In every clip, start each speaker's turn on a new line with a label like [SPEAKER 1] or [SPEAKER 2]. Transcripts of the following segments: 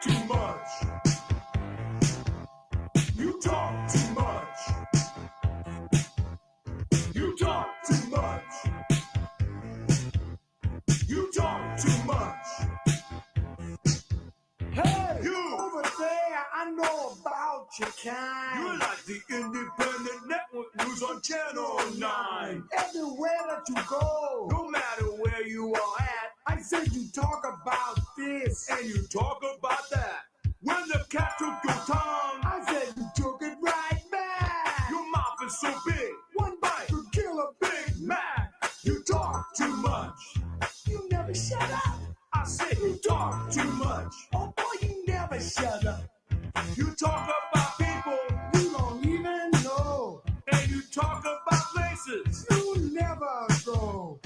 [SPEAKER 1] too much. You talk too much. You talk too much. You talk too much. Hey, you over there, I know about your kind. You're like the independent network news on Channel 9. Everywhere that you go, no matter where you are at, I said you talk about this and you talk about that. When the cat took your tongue, I said you took it right back. Your mouth is so big, one bite could kill a Big Mac. You talk too much. You never shut up. I said you talk too much. Oh boy, you never shut up. You talk about people you don't even know. And you talk about places you never go.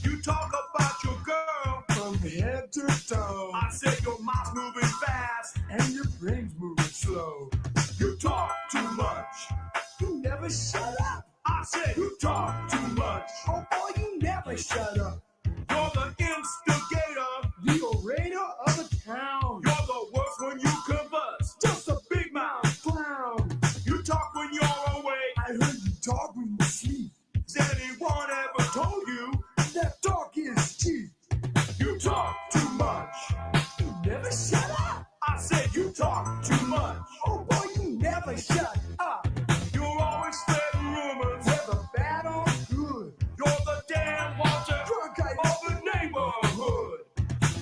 [SPEAKER 1] You talk about your girl from head to toe. I said your mouth's moving fast and your brain's moving slow. You talk too much. You never shut up. I said you talk too much. Oh boy, you never shut up. You're the instigator, the orator of the town. You're the worst when you converse, just a big mouth clown. You talk when you're awake. I heard you talk when you sleep. Has anyone ever told you that talk is cheap? You talk too much. You never shut up. I said you talk too much. Oh boy, you never shut up. You're always spreading rumors, whether bad or good. You're the Dan Walter Cronkite of the neighborhood.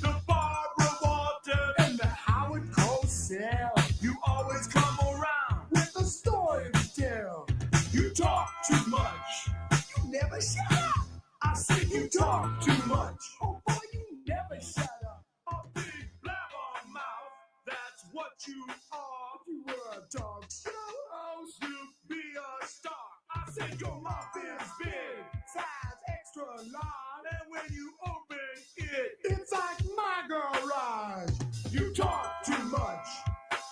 [SPEAKER 1] The Barbara Walters and the Howard Cosell. You always come around with a story to tell. You talk too much. You never shut up. I said you talk too much. Oh boy, you never shut up. A big blabbermouth, that's what you are. If you were a talk show host, you'd be a star. I said your mouth is big, size extra large, and when you open it, it's like my garage. You talk too much.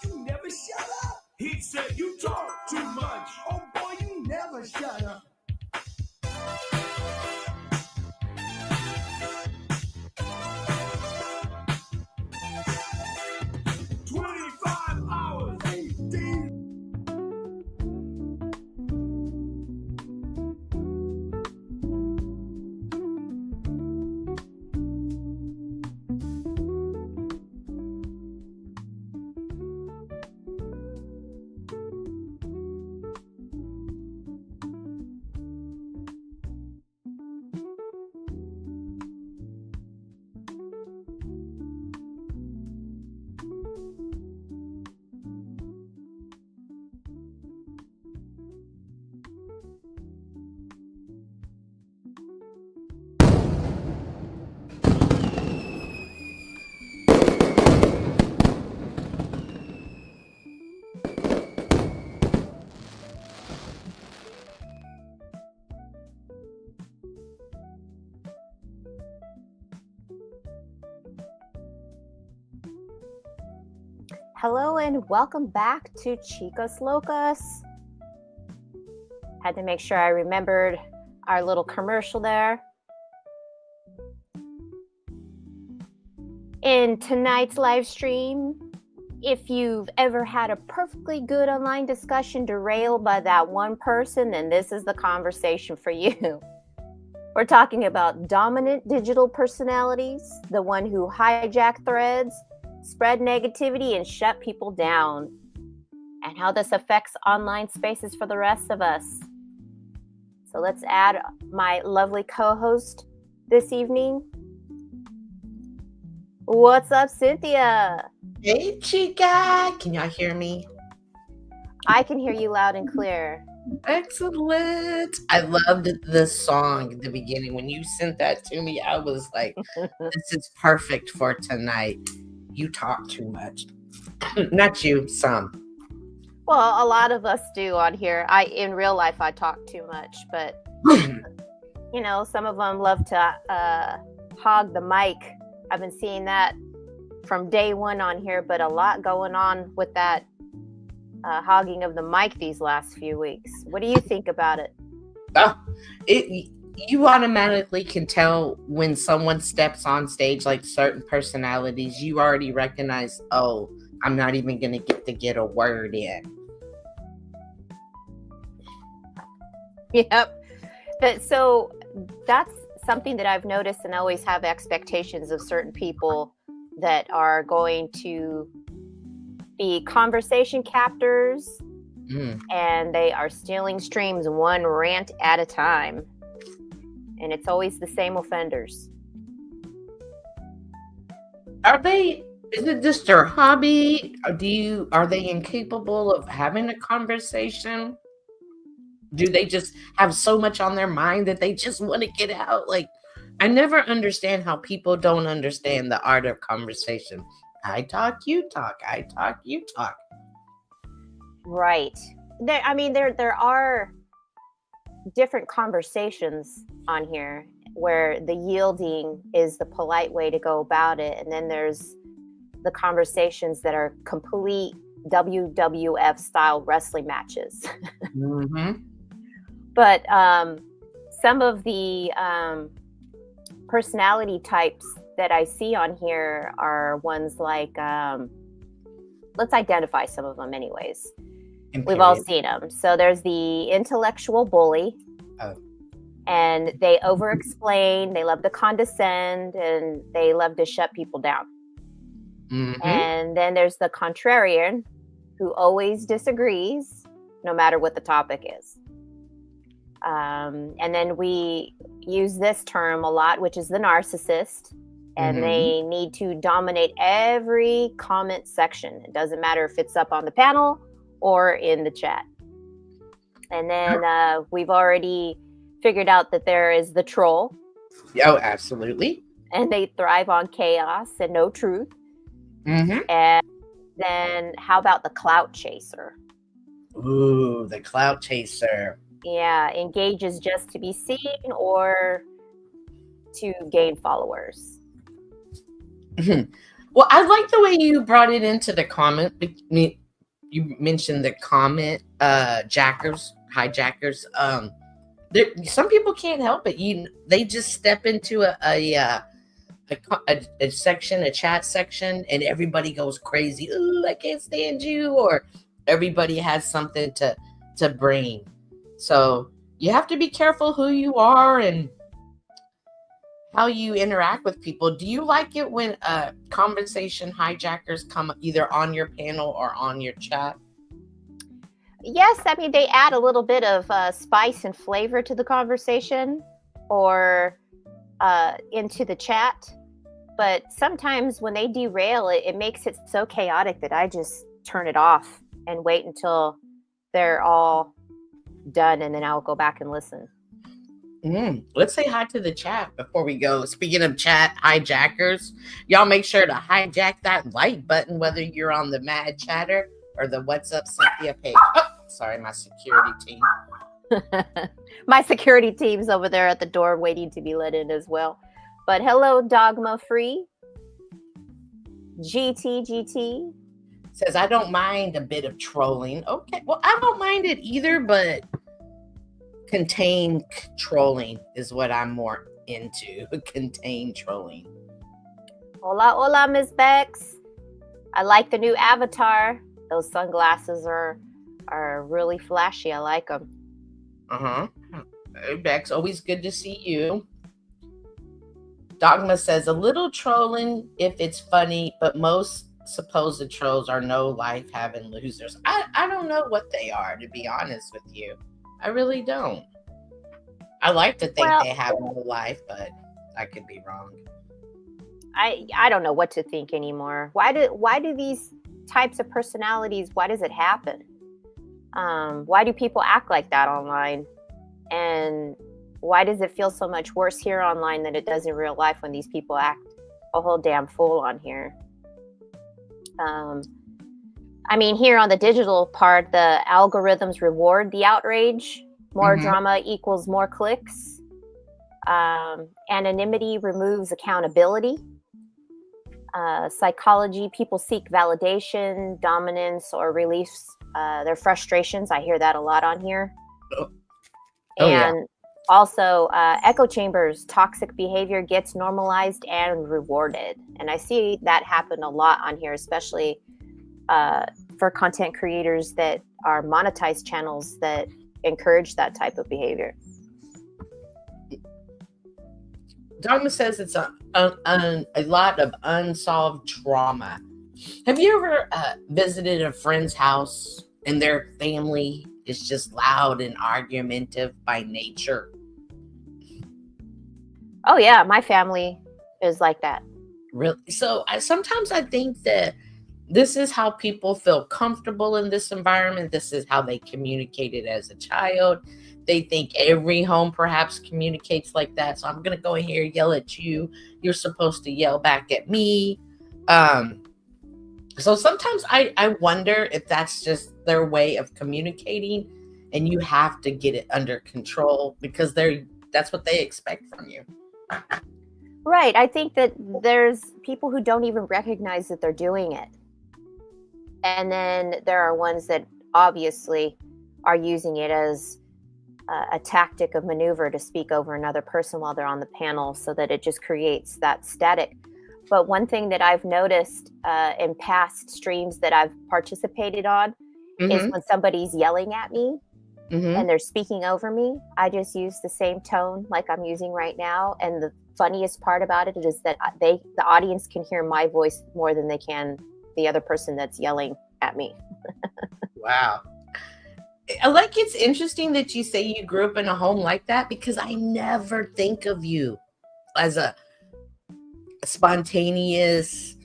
[SPEAKER 1] You never shut up. He said you talk too much. Oh boy, you never shut up. 25 hours, 18.
[SPEAKER 2] Hello and welcome back to Chicos Locas. Had to make sure I remembered our little commercial there. In tonight's live stream, if you've ever had a perfectly good online discussion derailed by that one person, then this is the conversation for you. We're talking about dominant digital personalities, the one who hijack threads, spread negativity, and shut people down, and how this affects online spaces for the rest of us. So let's add my lovely co-host this evening. What's up, Cynthia?
[SPEAKER 3] Hey, chica. Can y'all hear me?
[SPEAKER 2] I can hear you loud and clear.
[SPEAKER 3] Excellent. I loved the song at the beginning. When you sent that to me, I was like, this is perfect for tonight. You talk too much. Not you, some.
[SPEAKER 2] Well, a lot of us do on here. In real life, I talk too much, but you know, some of them love to hog the mic. I've been seeing that from day one on here, but a lot going on with that hogging of the mic these last few weeks. What do you think about it?
[SPEAKER 3] You automatically can tell when someone steps on stage, like certain personalities. You already recognize, oh, I'm not even going to get a word in.
[SPEAKER 2] Yep. So that's something that I've noticed, and I always have expectations of certain people that are going to be conversation captors, and they are stealing streams one rant at a time. And it's always the same offenders.
[SPEAKER 3] Is it just their hobby? Are they incapable of having a conversation? Do they just have so much on their mind that they just want to get out? Like, I never understand how people don't understand the art of conversation. I talk, you talk. I talk, you talk.
[SPEAKER 2] Right. There are different conversations on here where the yielding is the polite way to go about it, and then there's the conversations that are complete WWF style wrestling matches.
[SPEAKER 3] Mm-hmm.
[SPEAKER 2] But some of the personality types that I see on here are ones like, let's identify some of them anyways. We've all seen them. So there's the intellectual bully.
[SPEAKER 3] Oh.
[SPEAKER 2] And they over-explain, they love to condescend, and they love to shut people down.
[SPEAKER 3] Mm-hmm.
[SPEAKER 2] And then there's the contrarian, who always disagrees, no matter what the topic is. And then we use this term a lot, which is the narcissist. And they need to dominate every comment section. It doesn't matter if it's up on the panel or in the chat. And then we've already figured out that there is the troll.
[SPEAKER 3] Oh, absolutely.
[SPEAKER 2] And they thrive on chaos and no truth.
[SPEAKER 3] Mm-hmm.
[SPEAKER 2] And then how about the clout chaser?
[SPEAKER 3] Ooh, the clout chaser.
[SPEAKER 2] Yeah, engages just to be seen or to gain followers.
[SPEAKER 3] Well, I like the way you brought it into the comment. You mentioned the comment hijackers. Some people can't help it. They just step into a section, a chat section, and everybody goes crazy. Ooh, I can't stand you, or everybody has something to bring. So you have to be careful who you are and how you interact with people. Do you like it when conversation hijackers come either on your panel or on your chat?
[SPEAKER 2] Yes, they add a little bit of spice and flavor to the conversation or into the chat. But sometimes when they derail it, it makes it so chaotic that I just turn it off and wait until they're all done, and then I'll go back and listen.
[SPEAKER 3] Let's say hi to the chat before we go. Speaking of chat hijackers, y'all make sure to hijack that like button, whether you're on the Mad Chatter or the What's Up Cynthia page. Oh, sorry, my security team.
[SPEAKER 2] My security team's over there at the door waiting to be let in as well. But hello, Dogma Free. GT
[SPEAKER 3] says, I don't mind a bit of trolling. Okay, well, I don't mind it either, but contained trolling is what I'm more into. Contained trolling.
[SPEAKER 2] Hola, Miss Bex. I like the new avatar. Those sunglasses are really flashy. I like them.
[SPEAKER 3] Hey, Bex, always good to see you. Dogma says, a little trolling if it's funny, but most supposed trolls are no life having losers. I don't know what they are, to be honest with you. I really don't. I like to think they have no life, but I could be wrong.
[SPEAKER 2] I don't know what to think anymore. Why do these types of personalities, why does it happen? Why do people act like that online? And why does it feel so much worse here online than it does in real life when these people act a whole damn fool on here? Here on the digital part, the algorithms reward the outrage. More drama equals more clicks. Anonymity removes accountability. Psychology, people seek validation, dominance, or release their frustrations. I hear that a lot on here. Also, echo chambers, toxic behavior gets normalized and rewarded. And I see that happen a lot on here, especially for content creators that are monetized channels that encourage that type of behavior.
[SPEAKER 3] Dogma says it's a lot of unsolved trauma. Have you ever visited a friend's house and their family is just loud and argumentative by nature?
[SPEAKER 2] Oh yeah, my family is like that.
[SPEAKER 3] Really? So sometimes I think that this is how people feel comfortable in this environment. This is how they communicated as a child. They think every home perhaps communicates like that. So I'm going to go in here, yell at you. You're supposed to yell back at me. So sometimes I wonder if that's just their way of communicating, and you have to get it under control because that's what they expect from you.
[SPEAKER 2] Right. I think that there's people who don't even recognize that they're doing it. And then there are ones that obviously are using it as a tactic of maneuver to speak over another person while they're on the panel, so that it just creates that static. But one thing that I've noticed in past streams that I've participated on is when somebody's yelling at me and they're speaking over me, I just use the same tone like I'm using right now. And the funniest part about it is that the audience can hear my voice more than they can the other person that's yelling at me.
[SPEAKER 3] Wow. Like, it's interesting that you say you grew up in a home like that, because I never think of you as a spontaneous,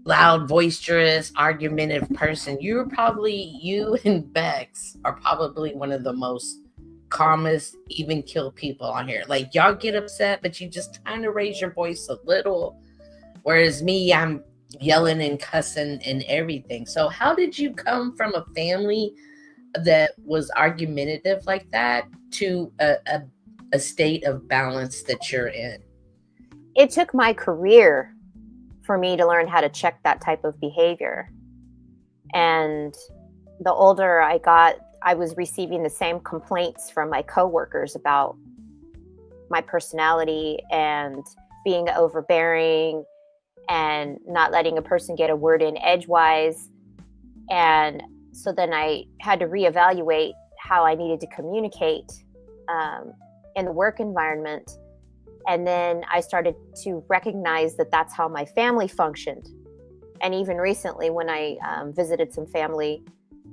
[SPEAKER 3] loud, boisterous, argumentative person. You and Bex are probably one of the most calmest, even kill people on here. Like, y'all get upset, but you just kind of raise your voice a little. Whereas me, I'm yelling and cussing and everything. So how did you come from a family that was argumentative like that to a state of balance that you're in?
[SPEAKER 2] It took my career for me to learn how to check that type of behavior. And the older I got, I was receiving the same complaints from my coworkers about my personality and being overbearing and not letting a person get a word in edgewise. And so then I had to reevaluate how I needed to communicate in the work environment. And then I started to recognize that that's how my family functioned. And even recently, when I visited some family,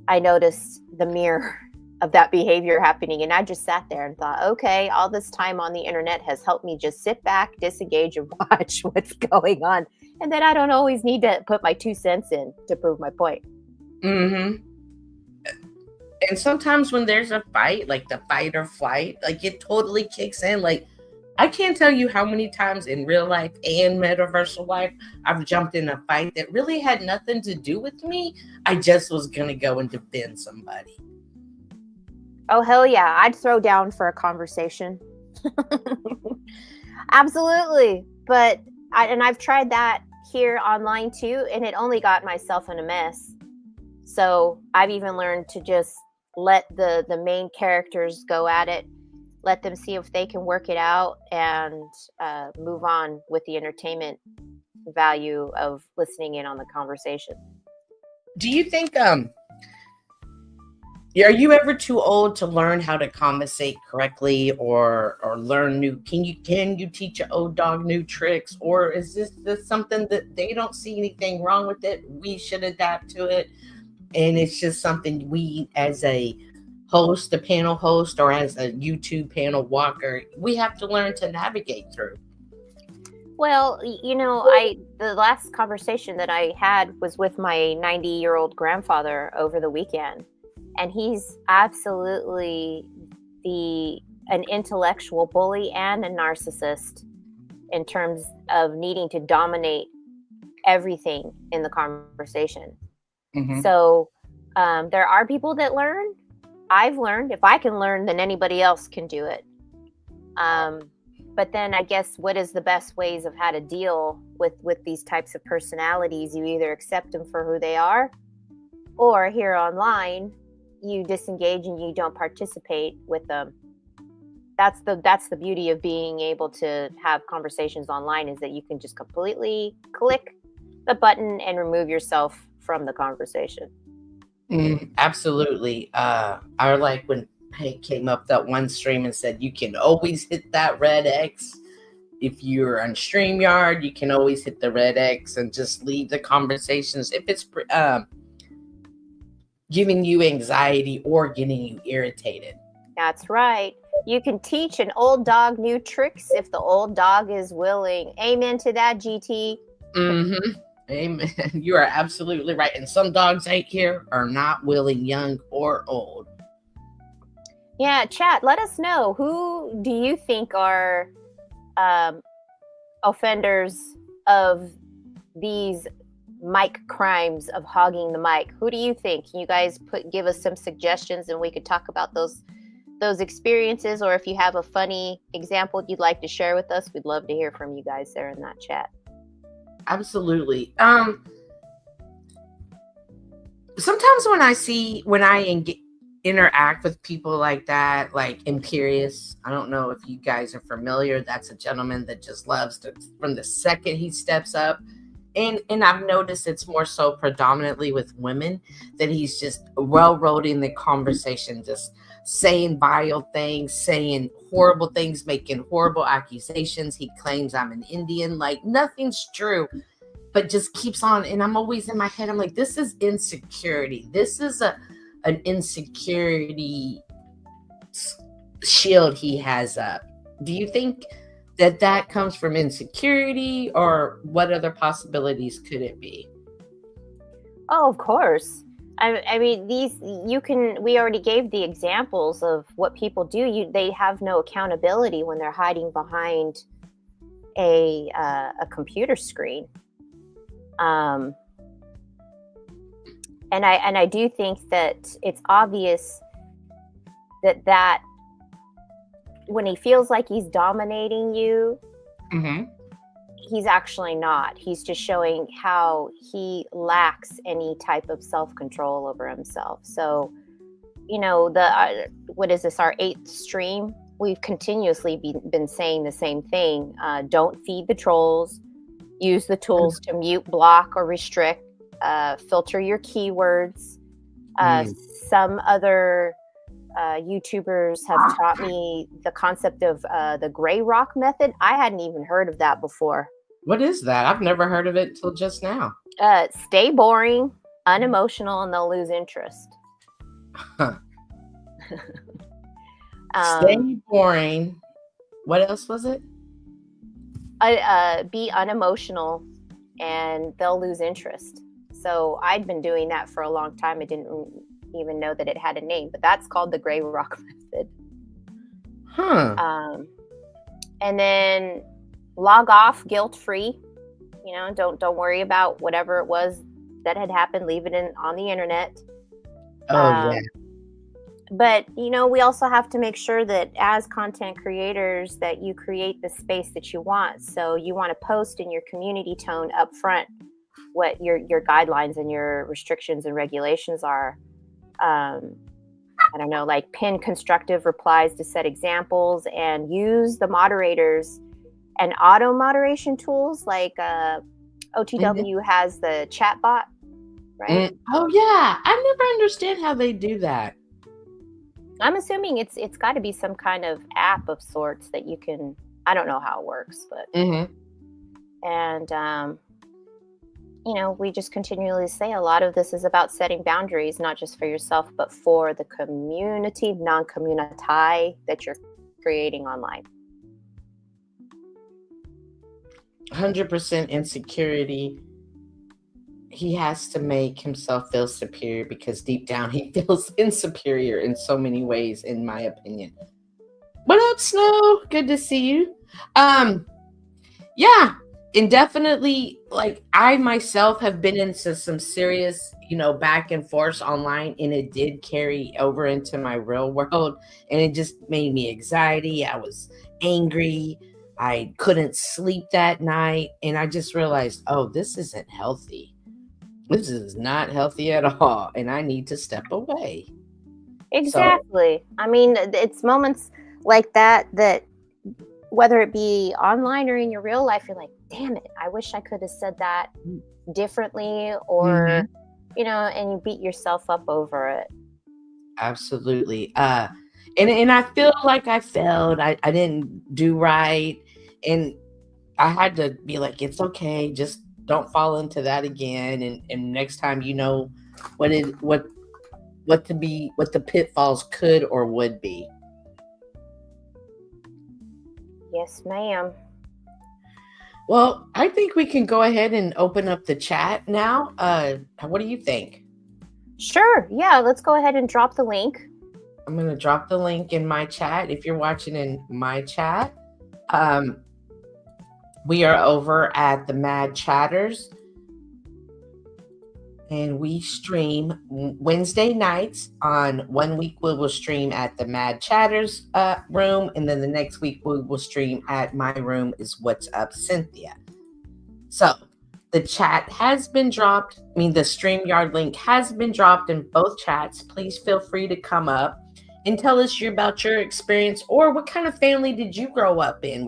[SPEAKER 2] I noticed the mirror of that behavior happening. And I just sat there and thought, okay, all this time on the internet has helped me just sit back, disengage, and watch what's going on. And then I don't always need to put my 2 cents in to prove my point.
[SPEAKER 3] And sometimes when there's a fight, like the fight or flight, like it totally kicks in. Like, I can't tell you how many times in real life and metaversal life I've jumped in a fight that really had nothing to do with me. I just was going to go and defend somebody.
[SPEAKER 2] Oh, hell yeah. I'd throw down for a conversation. Absolutely. But I've tried that here online too, and it only got myself in a mess. So I've even learned to just let the main characters go at it, let them see if they can work it out, and move on with the entertainment value of listening in on the conversation.
[SPEAKER 3] Do you think are you ever too old to learn how to conversate correctly, or learn new? Can you teach an old dog new tricks, or is this something that they don't see anything wrong with it? We should adapt to it, and it's just something we, as a host, a panel host, or as a YouTube panel walker, we have to learn to navigate through.
[SPEAKER 2] Well, the last conversation that I had was with my 90-year-old grandfather over the weekend. And he's absolutely an intellectual bully and a narcissist in terms of needing to dominate everything in the conversation. So there are people that learn. I've learned. If I can learn, then anybody else can do it. But then I guess what is the best ways of how to deal with these types of personalities? You either accept them for who they are, or here online, you disengage and you don't participate with them. That's the beauty of being able to have conversations online, is that you can just completely click the button and remove yourself from the conversation.
[SPEAKER 3] Absolutely. I like when Hank came up that one stream and said, you can always hit that red X. If you're on StreamYard, you can always hit the red X and just leave the conversations. If it's giving you anxiety or getting you irritated.
[SPEAKER 2] That's right. You can teach an old dog new tricks if the old dog is willing. Amen to that, GT.
[SPEAKER 3] Amen. You are absolutely right. And some dogs out here are not willing, young or old.
[SPEAKER 2] Yeah, chat, let us know. Who do you think are offenders of these mic crimes of hogging the mic? Who do you think? Can you guys give us some suggestions and we could talk about those experiences, or if you have a funny example you'd like to share with us, we'd love to hear from you guys there in that chat.
[SPEAKER 3] Absolutely. Sometimes when I interact with people like that, like Imperious, I don't know if you guys are familiar. That's a gentleman that just loves to, from the second he steps up. And I've noticed it's more so predominantly with women, that he's just railroading the conversation, just saying vile things, saying horrible things, making horrible accusations. He claims I'm an Indian, like nothing's true, but just keeps on. And I'm always in my head, I'm like, this is insecurity. This is an insecurity shield he has up. Do you think that comes from insecurity, or what other possibilities could it be?
[SPEAKER 2] Oh, of course. I mean, we already gave the examples of what people do. They have no accountability when they're hiding behind a computer screen. And I do think that it's obvious that when he feels like he's dominating you, he's actually not. He's just showing how he lacks any type of self-control over himself. So, what is this, our 8th stream? We've continuously been saying the same thing. Don't feed the trolls. Use the tools to mute, block, or restrict. Filter your keywords. Some other YouTubers have taught me the concept of the gray rock method. I hadn't even heard of that before.
[SPEAKER 3] What is that? I've never heard of it until just now.
[SPEAKER 2] Stay boring, unemotional, and they'll lose interest.
[SPEAKER 3] Stay boring. What else was it?
[SPEAKER 2] Be unemotional, and they'll lose interest. So I'd been doing that for a long time. I didn't even know that it had a name, but that's called the gray rock method. And then log off guilt-free. Don't worry about whatever it was that had happened. Leave it on the internet.
[SPEAKER 3] Yeah.
[SPEAKER 2] But we also have to make sure that as content creators that you create the space that you want. So you want to post in your community tone up front what your guidelines and your restrictions and regulations are. I don't know, like pin constructive replies to set examples, and use the moderators and auto moderation tools like OTW has the chat bot, right?
[SPEAKER 3] Oh yeah, I never understand how they do that.
[SPEAKER 2] I'm assuming it's got to be some kind of app of sorts that you can. I don't know how it works, but and we just continually say a lot of this is about setting boundaries, not just for yourself, but for the community, non-community that you're creating online.
[SPEAKER 3] 100% insecurity. He has to make himself feel superior, because deep down he feels insecure in so many ways, in my opinion. What up, Snow? Good to see you. Yeah, and definitely, like, I myself have been into some serious, back and forth online, and it did carry over into my real world, and it just made me anxiety. I was angry. I couldn't sleep that night, and I just realized, oh, this isn't healthy. This is not healthy at all, and I need to step away.
[SPEAKER 2] Exactly. So, I mean, it's moments like that whether it be online or in your real life, you're like, damn it, I wish I could have said that differently, or and you beat yourself up over it.
[SPEAKER 3] Absolutely. And I feel like I failed. I didn't do right. And I had to be like, it's okay. Just don't fall into that again. And next time, what the pitfalls could or would be.
[SPEAKER 2] Yes, ma'am.
[SPEAKER 3] Well, I think we can go ahead and open up the chat now. What do you think?
[SPEAKER 2] Sure. Yeah, let's go ahead and drop the link.
[SPEAKER 3] I'm going to drop the link in my chat. If you're watching in my chat, we are over at the Mad Chatters. And we stream Wednesday nights. On 1 week, we will stream at the Mad Chatters room. And then the next week, we will stream at my room is What's Up, Cynthia. So the chat has been dropped. The StreamYard link has been dropped in both chats. Please feel free to come up and tell us about your experience, or what kind of family did you grow up in?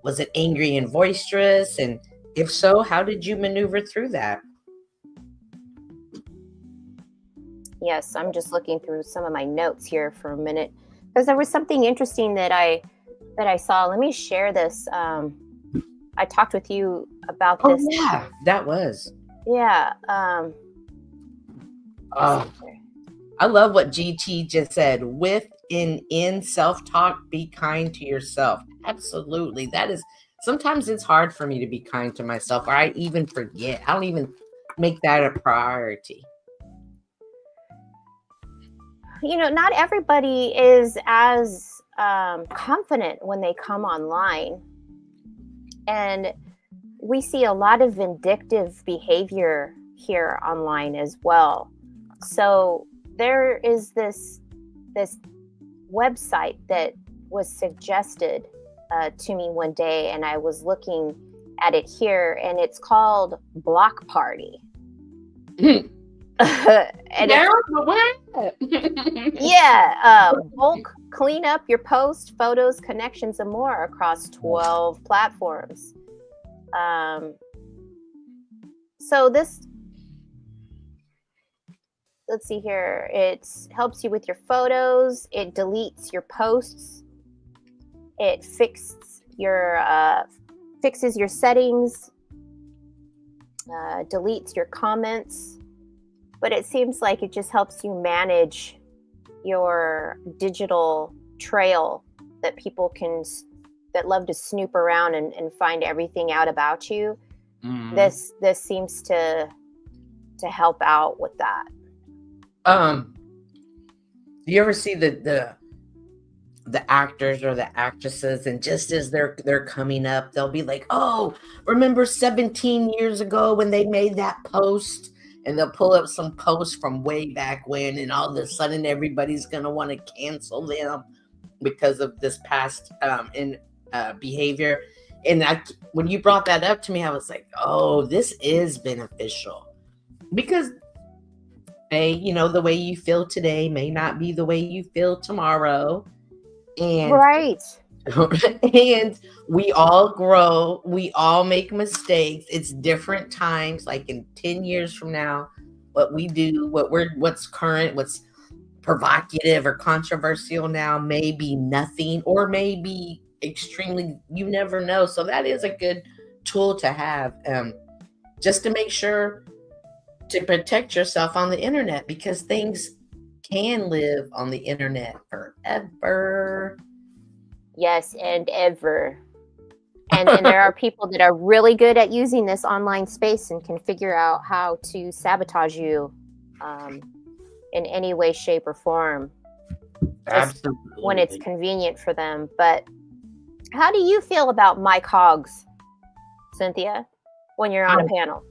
[SPEAKER 3] Was it angry and boisterous? And if so, how did you maneuver through that?
[SPEAKER 2] Yes, I'm just looking through some of my notes here for a minute because there was something interesting that I saw. Let me share this. I talked with you about this.
[SPEAKER 3] Oh yeah, that was.
[SPEAKER 2] Yeah.
[SPEAKER 3] I love what GT just said. With in self-talk, be kind to yourself. Absolutely. That is, sometimes it's hard for me to be kind to myself, or I even forget. I don't even make that a priority.
[SPEAKER 2] Not everybody is as confident when they come online. And we see a lot of vindictive behavior here online as well. So there is this website that was suggested to me one day, and I was looking at it here, and it's called Block Party. And bulk clean up your post, photos, connections, and more across 12 platforms. So this, let's see here, it helps you with your photos, it deletes your posts, it fixes your settings, deletes your comments. But it seems like it just helps you manage your digital trail that people that love to snoop around and find everything out about you. Mm-hmm. This seems to help out with that.
[SPEAKER 3] Do you ever see the actors or the actresses, and just as they're coming up, they'll be like, "Oh, remember 17 years ago when they made that post?" And they'll pull up some posts from way back when, and all of a sudden everybody's going to want to cancel them because of this past behavior. And when you brought that up to me, I was like, oh, this is beneficial. Because, the way you feel today may not be the way you feel tomorrow. And
[SPEAKER 2] right.
[SPEAKER 3] And we all grow, we all make mistakes. It's different times. Like in 10 years from now, what we do, what's current, what's provocative or controversial now may be nothing, or may be extremely, you never know. So that is a good tool to have, just to make sure to protect yourself on the internet, because things can live on the internet forever.
[SPEAKER 2] Yes, and ever. And there are people that are really good at using this online space and can figure out how to sabotage you in any way, shape, or form.
[SPEAKER 3] Absolutely.
[SPEAKER 2] When it's convenient for them. But how do you feel about mic hogs, Cynthia, when you're on a panel?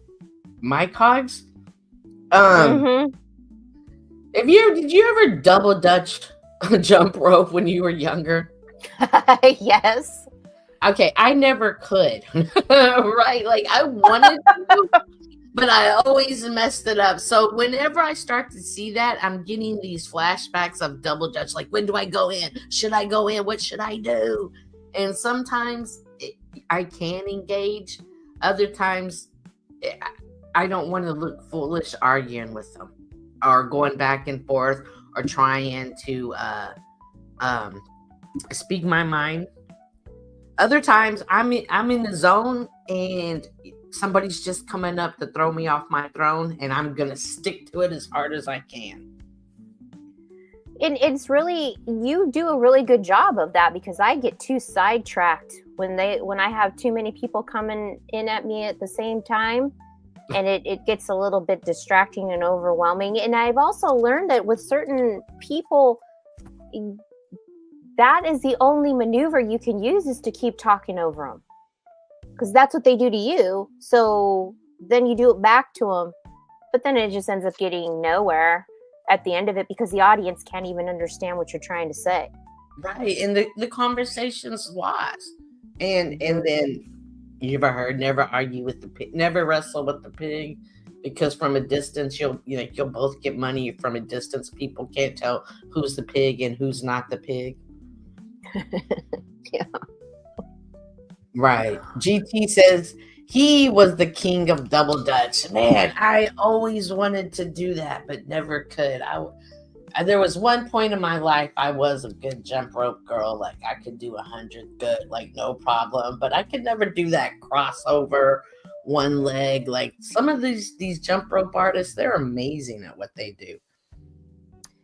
[SPEAKER 3] Mic hogs? Did you ever double dutch jump rope when you were younger?
[SPEAKER 2] Yes.
[SPEAKER 3] Okay, I never could. Right? Like I wanted to, but I always messed it up. So whenever I start to see that, I'm getting these flashbacks of double dutch. Like, when do I go in? Should I go in? What should I do? And sometimes I can engage. Other times I don't want to look foolish arguing with them or going back and forth or trying to speak my mind. Other times I'm in the zone and somebody's just coming up to throw me off my throne, and I'm gonna stick to it as hard as I can.
[SPEAKER 2] It's really, you do a really good job of that, because I get too sidetracked when I have too many people coming in at me at the same time, and it gets a little bit distracting and overwhelming. And I've also learned that with certain people, that is the only maneuver you can use, is to keep talking over them, because that's what they do to you. So then you do it back to them, but then it just ends up getting nowhere at the end of it, because the audience can't even understand what you're trying to say.
[SPEAKER 3] Right, and the conversation's lost. And then, you ever heard, never argue with the pig, never wrestle with the pig, because from a distance you'll both get money. From a distance, people can't tell who's the pig and who's not the pig.
[SPEAKER 2] Yeah.
[SPEAKER 3] Right. GT says he was the king of double dutch. Man, I always wanted to do that, but never could. There was one point in my life I was a good jump rope girl. Like, I could do 100 good, like, no problem. But I could never do that crossover, one leg. Like, some of these jump rope artists, they're amazing at what they do.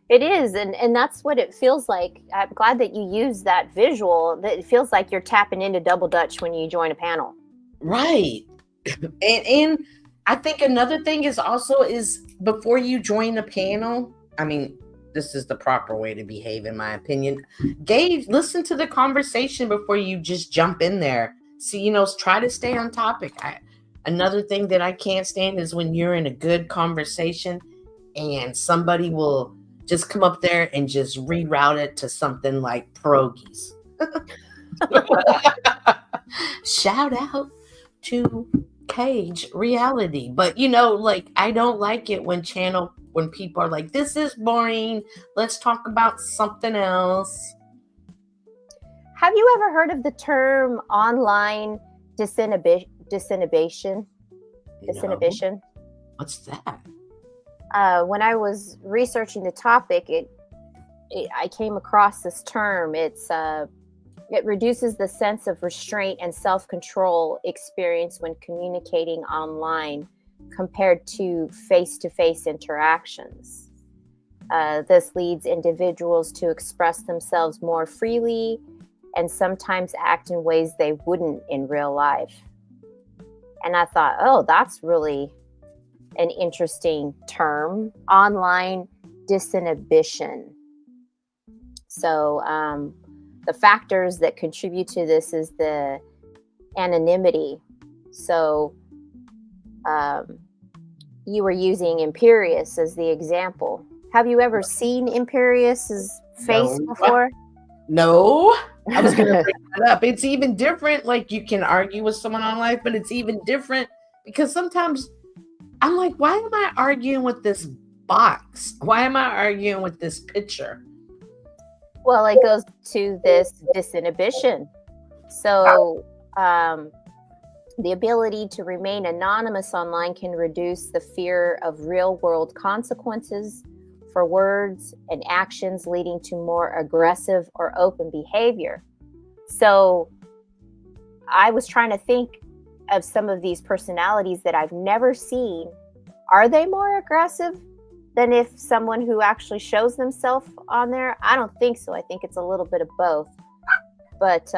[SPEAKER 2] It is, and that's what it feels like. I'm glad that you use that visual. That it feels like you're tapping into double dutch when you join a panel.
[SPEAKER 3] Right. And I think another thing is before you join a panel, I mean, this is the proper way to behave, in my opinion. Listen to the conversation before you just jump in there. See, try to stay on topic. Another thing that I can't stand is when you're in a good conversation and somebody will just come up there and just reroute it to something like pierogies. Shout out to Cage Reality. But like, I don't like it when people are like, this is boring, let's talk about something else.
[SPEAKER 2] Have you ever heard of the term online disinhibition?
[SPEAKER 3] What's that?
[SPEAKER 2] When I was researching the topic, I came across this term. It reduces the sense of restraint and self-control experienced when communicating online compared to face-to-face interactions. This leads individuals to express themselves more freely and sometimes act in ways they wouldn't in real life. And I thought, oh, that's really an interesting term, online disinhibition. So the factors that contribute to this is the anonymity. So you were using Imperius as the example. Have you ever seen Imperius's face before?
[SPEAKER 3] No. I was going to bring that up. It's even different. Like, you can argue with someone online, but it's even different because sometimes I'm like, why am I arguing with this box? Why am I arguing with this picture?
[SPEAKER 2] Well, it goes to this disinhibition. So the ability to remain anonymous online can reduce the fear of real-world consequences for words and actions, leading to more aggressive or open behavior. So I was trying to think of some of these personalities that I've never seen. Are they more aggressive than if someone who actually shows themselves on there? I don't think so. I think it's a little bit of both. But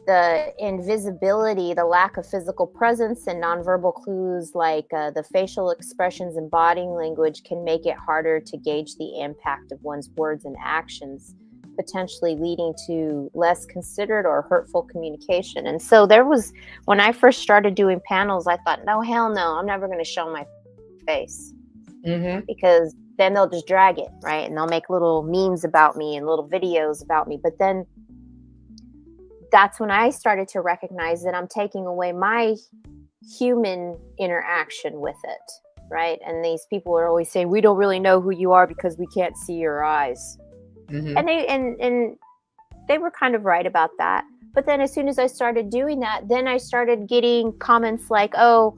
[SPEAKER 2] the invisibility, the lack of physical presence, and nonverbal clues like the facial expressions and body language can make it harder to gauge the impact of one's words and actions, potentially leading to less considered or hurtful communication. And so when I first started doing panels, I thought, no, hell no, I'm never going to show my face. Mm-hmm. Because then they'll just drag it, right? And they'll make little memes about me and little videos about me. But then that's when I started to recognize that I'm taking away my human interaction with it, right? And these people are always saying, we don't really know who you are because we can't see your eyes. Mm-hmm. And they were kind of right about that. But then as soon as I started doing that, then I started getting comments like, oh,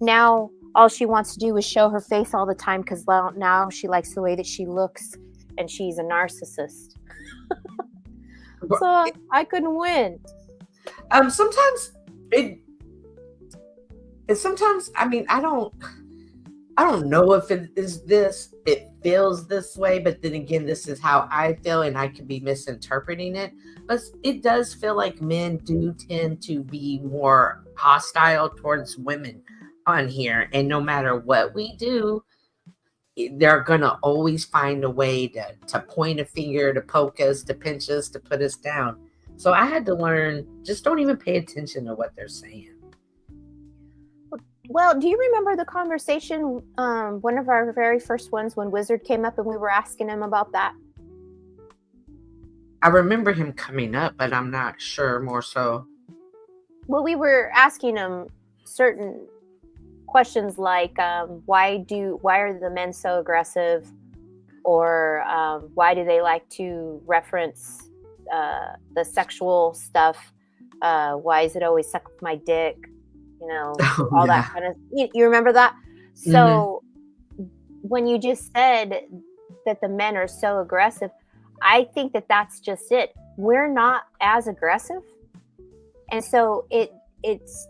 [SPEAKER 2] now all she wants to do is show her face all the time because now she likes the way that she looks and she's a narcissist. So I couldn't win.
[SPEAKER 3] Sometimes sometimes, I mean, I don't know if it feels this way, but then again, this is how I feel, and I could be misinterpreting it. But it does feel like men do tend to be more hostile towards women on here. And no matter what we do, they're going to always find a way to point a finger, to poke us, to pinch us, to put us down. So I had to learn, just don't even pay attention to what they're saying.
[SPEAKER 2] Well, do you remember the conversation, one of our very first ones, when Wizard came up and we were asking him about that?
[SPEAKER 3] I remember him coming up, but I'm not sure more so.
[SPEAKER 2] Well, we were asking him certain questions like, why are the men so aggressive? Or why do they like to reference the sexual stuff? Why is it always suck my dick? All that kind of, you remember that? So when you just said that the men are so aggressive, I think that that's just it. We're not as aggressive. And so it's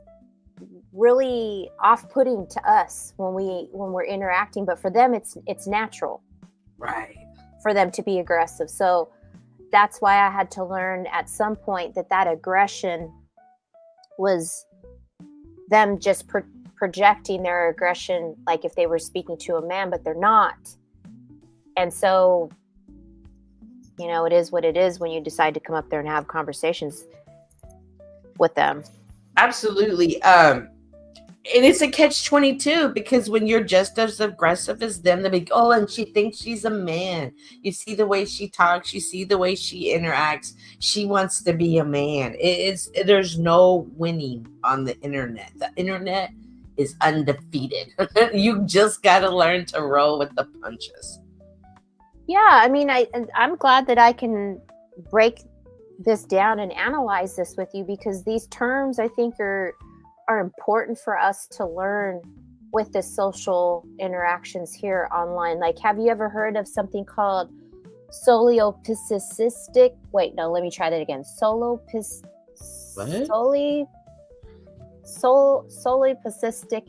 [SPEAKER 2] really off-putting to us when we're interacting, but for them it's natural.
[SPEAKER 3] Right.
[SPEAKER 2] For them to be aggressive. So that's why I had to learn at some point that aggression was them just projecting their aggression, like if they were speaking to a man, but they're not. And so, it is what it is when you decide to come up there and have conversations with them.
[SPEAKER 3] Absolutely. And it's a catch-22 because when you're just as aggressive as them, they be, oh, and she thinks she's a man. You see the way she talks, you see the way she interacts. She wants to be a man. There's no winning on the internet. The internet is undefeated. You just got to learn to roll with the punches.
[SPEAKER 2] Yeah, I mean, I'm glad that I can break this down and analyze this with you, because these terms I think are important for us to learn with the social interactions here online. Like, have you ever heard of something called solipsistic? Wait, no, let me try that again. Solipsistic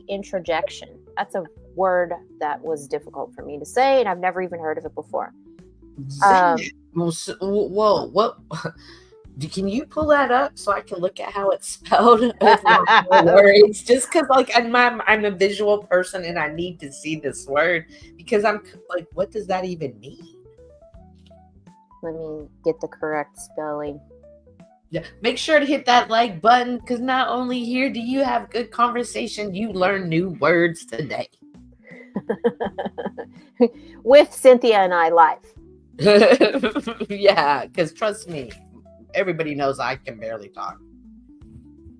[SPEAKER 2] introjection. That's a word that was difficult for me to say, and I've never even heard of it before.
[SPEAKER 3] Whoa, what? Can you pull that up so I can look at how it's spelled? Words, just because, like, I'm a visual person and I need to see this word, because I'm like, what does that even mean?
[SPEAKER 2] Let me get the correct spelling.
[SPEAKER 3] Yeah, make sure to hit that like button, because not only here do you have good conversation, you learn new words today.
[SPEAKER 2] With Cynthia and I live.
[SPEAKER 3] Yeah, because trust me, everybody knows I can barely talk.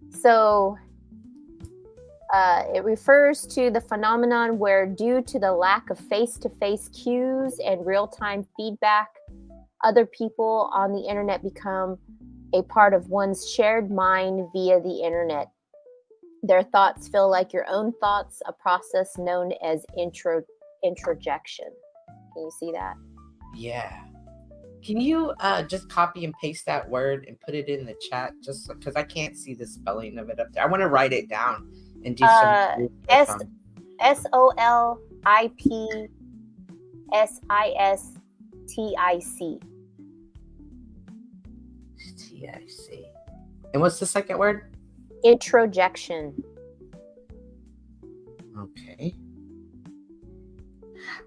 [SPEAKER 2] So it refers to the phenomenon where, due to the lack of face-to-face cues and real-time feedback, other people on the internet become a part of one's shared mind via the internet. Their thoughts feel like your own thoughts, a process known as introjection. Can you see that?
[SPEAKER 3] Yeah. Can you just copy and paste that word and put it in the chat, just because I can't see the spelling of it up there? I want to write it down and do some
[SPEAKER 2] SOLIPSISTIC.
[SPEAKER 3] TIC. And what's the second word?
[SPEAKER 2] Introjection.
[SPEAKER 3] Okay.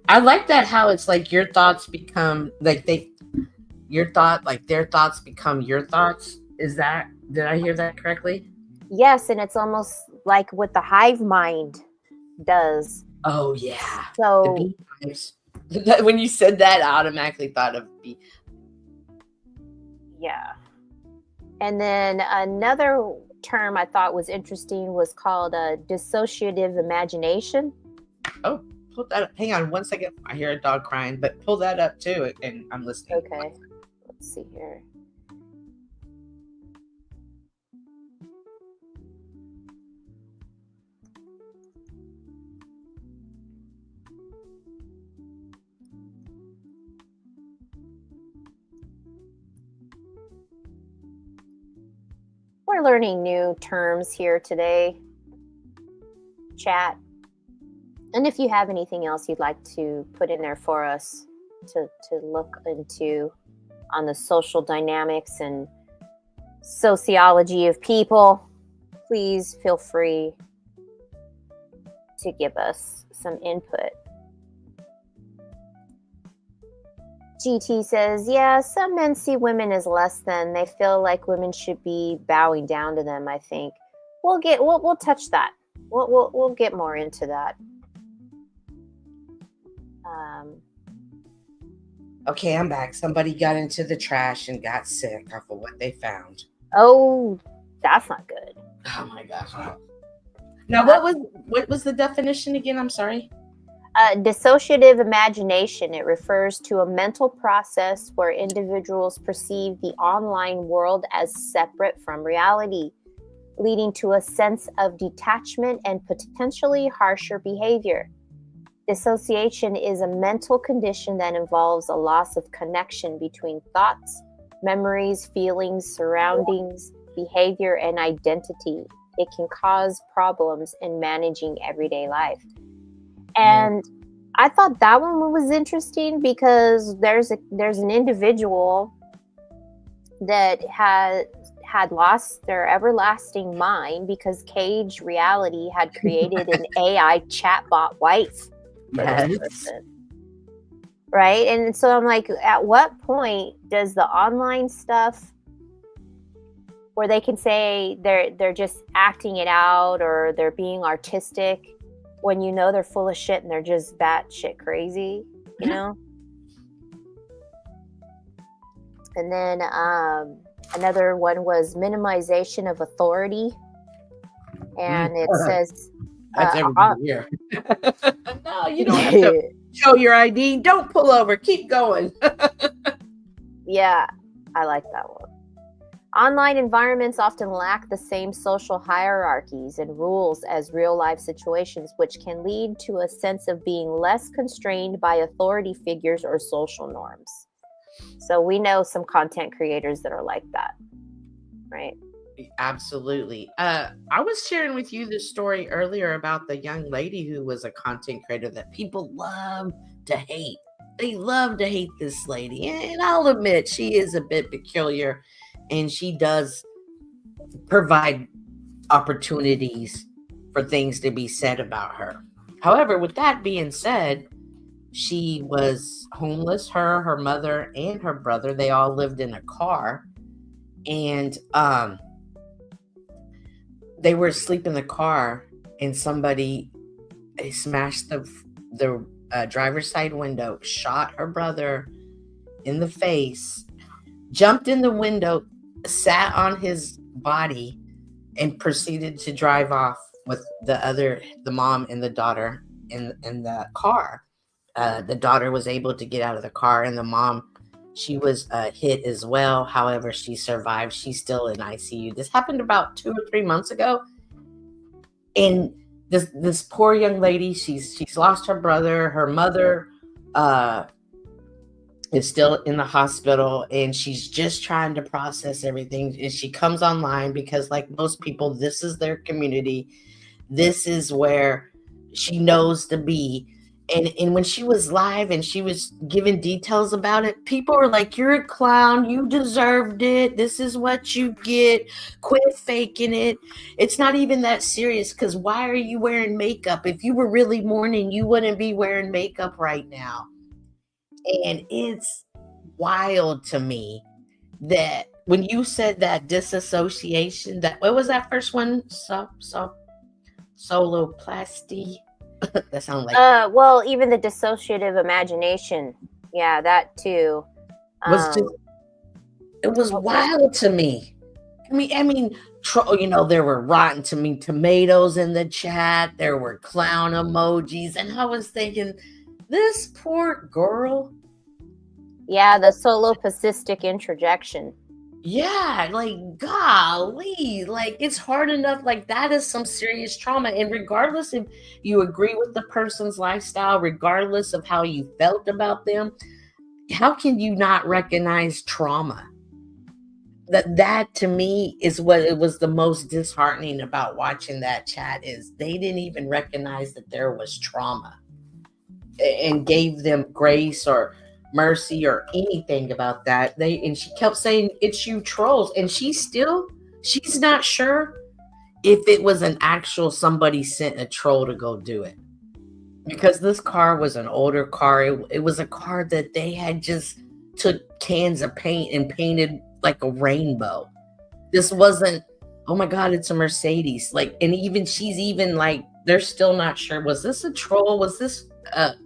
[SPEAKER 3] I like that, how it's like your thoughts become like their thoughts become your thoughts. Did I hear that correctly?
[SPEAKER 2] Yes, and it's almost like what the hive mind does.
[SPEAKER 3] Oh yeah.
[SPEAKER 2] So
[SPEAKER 3] the beehives. When you said that, I automatically thought of bee.
[SPEAKER 2] Yeah. And then another term I thought was interesting was called dissociative imagination.
[SPEAKER 3] Oh, pull that up. Hang on 1 second. I hear a dog crying, but pull that up too, and I'm listening.
[SPEAKER 2] Okay. Let's see here. we're learning new terms here today, chat. And if you have anything else you'd like to put in there for us to look into on the social dynamics and sociology of people, please feel free to give us some input. GT says, yeah, some men see women as less than. They feel like women should be bowing down to them, I think. We'll touch that. We'll get more into that.
[SPEAKER 3] Okay, I'm back. Somebody got into the trash and got sick off of what they found.
[SPEAKER 2] Oh, that's not good.
[SPEAKER 3] Oh my gosh. Now, what was the definition again? I'm sorry.
[SPEAKER 2] Dissociative imagination. It refers to a mental process where individuals perceive the online world as separate from reality, leading to a sense of detachment and potentially harsher behavior. Dissociation is a mental condition that involves a loss of connection between thoughts, memories, feelings, surroundings, behavior, and identity. It can cause problems in managing everyday life. And I thought that one was interesting because there's an individual that had lost their everlasting mind because Cage Reality had created an AI chatbot wife for this person. Right? And so I'm like, at what point does the online stuff where they can say they're just acting it out or they're being artistic when you know they're full of shit and they're just batshit crazy, you know? And then another one was minimization of authority. And it says...
[SPEAKER 3] That's everybody here. No, you don't have to show your ID. Don't pull over. Keep going.
[SPEAKER 2] Yeah, I like that one. Online environments often lack the same social hierarchies and rules as real-life situations, which can lead to a sense of being less constrained by authority figures or social norms. So we know some content creators that are like that, right?
[SPEAKER 3] Absolutely. I was sharing with you this story earlier about the young lady who was a content creator that people love to hate. They love to hate this lady. And I'll admit, she is a bit peculiar. And she does provide opportunities for things to be said about her. However, with that being said, she was homeless. Her mother, and her brother, they all lived in a car. And they were asleep in the car, and somebody smashed the driver's side window, shot her brother in the face, jumped in the window, sat on his body, and proceeded to drive off with the mom and the daughter in the car. The daughter was able to get out of the car, and the mom, she was hit as well. However, she survived. She's still in ICU. This happened about 2 or 3 months ago. And this poor young lady, she's lost her brother. Her mother is still in the hospital, and she's just trying to process everything. And she comes online because, like most people, this is their community. This is where she knows to be. And when she was live and she was giving details about it, people were like, you're a clown. You deserved it. This is what you get. Quit faking it. It's not even that serious, because why are you wearing makeup? If you were really mourning, you wouldn't be wearing makeup right now. And it's wild to me that when you said that disassociation, what was that first one? Soloplasty. That sounds like
[SPEAKER 2] well, even the dissociative imagination, yeah, that too
[SPEAKER 3] it was wild to me. I mean, there were rotten tomatoes in the chat, there were clown emojis, and I was thinking, this poor girl.
[SPEAKER 2] Yeah, the solipsistic introjection.
[SPEAKER 3] Yeah, like, golly, like, it's hard enough. Like, that is some serious trauma. And regardless if you agree with the person's lifestyle, regardless of how you felt about them, how can you not recognize trauma? that to me is what it was the most disheartening about watching that chat, is they didn't even recognize that there was trauma and gave them grace or mercy or anything about that. And she kept saying, it's you trolls. And she's not sure if it was an actual somebody sent a troll to go do it. Because this car was an older car. It was a car that they had just took cans of paint and painted like a rainbow. This wasn't, oh my God, it's a Mercedes. Like, and even she's even like, they're still not sure. Was this a troll? Was this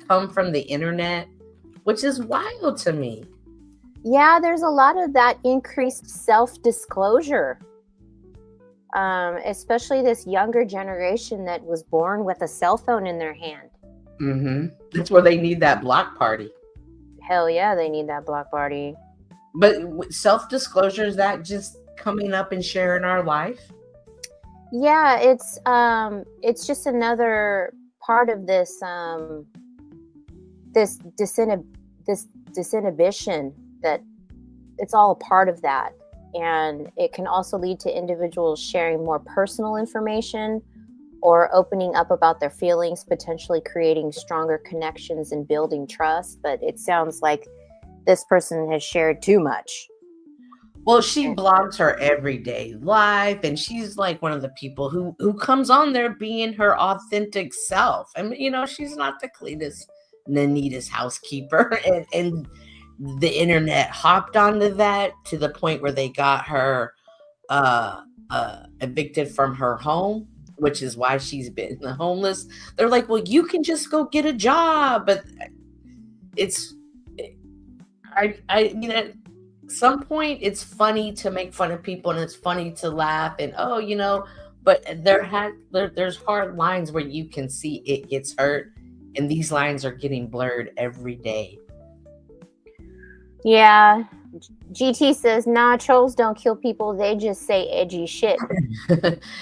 [SPEAKER 3] come from the internet? Which is wild to me.
[SPEAKER 2] Yeah, there's a lot of that increased self-disclosure. Especially this younger generation that was born with a cell phone in their hand.
[SPEAKER 3] Mm-hmm. That's where they need that block party.
[SPEAKER 2] Hell yeah, they need that block party.
[SPEAKER 3] But self-disclosure, is that just coming up and sharing our life?
[SPEAKER 2] Yeah, it's just another part of this this disinhibition, that it's all a part of that. And it can also lead to individuals sharing more personal information or opening up about their feelings, potentially creating stronger connections and building trust. But it sounds like this person has shared too much.
[SPEAKER 3] Well, she blogs her everyday life, and she's like one of the people who comes on there being her authentic self. I mean, she's not the cleanest, the neatest housekeeper, and the internet hopped onto that to the point where they got her evicted from her home, which is why she's been homeless. They're like, well, you can just go get a job. But at some point it's funny to make fun of people, and it's funny to laugh, and but there's hard lines where you can see it gets hurt, and these lines are getting blurred every day.
[SPEAKER 2] Yeah. GT says, nah, trolls don't kill people. They just say edgy shit.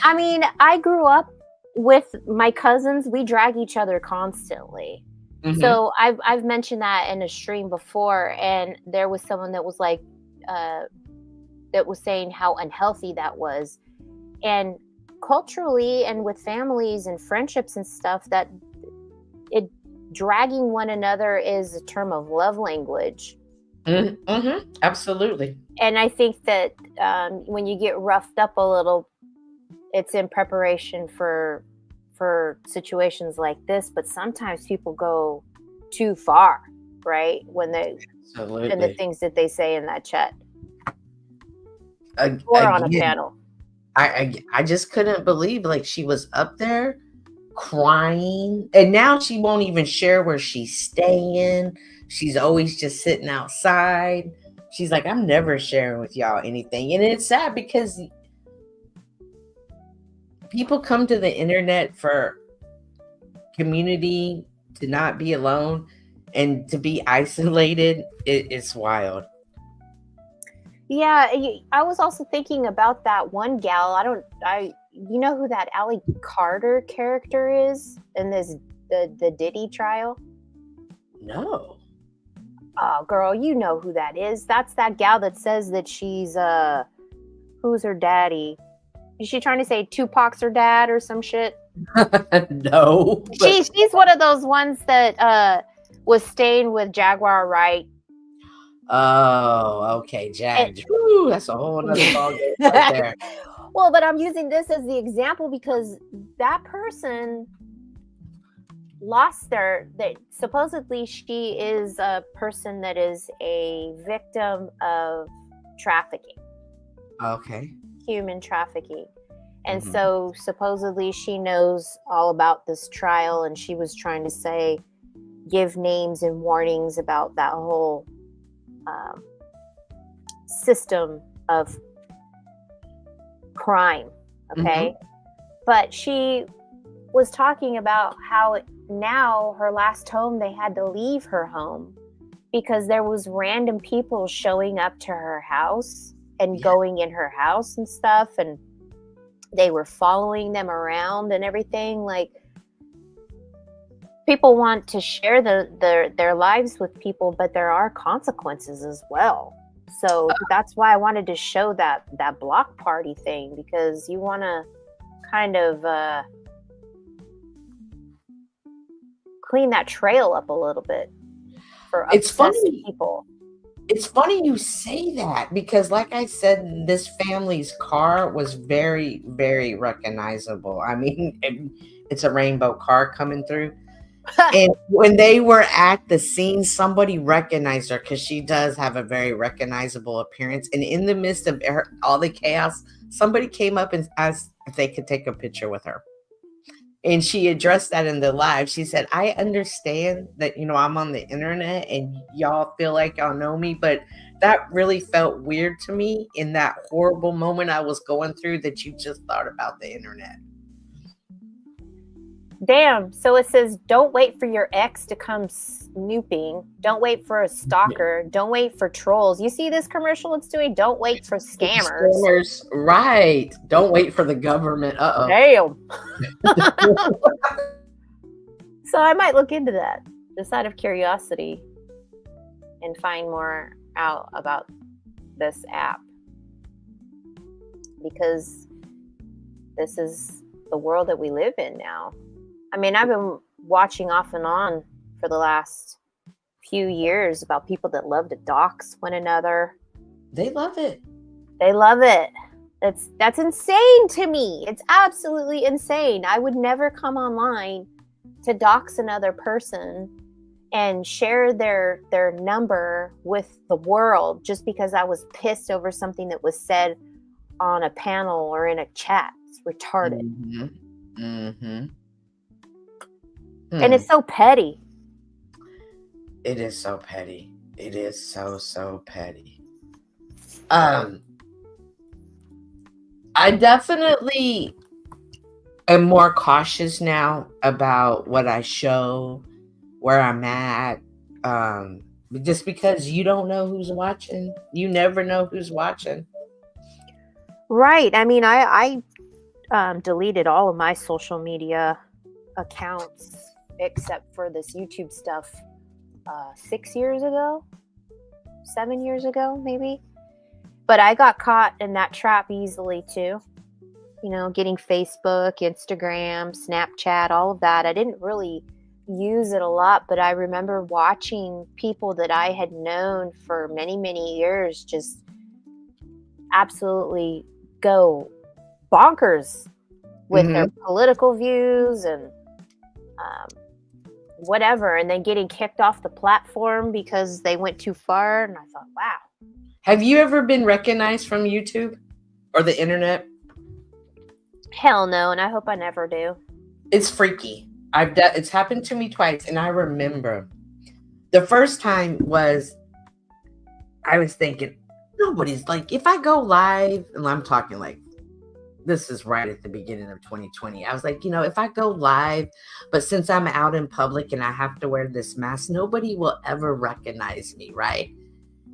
[SPEAKER 2] I mean, I grew up with my cousins. We drag each other constantly. Mm-hmm. So I've mentioned that in a stream before. And there was someone that was like, that was saying how unhealthy that was. And culturally and with families and friendships and stuff, that dragging one another is a term of love language.
[SPEAKER 3] Mm-hmm. Absolutely.
[SPEAKER 2] And I think that when you get roughed up a little, it's in preparation for situations like this. But sometimes people go too far, right? When they
[SPEAKER 3] Absolutely.
[SPEAKER 2] And the things that they say in that chat or on a panel.
[SPEAKER 3] I just couldn't believe, like, she was up there crying, and now she won't even share where she's staying. She's always just sitting outside. She's like, I'm never sharing with y'all anything. And it's sad because people come to the internet for community, to not be alone, and to be isolated. It's wild.
[SPEAKER 2] Yeah, I was also thinking about that one gal. You know who that Allie Carter character is in the Diddy trial?
[SPEAKER 3] No.
[SPEAKER 2] Oh, girl, you know who that is. That's that gal that says that she's who's her daddy? Is she trying to say Tupac's her dad or some shit?
[SPEAKER 3] No.
[SPEAKER 2] She's one of those ones that was staying with Jaguar Wright.
[SPEAKER 3] Oh, okay, that's a whole other ballgame right there.
[SPEAKER 2] Well, but I'm using this as the example because that person lost that supposedly she is a person that is a victim of trafficking.
[SPEAKER 3] Okay.
[SPEAKER 2] Human trafficking. And so supposedly she knows all about this trial, and she was trying to give names and warnings about that whole system of crime. Okay. But she was talking about how now her last home, they had to leave her home because there was random people showing up to her house and going in her house and stuff, and they were following them around and everything. Like, people want to share their lives with people, but there are consequences as well. So that's why I wanted to show that block party thing, because you want to kind of clean that trail up a little bit for
[SPEAKER 3] It's
[SPEAKER 2] obsessed
[SPEAKER 3] funny.
[SPEAKER 2] people.
[SPEAKER 3] It's funny you say that because, like I said, this family's car was very, very recognizable. I mean, it's a rainbow car coming through. And when they were at the scene, somebody recognized her because she does have a very recognizable appearance. And in the midst of all the chaos, somebody came up and asked if they could take a picture with her. And she addressed that in the live. She said, I understand that, I'm on the internet and y'all feel like y'all know me, but that really felt weird to me in that horrible moment I was going through that you just thought about the internet.
[SPEAKER 2] Damn. So it says, don't wait for your ex to come snooping. Don't wait for a stalker. Don't wait for trolls. You see this commercial it's doing? Don't wait for scammers.
[SPEAKER 3] Scammers, right. Don't wait for the government. Uh-oh.
[SPEAKER 2] Damn. So I might look into that just out of curiosity and find more out about this app, because this is the world that we live in now. I mean, I've been watching off and on for the last few years about people that love to dox one another.
[SPEAKER 3] They love it.
[SPEAKER 2] They love it. That's insane to me. It's absolutely insane. I would never come online to dox another person and share their number with the world just because I was pissed over something that was said on a panel or in a chat. It's retarded.
[SPEAKER 3] Mm-hmm. Mm-hmm.
[SPEAKER 2] And it's so petty.
[SPEAKER 3] It is so petty. It is so petty. I definitely am more cautious now about what I show, where I'm at. Just because you don't know who's watching. You never know who's watching.
[SPEAKER 2] Right. I mean, I deleted all of my social media accounts except for this YouTube stuff 7 years ago, maybe. But I got caught in that trap easily too. Getting Facebook, Instagram, Snapchat, all of that. I didn't really use it a lot, but I remember watching people that I had known for many, many years just absolutely go bonkers with their political views and whatever, and then getting kicked off the platform because they went too far. And I thought, wow.
[SPEAKER 3] Have you ever been recognized from YouTube or the internet?
[SPEAKER 2] Hell no, and I hope I never do.
[SPEAKER 3] It's freaky. It's happened to me twice, and I remember the first time was I was thinking, nobody's like, if I go live, and I'm talking like, this is right at the beginning of 2020. I was like, if I go live, but since I'm out in public and I have to wear this mask, nobody will ever recognize me, right?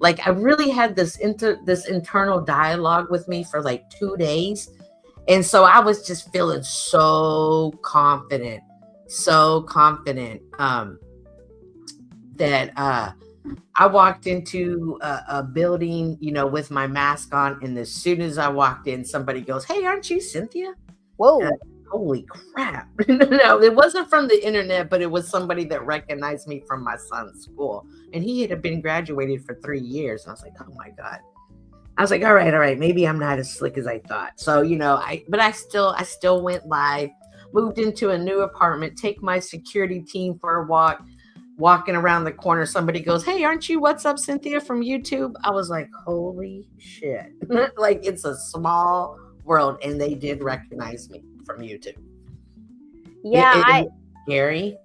[SPEAKER 3] Like, I really had this internal dialogue with me for like 2 days. And so I was just feeling so confident that I walked into a building, with my mask on. And as soon as I walked in, somebody goes, "Hey, aren't you Cynthia?"
[SPEAKER 2] Whoa.
[SPEAKER 3] Holy crap. No, it wasn't from the internet, but it was somebody that recognized me from my son's school. And he had been graduated for 3 years. And I was like, oh my God. I was like, all right. Maybe I'm not as slick as I thought. So, I still went live, moved into a new apartment, take my security team for a walk. Walking around the corner, somebody goes, "Hey, aren't you What's Up Cynthia from YouTube?" I was like, holy shit. Like, it's a small world, and they did recognize me from YouTube.
[SPEAKER 2] Yeah,
[SPEAKER 3] it was scary.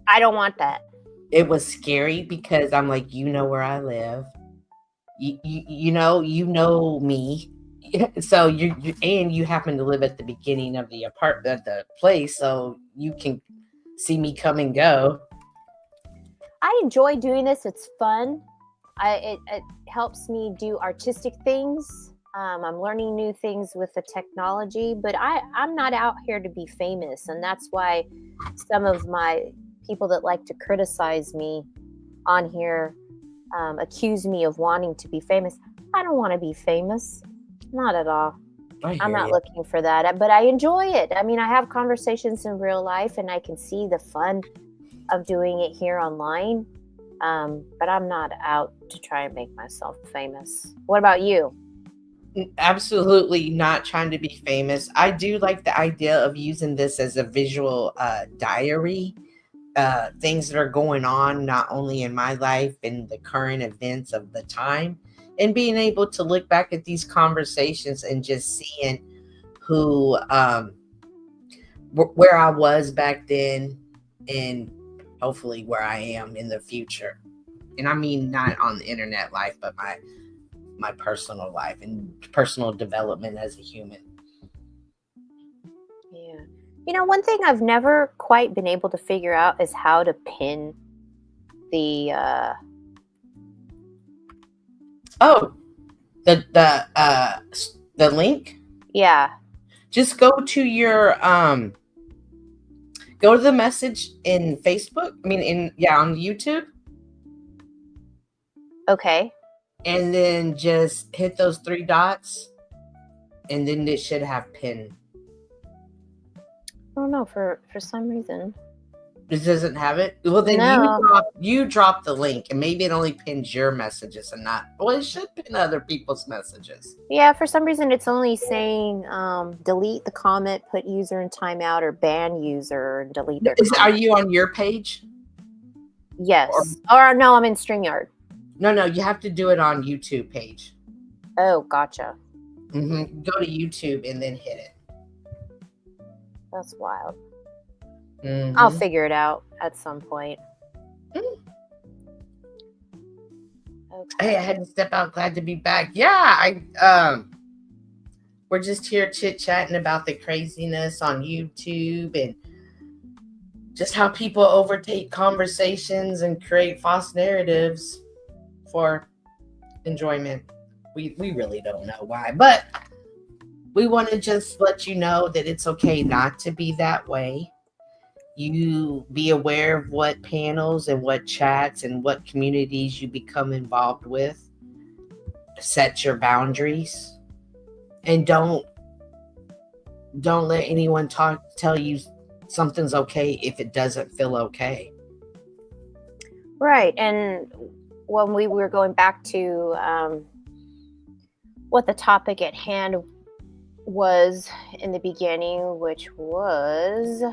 [SPEAKER 2] I don't want that.
[SPEAKER 3] It was scary because I'm like, where I live. You know me. So you happen to live at the beginning of the the place, so you can see me come and go.
[SPEAKER 2] I enjoy doing this. It's fun. It helps me do artistic things. I'm learning new things with the technology, but I'm not out here to be famous. And that's why some of my people that like to criticize me on here accuse me of wanting to be famous. I don't want to be famous. Not at all. I'm not
[SPEAKER 3] you.
[SPEAKER 2] looking for that, but I enjoy it. I mean, I have conversations in real life and I can see the fun of doing it here online. But I'm not out to try and make myself famous. What about you?
[SPEAKER 3] Absolutely not trying to be famous. I do like the idea of using this as a visual diary, things that are going on not only in my life and the current events of the time, and being able to look back at these conversations and just seeing who where I was back then and hopefully where I am in the future. And I mean not on the internet life, but my personal life and personal development as a human.
[SPEAKER 2] Yeah. You know, one thing I've never quite been able to figure out is how to pin the
[SPEAKER 3] The link.
[SPEAKER 2] yeah.
[SPEAKER 3] Just go to your go to the message in Facebook. I mean on YouTube.
[SPEAKER 2] Okay.
[SPEAKER 3] And then just hit those 3 dots, and then it should have pin.
[SPEAKER 2] I don't know, for some reason.
[SPEAKER 3] It doesn't have it? Well, then
[SPEAKER 2] No.
[SPEAKER 3] you drop the link, and maybe it only pins your messages and not. Well, it should pin other people's messages.
[SPEAKER 2] Yeah, for some reason it's only saying delete the comment, put user in timeout, or ban user and delete their comment.
[SPEAKER 3] Are you on your page?
[SPEAKER 2] Yes. Or no, I'm in StreamYard.
[SPEAKER 3] No, you have to do it on YouTube page.
[SPEAKER 2] Oh, gotcha.
[SPEAKER 3] Mm-hmm. Go to YouTube and then hit it.
[SPEAKER 2] That's wild.
[SPEAKER 3] Mm-hmm.
[SPEAKER 2] I'll figure it out at some point.
[SPEAKER 3] Mm-hmm.
[SPEAKER 2] Okay.
[SPEAKER 3] Hey, I had to step out. Glad to be back. Yeah, we're just here chit-chatting about the craziness on YouTube and just how people overtake conversations and create false narratives for enjoyment. We really don't know why, but we want to just let you know that it's okay not to be that way. You be aware of what panels and what chats and what communities you become involved with. Set your boundaries, and don't let anyone tell you something's okay if it doesn't feel okay.
[SPEAKER 2] Right. And when we were going back to what the topic at hand was in the beginning, which was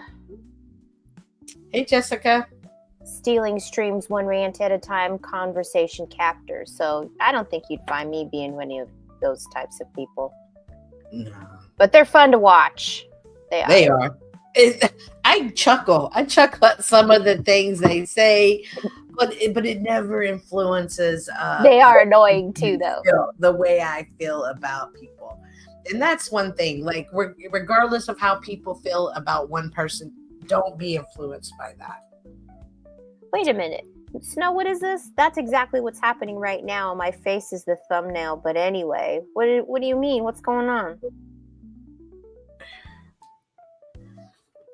[SPEAKER 3] Hey, Jessica.
[SPEAKER 2] stealing streams one rant at a time, conversation captors. So I don't think you'd find me being any of those types of people.
[SPEAKER 3] No.
[SPEAKER 2] But they're fun to watch.
[SPEAKER 3] They are. I chuckle at some of the things they say, but it never influences.
[SPEAKER 2] They are annoying too, though.
[SPEAKER 3] The way I feel about people, and that's one thing. Like, regardless of how people feel about one person, don't be influenced by that.
[SPEAKER 2] Wait a minute. Snow, what is this? That's exactly what's happening right now. My face is the thumbnail. But anyway, what do you mean? What's going on?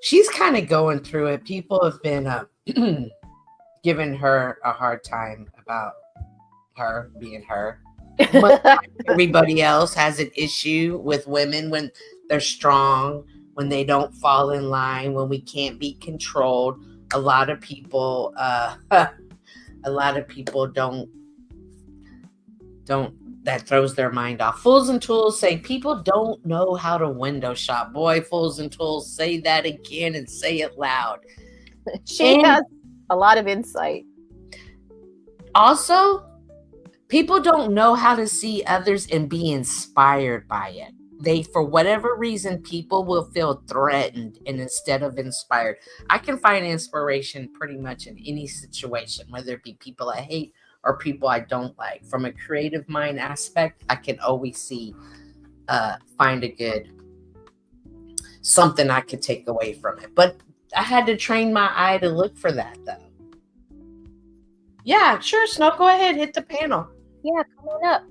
[SPEAKER 3] She's kind of going through it. People have been giving her a hard time about her being her. Everybody else has an issue with women when they're strong, when they don't fall in line, when we can't be controlled. A lot of people don't that throws their mind off. Fools and Tools say people don't know how to window shop. Boy, Fools and Tools, say that again and say it loud.
[SPEAKER 2] She has a lot of insight.
[SPEAKER 3] Also, people don't know how to see others and be inspired by it. For whatever reason, people will feel threatened and instead of inspired. I can find inspiration pretty much in any situation, whether it be people I hate or people I don't like. From a creative mind aspect, I can always find a good something I could take away from it. But I had to train my eye to look for that, though. Yeah, sure, Snow, go ahead, hit the panel.
[SPEAKER 2] Yeah, come on up.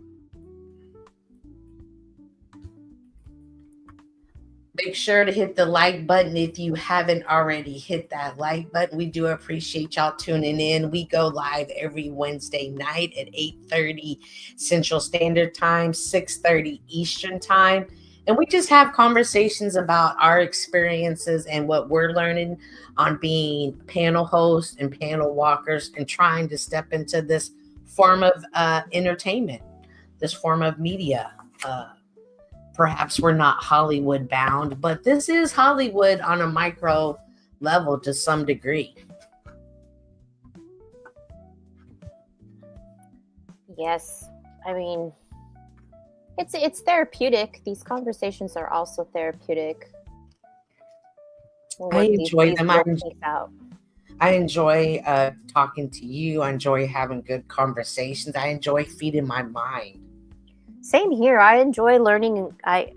[SPEAKER 3] Make sure to hit the like button if you haven't already hit that like button. We do appreciate y'all tuning in. We go live every Wednesday night at 8:30 Central Standard Time, 6:30 Eastern Time. And we just have conversations about our experiences and what we're learning on being panel hosts and panel walkers and trying to step into this form of entertainment, this form of media. Perhaps we're not Hollywood bound, but this is Hollywood on a micro level to some degree.
[SPEAKER 2] Yes. I mean, it's therapeutic. These conversations are also therapeutic.
[SPEAKER 3] I enjoy them.
[SPEAKER 2] Out.
[SPEAKER 3] I enjoy talking to you. I enjoy having good conversations. I enjoy feeding my mind.
[SPEAKER 2] Same here. I enjoy learning. I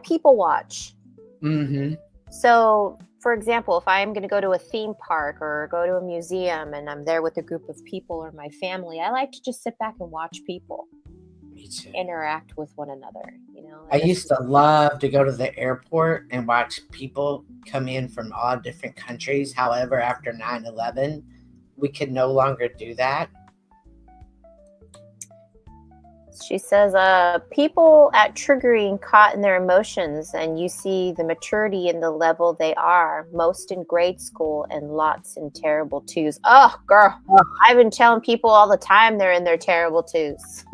[SPEAKER 2] people watch.
[SPEAKER 3] Mm-hmm.
[SPEAKER 2] So, for example, if I am going to go to a theme park or go to a museum and I'm there with a group of people or my family, I like to just sit back and watch people interact with one another. You know,
[SPEAKER 3] I used to love to go to the airport and watch people come in from all different countries. However, after 9/11, we could no longer do that.
[SPEAKER 2] She says, people at triggering caught in their emotions, and you see the maturity and the level they are, most in grade school and lots in terrible twos. Oh, girl, I've been telling people all the time they're in their terrible twos.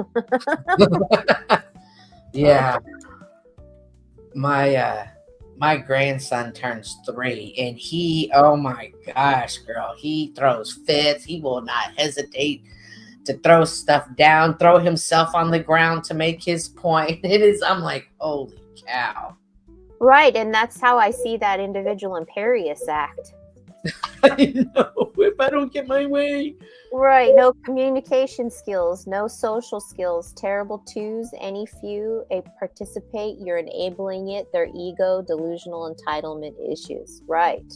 [SPEAKER 3] Yeah. My grandson turns 3 and he, oh my gosh, girl, he throws fits. He will not hesitate to throw stuff down, throw himself on the ground to make his point. I'm like, holy cow.
[SPEAKER 2] Right, and that's how I see that individual imperious act.
[SPEAKER 3] I know, if I don't get my way.
[SPEAKER 2] Right, no communication skills, no social skills, terrible twos, any few participate, you're enabling it, their ego, delusional entitlement issues. Right.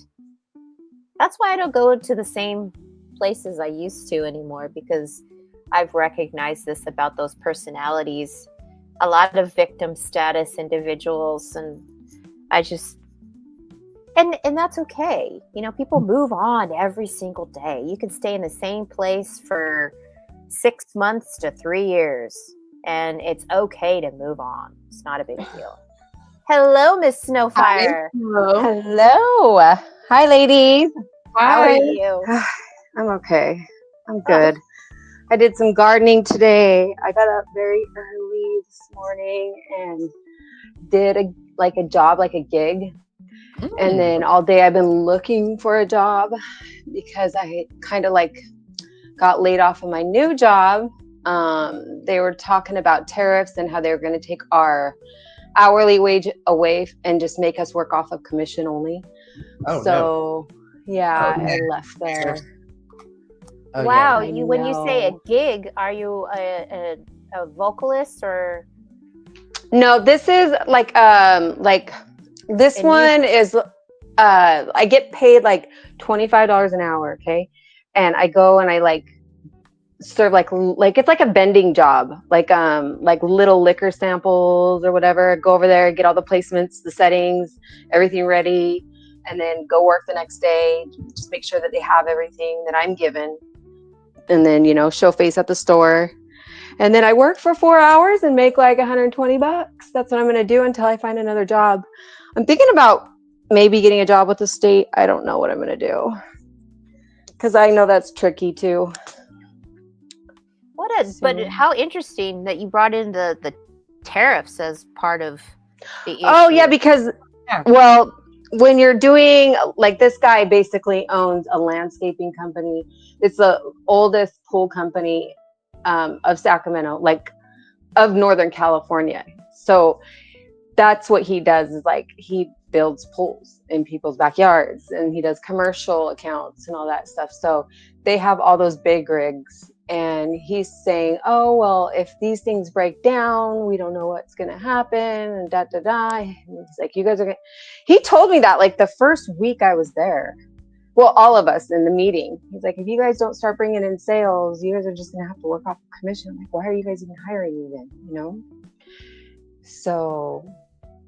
[SPEAKER 2] That's why I don't go to the same places I used to anymore, because I've recognized this about those personalities. A lot of victim status individuals, and I just and that's okay. You know, people move on every single day. You can stay in the same place for 6 months to 3 years, and it's okay to move on. It's not a big deal. Hello, Miss Snowfire.
[SPEAKER 4] Hello. Hi, ladies.
[SPEAKER 2] How are you?
[SPEAKER 4] I'm okay. I'm good. I did some gardening today. I got up very early this morning and did a job, like a gig. And then all day I've been looking for a job because I kind of got laid off of my new job. They were talking about tariffs and how they were going to take our hourly wage away and just make us work off of commission only. I left there.
[SPEAKER 2] Oh, wow, yeah. When you say a gig, are you a vocalist or?
[SPEAKER 4] No, this is this one is I get paid like $25 an hour, okay? And I go and I serve like it's like a vending job, like little liquor samples or whatever. Go over there, get all the placements, the settings, everything ready, and then go work the next day. Just make sure that they have everything that I'm given. And then, show face at the store. And then I work for 4 hours and make like $120. That's what I'm going to do until I find another job. I'm thinking about maybe getting a job with the state. I don't know what I'm going to do, because I know that's tricky too.
[SPEAKER 2] But how interesting that you brought in the tariffs as part of the issue.
[SPEAKER 4] Oh yeah, because when you're doing this guy basically owns a landscaping company. It's the oldest pool company of Sacramento, of Northern California. So that's what he does, is he builds pools in people's backyards, and he does commercial accounts and all that stuff. So they have all those big rigs, and he's saying, oh, well, if these things break down, we don't know what's going to happen, and And he's like, you guys are going to... He told me that the first week I was there. Well, all of us in the meeting. He's like, if you guys don't start bringing in sales, you guys are just going to have to work off commission. I'm like, why are you guys even hiring me then? So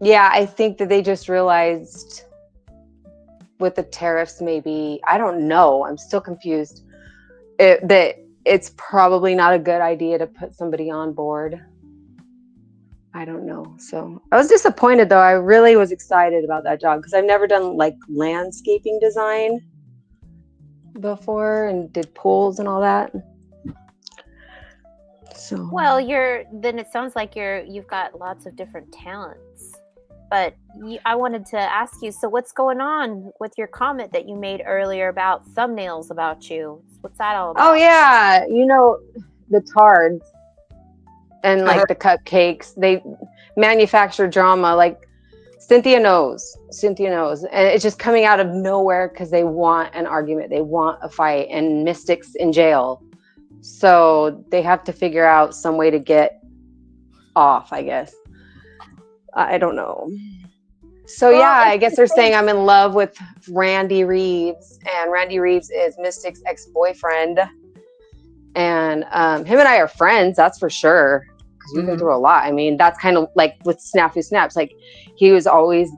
[SPEAKER 4] Yeah, I think that they just realized with the tariffs, maybe, I don't know, I'm still confused, that it's probably not a good idea to put somebody on board. I don't know. So I was disappointed though. I really was excited about that job because I've never done like landscaping design before and did pools and all that. So
[SPEAKER 2] Well, then it sounds like you've got lots of different talents. But I wanted to ask you, so what's going on with your comment that you made earlier about thumbnails about you? What's that all about?
[SPEAKER 4] Oh yeah, the tards and like the cupcakes, they manufacture drama. Like Cynthia knows, and it's just coming out of nowhere because they want an argument, they want a fight, and Mystic's in jail, so they have to figure out some way to get off, I guess. I don't know. So yeah, I guess they're saying I'm in love with Randy Reeves, and Randy Reeves is Mystic's ex-boyfriend, and him and I are friends, that's for sure, because we've been through a lot. I mean, that's kind of like with Snafu Snaps, like he was always,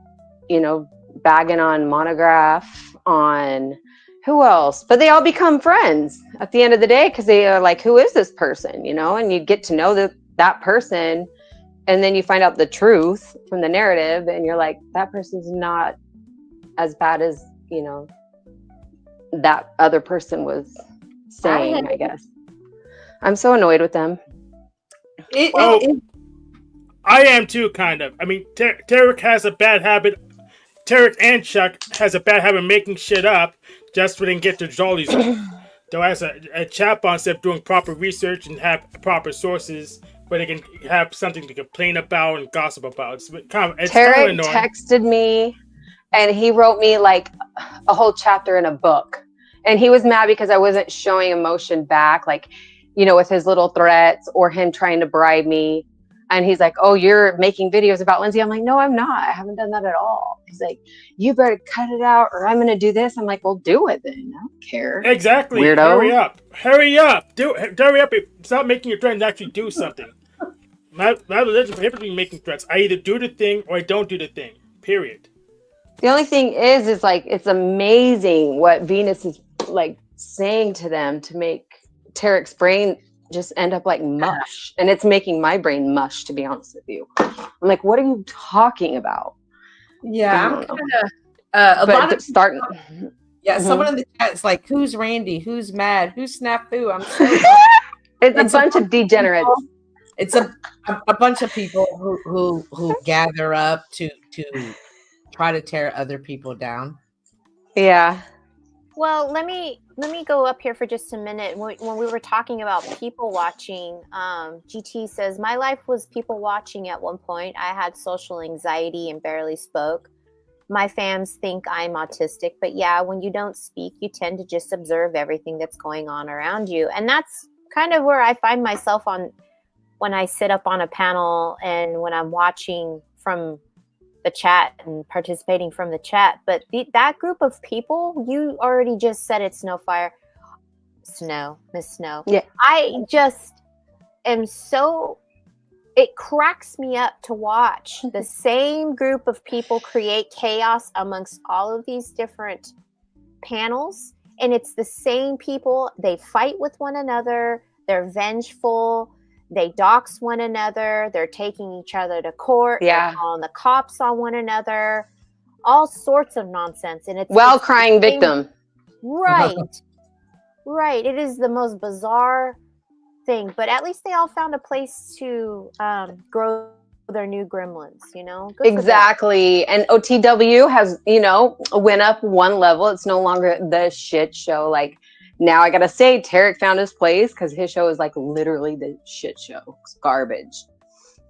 [SPEAKER 4] bagging on Monograph, on who else, but they all become friends at the end of the day because they are like, who is this person, and you get to know that person. And then you find out the truth from the narrative and you're like, that person's not as bad as, that other person was saying, I guess. I'm so annoyed with them.
[SPEAKER 5] I am too, kind of. I mean, Tarek has a bad habit. Tarek and Chuck has a bad habit of making shit up just so they can get their jollies off. Though as a chat box, instead of doing proper research and have proper sources where they can have something to complain about and gossip about. It's
[SPEAKER 4] Tarek texted me and he wrote me like a whole chapter in a book. And he was mad because I wasn't showing emotion back, like, with his little threats or him trying to bribe me. And he's like, oh, you're making videos about Lindsay. I'm like, no, I'm not. I haven't done that at all. He's like, you better cut it out or I'm going to do this. I'm like, well, do it then. I don't care.
[SPEAKER 5] Exactly.
[SPEAKER 4] Weirdo.
[SPEAKER 5] Hurry up. Hurry up. Stop making your threats and actually do something. My religion prohibits me making threats. I either do the thing or I don't do the thing. Period.
[SPEAKER 4] The only thing is like, it's amazing what Venus is like saying to them to make Tarek's brain just end up like mush, and it's making my brain mush, to be honest with you. I'm like, what are you talking about?
[SPEAKER 3] Yeah, I'm kind of
[SPEAKER 4] starting.
[SPEAKER 3] Yeah, someone in the chat is like, who's Randy? Who's mad? Who's Snafu? I'm so
[SPEAKER 4] it's a bunch of degenerates.
[SPEAKER 3] It's a bunch of people who gather up to try to tear other people down.
[SPEAKER 4] Yeah.
[SPEAKER 2] Well, let me go up here for just a minute. When we were talking about people watching, GT says, my life was people watching at one point. I had social anxiety and barely spoke. My fams think I'm autistic, but yeah, when you don't speak, you tend to just observe everything that's going on around you. And that's kind of where I find myself when I sit up on a panel and when I'm watching from the chat and participating from the chat. But that group of people, you already just said it's Miss Snow.
[SPEAKER 4] Yeah.
[SPEAKER 2] I just am so, it cracks me up to watch the same group of people create chaos amongst all of these different panels. And it's the same people. They fight with one another. They're vengeful. They dox one another. They're taking each other to court.
[SPEAKER 4] Yeah.
[SPEAKER 2] They're calling the cops on one another. All sorts of nonsense. And it's
[SPEAKER 4] crying victim.
[SPEAKER 2] Right. Right. It is the most bizarre thing. But at least they all found a place to grow their new gremlins, Good
[SPEAKER 4] exactly. And OTW has, went up one level. It's no longer the shit show. Like, now I gotta say, Tarek found his place because his show is like literally the shit show. It's garbage.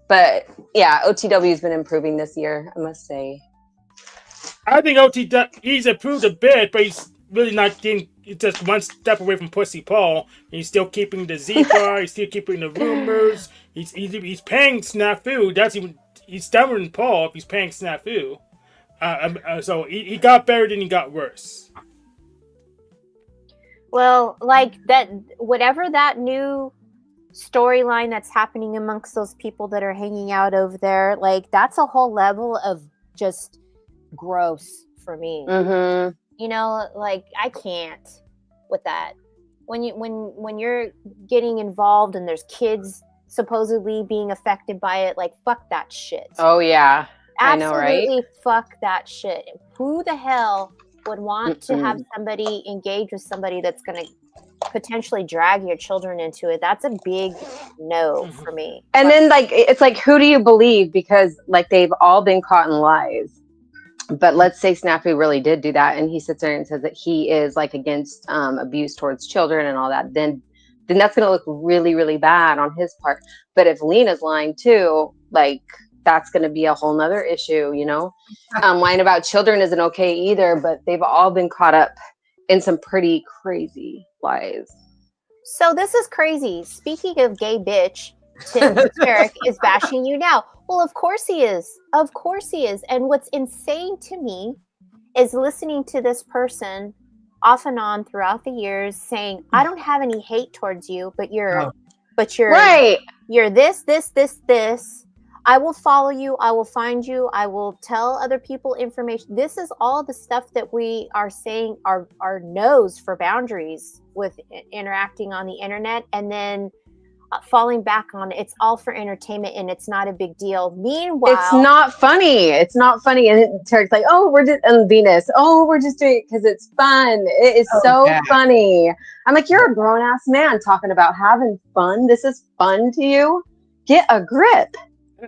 [SPEAKER 4] But yeah, OTW has been improving this year, I must say.
[SPEAKER 5] I think he's improved a bit, but he's really not getting just one step away from Pussy Paul. He's still keeping the Z-Bar, he's still keeping the rumors. He's paying Snafu. He's dumber than Paul if he's paying Snafu. So he got better than he got worse.
[SPEAKER 2] Well, like that, whatever that new storyline that's happening amongst those people that are hanging out over there. Like, that's a whole level of just gross for me.
[SPEAKER 4] Mm-hmm.
[SPEAKER 2] You know, like, I can't with that. When you're getting involved and there's kids supposedly being affected by it, like, fuck that shit.
[SPEAKER 4] Oh yeah, I know, right?
[SPEAKER 2] Absolutely, fuck that shit. Who the hell would want to have somebody engage with somebody that's going to potentially drag your children into it? That's a big no for me.
[SPEAKER 4] And then, like, it's like, who do you believe? Because, like, they've all been caught in lies. But let's say Snafu really did do that, and he sits there and says that he is, like, against abuse towards children and all that. Then that's going to look really, really bad on his part. But if Lena's lying too, like, that's going to be a whole nother issue, you know? Lying about children isn't okay either, but they've all been caught up in some pretty crazy lies.
[SPEAKER 2] So this is crazy. Speaking of gay bitch, Tim Derek is bashing you now. Well, of course he is. Of course he is. And what's insane to me is listening to this person off and on throughout the years saying, I don't have any hate towards you, but you're
[SPEAKER 4] right.
[SPEAKER 2] You're this. I will follow you. I will find you. I will tell other people information. This is all the stuff that we are saying are no's for boundaries with interacting on the internet, and then falling back on it's all for entertainment and it's not a big deal. Meanwhile,
[SPEAKER 4] it's not funny. It's not funny. And Tarek's like, oh, we're just, and Venus, oh, we're just doing it because it's fun. It is so funny. I'm like, you're a grown ass man talking about having fun. This is fun to you. Get a grip.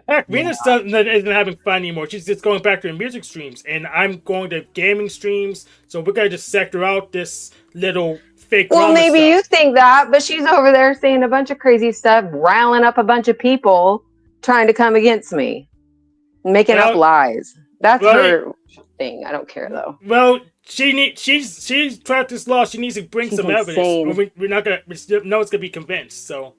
[SPEAKER 5] Heck, Venus isn't having fun anymore. She's just going back to her music streams, and I'm going to gaming streams. So we're gonna just sector out this little fake.
[SPEAKER 4] Well, maybe you think that, but she's over there saying a bunch of crazy stuff, riling up a bunch of people trying to come against me, making up lies. That's her thing. I don't care though.
[SPEAKER 5] Well, she's practiced law. She needs to bring some evidence. We're not gonna. We know it's gonna be convinced. So.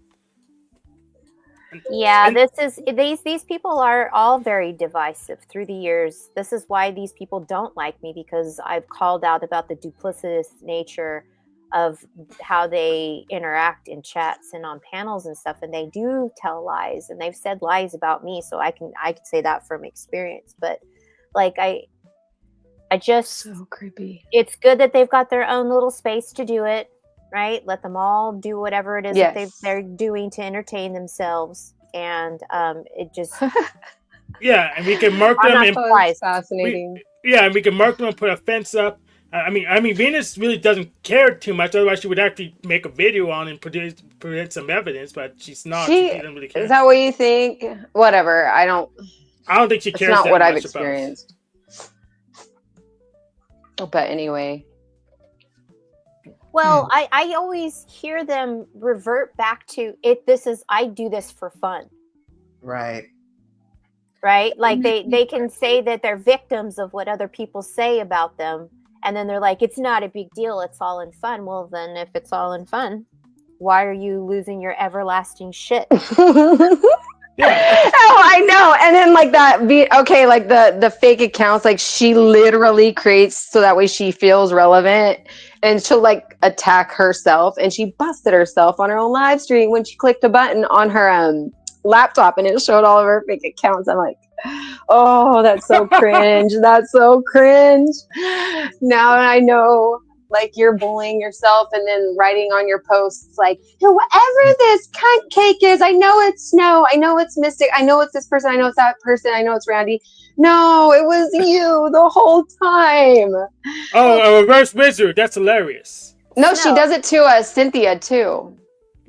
[SPEAKER 2] Yeah, these people are all very divisive through the years. This is why these people don't like me, because I've called out about the duplicitous nature of how they interact in chats and on panels and stuff, and they do tell lies, and they've said lies about me, so I can say that from experience. But like I just
[SPEAKER 4] so creepy.
[SPEAKER 2] It's good that they've got their own little space to do it. Right? Let them all do whatever it is that they're doing to entertain themselves. And it just...
[SPEAKER 5] Yeah, and we can mark them.
[SPEAKER 4] Fascinating.
[SPEAKER 5] And we can mark them and put a fence up. I mean, Venus really doesn't care too much. Otherwise, she would actually make a video on and present some evidence, but she's not. She doesn't really care.
[SPEAKER 4] Is that what you think? Whatever. I don't
[SPEAKER 5] think she cares.
[SPEAKER 4] It's not
[SPEAKER 5] that
[SPEAKER 4] what
[SPEAKER 5] much
[SPEAKER 4] I've experienced. But anyway...
[SPEAKER 2] Well, I always hear them revert back to it. I do this for fun.
[SPEAKER 3] Right.
[SPEAKER 2] Right? Like they can say that they're victims of what other people say about them. And then they're like, it's not a big deal. It's all in fun. Well, then if it's all in fun, why are you losing your everlasting shit?
[SPEAKER 4] Yeah. Oh, I know. And then like that, like the fake accounts, like she literally creates so that way she feels relevant, and she'll like attack herself, and she busted herself on her own live stream when she clicked a button on her laptop and it showed all of her fake accounts. I'm like, oh, that's so cringe. That's so cringe. Now I know. Like you're bullying yourself and then writing on your posts like, whoever this cunt cake is, I know it's Snow, I know it's Mystic, I know it's this person, I know it's that person, I know it's Randy. No, it was you the whole time.
[SPEAKER 5] Oh, a reverse wizard. That's hilarious.
[SPEAKER 4] No, she does it to Cynthia too.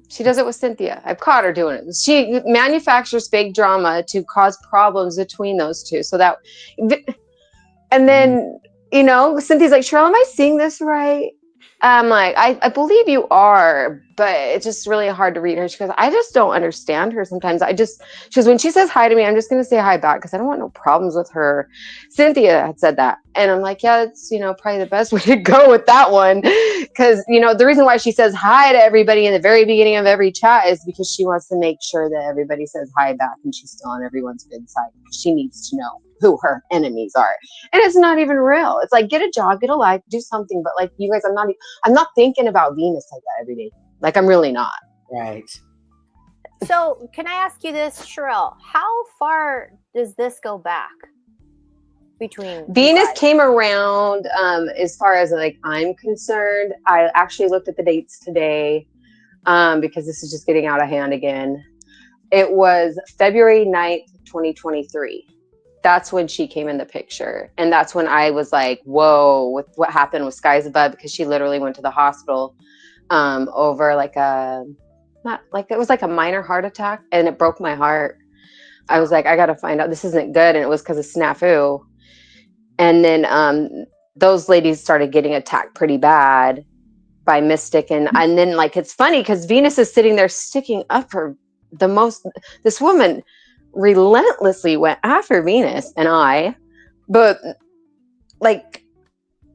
[SPEAKER 4] She does it with Cynthia. I've caught her doing it. She manufactures fake drama to cause problems between those two. So that, and then, Cynthia's like, Cheryl, am I seeing this right? I'm like, I believe you are, but it's just really hard to read her. She goes, I just don't understand her sometimes. She goes, when she says hi to me, I'm just going to say hi back because I don't want no problems with her. Cynthia had said that. And I'm like, yeah, it's, probably the best way to go with that one. Because, the reason why she says hi to everybody in the very beginning of every chat is because she wants to make sure that everybody says hi back and she's still on everyone's good side. She needs to know who her enemies are. And it's not even real. It's like, get a job, get a life, do something. But like you guys, I'm not thinking about Venus like that every day. Like I'm really not.
[SPEAKER 3] Right.
[SPEAKER 2] So, can I ask you this, Sherelle? How far does this go back between you
[SPEAKER 4] Venus
[SPEAKER 2] guys?
[SPEAKER 4] came around, as far as like I'm concerned. I actually looked at the dates today, because this is just getting out of hand again. It was February 9th, 2023. That's when she came in the picture. And that's when I was like, whoa, with what happened with Skies Above, because she literally went to the hospital over like it was like a minor heart attack, and it broke my heart. I was like, I got to find out, this isn't good. And it was because of snafu. And then those ladies started getting attacked pretty bad by Mystic. And then like, it's funny because Venus is sitting there sticking up for this woman relentlessly went after Venus and but like,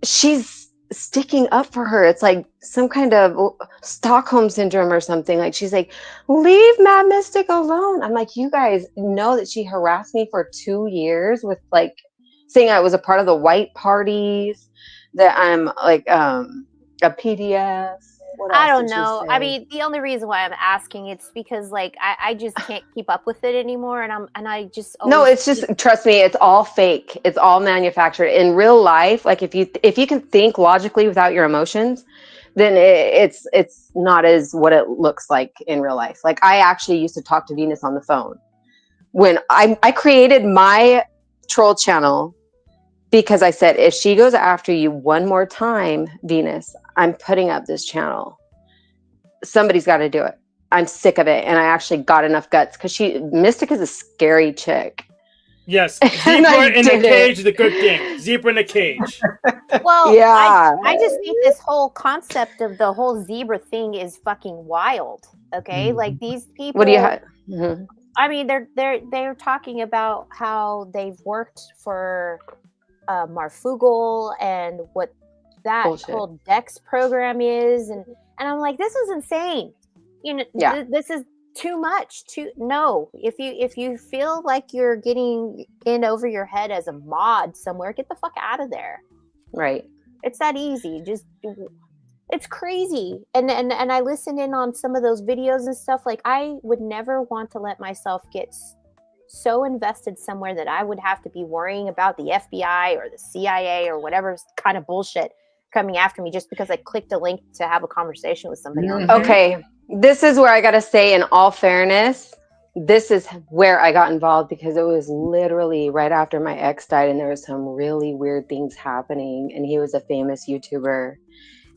[SPEAKER 4] she's sticking up for her. It's like some kind of Stockholm syndrome or something. Like, she's like, leave Mad Mystic alone. I'm like, you guys know that she harassed me for 2 years with like saying I was a part of the white parties, that I'm like a PDS. What
[SPEAKER 2] I
[SPEAKER 4] else
[SPEAKER 2] don't
[SPEAKER 4] did she
[SPEAKER 2] know.
[SPEAKER 4] say?
[SPEAKER 2] I mean, the only reason why I'm asking it's because like I just can't keep up with it anymore, and I just
[SPEAKER 4] No,
[SPEAKER 2] always
[SPEAKER 4] it's just, trust me, it's all fake. It's all manufactured. In real life, like if you can think logically without your emotions, then it's not as what it looks like in real life. Like, I actually used to talk to Venus on the phone when I created my troll channel, because I said, if she goes after you one more time, Venus, I'm putting up this channel. Somebody's got to do it. I'm sick of it. And I actually got enough guts, because Mystic is a scary chick.
[SPEAKER 5] Yes,
[SPEAKER 4] And
[SPEAKER 5] zebra
[SPEAKER 4] I
[SPEAKER 5] in a
[SPEAKER 4] did
[SPEAKER 5] cage
[SPEAKER 4] it.
[SPEAKER 5] is a good thing. Zebra in a cage.
[SPEAKER 2] well,
[SPEAKER 4] Yeah.
[SPEAKER 2] I just think this whole concept of the whole zebra thing is fucking wild. Okay, like these people.
[SPEAKER 4] What do you have? Mm-hmm.
[SPEAKER 2] I mean, they're talking about how they've worked for Marfugal and what that
[SPEAKER 4] Bullshit.
[SPEAKER 2] whole Dex program is, and I'm like, this is insane. You know,
[SPEAKER 4] Yeah.
[SPEAKER 2] this is too much. No, if you feel like you're getting in over your head as a mod somewhere, get the fuck out of there.
[SPEAKER 4] Right.
[SPEAKER 2] It's that easy. Just it's crazy. And I listen in on some of those videos and stuff. Like, I would never want to let myself get so invested somewhere that I would have to be worrying about the FBI or the CIA or whatever kind of bullshit coming after me just because I clicked a link to have a conversation with somebody on there.
[SPEAKER 4] Okay. This is where I got to say, in all fairness, this is where I got involved, because it was literally right after my ex died, and there was some really weird things happening. And he was a famous YouTuber,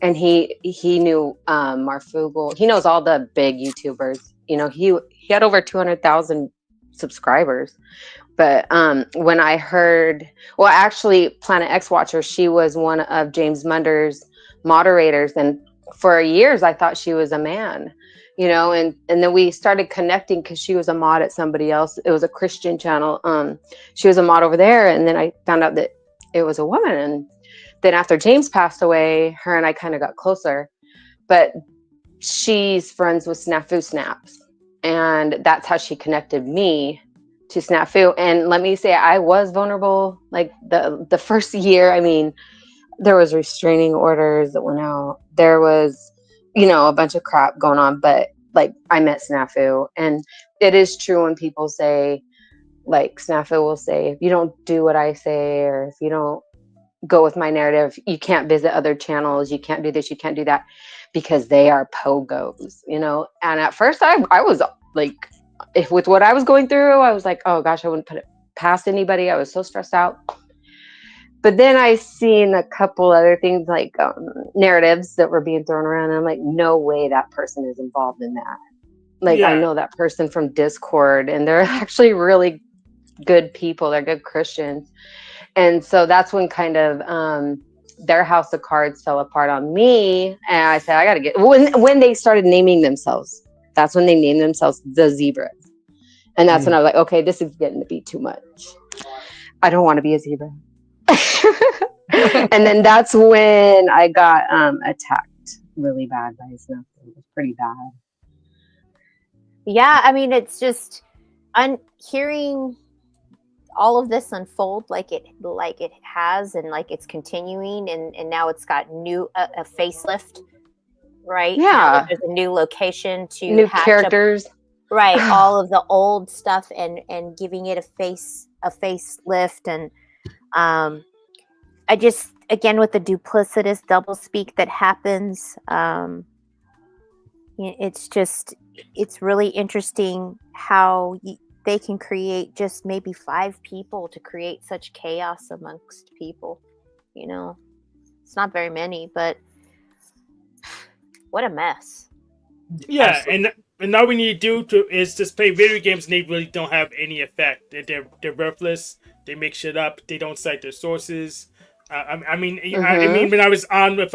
[SPEAKER 4] and he knew Marfugal. He knows all the big YouTubers. You know, he had over 200,000 subscribers. But when I heard, well, actually, Planet X Watcher, she was one of James Munder's moderators, and for years I thought she was a man, you know, and then we started connecting because she was a mod at somebody else. It was a Christian channel. She was a mod over there, and then I found out that it was a woman. And then after James passed away, her and I kind of got closer. But she's friends with Snafu Snaps, and that's how she connected me to Snafu. And let me say, I was vulnerable. Like the first year, I mean, there was restraining orders that went out. There was, you know, a bunch of crap going on. But like, I met Snafu, and it is true when people say, like, Snafu will say, if you don't do what I say, or if you don't go with my narrative, you can't visit other channels, you can't do this, you can't do that, because they are pogos, you know. And at first I was like, if with what I was going through, I was like, oh gosh, I wouldn't put it past anybody. I was so stressed out. But then I seen a couple other things, like narratives that were being thrown around, and I'm like, no way that person is involved in that. Like,
[SPEAKER 5] Yeah.
[SPEAKER 4] I know that person from Discord, and they're actually really good people. They're good Christians. And so that's when kind of their house of cards fell apart on me. And I said, I got to get, when they started naming themselves, that's when they named themselves the Zebras. And that's when I was like, okay, this is getting to be too much. I don't want to be a zebra. And then that's when I got attacked really bad by his nephew. It was pretty bad.
[SPEAKER 2] Yeah, I mean, it's just, I'm hearing all of this unfold like it has, and like it's continuing, and now it's got a facelift, right?
[SPEAKER 4] Yeah.
[SPEAKER 2] There's a new location to
[SPEAKER 4] New
[SPEAKER 2] hatch
[SPEAKER 4] characters.
[SPEAKER 2] Right, all of the old stuff and giving it a facelift, and I just, again, with the duplicitous doublespeak that happens, it's really interesting how they can create just maybe 5 people to create such chaos amongst people. It's not very many, but what a mess.
[SPEAKER 5] Yeah, and all we need to do is just play video games, and they really don't have any effect. They're worthless. They make shit up. They don't cite their sources. I mean, when I was on with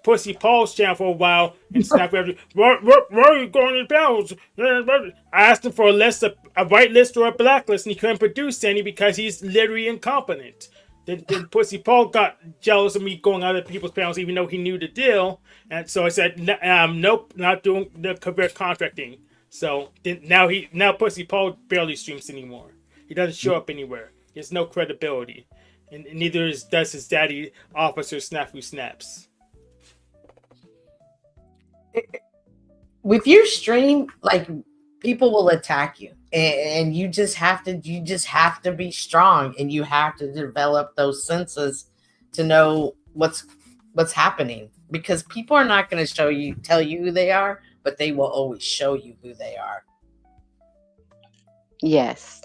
[SPEAKER 5] Pussy Paul's channel for a while, and Snap, where are you going to bounds? I asked him for a white list or a black list, and he couldn't produce any because he's literally incompetent. Then Pussy Paul got jealous of me going on other people's panels, even though he knew the deal. And so I said, nope, not doing the career contracting. So now Pussy Paul barely streams anymore. He doesn't show up anywhere. He has no credibility. And neither does his daddy, Officer Snafu Snaps.
[SPEAKER 3] With your stream, like, people will attack you, and you just have to be strong, and you have to develop those senses to know what's happening, because people are not going to tell you who they are, but they will always show you who they are.
[SPEAKER 4] Yes.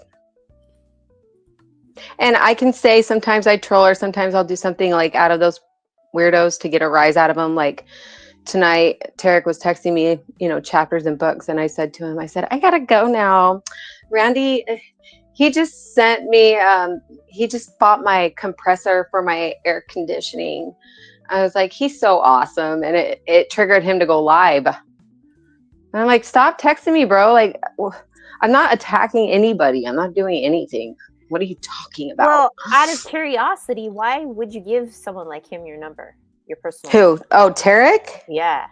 [SPEAKER 4] And I can say sometimes I troll, or sometimes I'll do something like out of those weirdos to get a rise out of them. Like tonight, Tarek was texting me, chapters and books. And I said to him, I got to go now. Randy, he just sent me, he just bought my compressor for my air conditioning. I was like, he's so awesome. And it triggered him to go live. And I'm like, stop texting me, bro. Like, I'm not attacking anybody. I'm not doing anything. What are you talking about?
[SPEAKER 2] Well, out of curiosity, why would you give someone like him your number, your personal
[SPEAKER 4] Who?
[SPEAKER 2] number?
[SPEAKER 4] Oh, Tarek?
[SPEAKER 2] Yeah.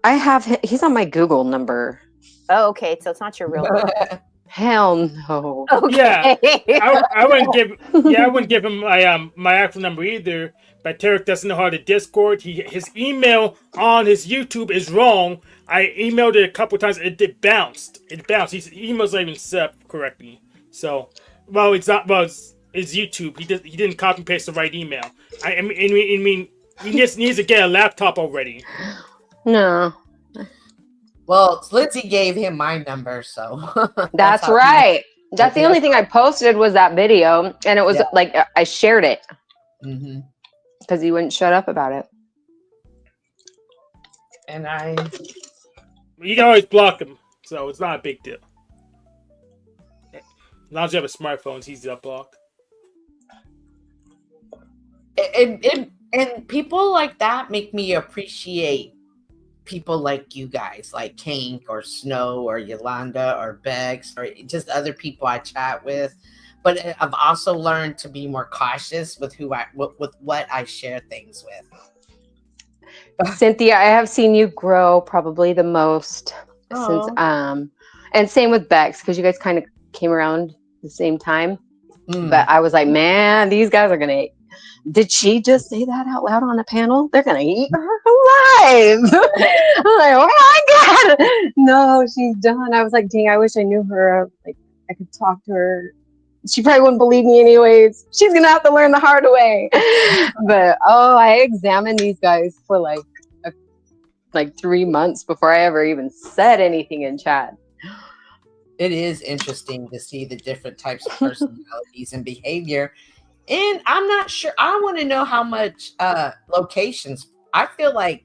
[SPEAKER 4] I have he's on my Google number.
[SPEAKER 2] Oh, okay. So it's not your real number.
[SPEAKER 4] Hell no.
[SPEAKER 2] Okay.
[SPEAKER 5] Yeah, I wouldn't give him my actual number either. But Tarek doesn't know how to Discord. His email on his YouTube is wrong. I emailed it a couple times. It bounced. His email's not even set up correctly. So, it's not. Well, it's YouTube. He didn't copy and paste the right email. I mean, he just needs to get a laptop already.
[SPEAKER 4] No.
[SPEAKER 3] Well, Lindsay gave him my number, so
[SPEAKER 4] that's right. That's the only thing I posted was that video, and it was like I shared it because he wouldn't shut up about it.
[SPEAKER 3] And
[SPEAKER 5] you can always block him, so it's not a big deal. As long as you have a smartphone, it's easy to block.
[SPEAKER 3] And people like that make me appreciate people like you guys, like Kank or Snow or Yolanda or Bex or just other people I chat with. But I've also learned to be more cautious with what I share things with.
[SPEAKER 4] Cynthia, I have seen you grow probably the most since and same with Bex, because you guys kind of came around the same time. But I was like, man, these guys are gonna. Did she just say that out loud on a panel? They're gonna eat her alive. I'm like, oh my god, no, she's done. I was like, dang, I wish I knew her. Like, I could talk to her. She probably wouldn't believe me anyways. She's gonna have to learn the hard way. But I examined these guys for like 3 months before I ever even said anything in chat.
[SPEAKER 3] It is interesting to see the different types of personalities and behavior. And I'm not sure. I want to know how much locations. I feel like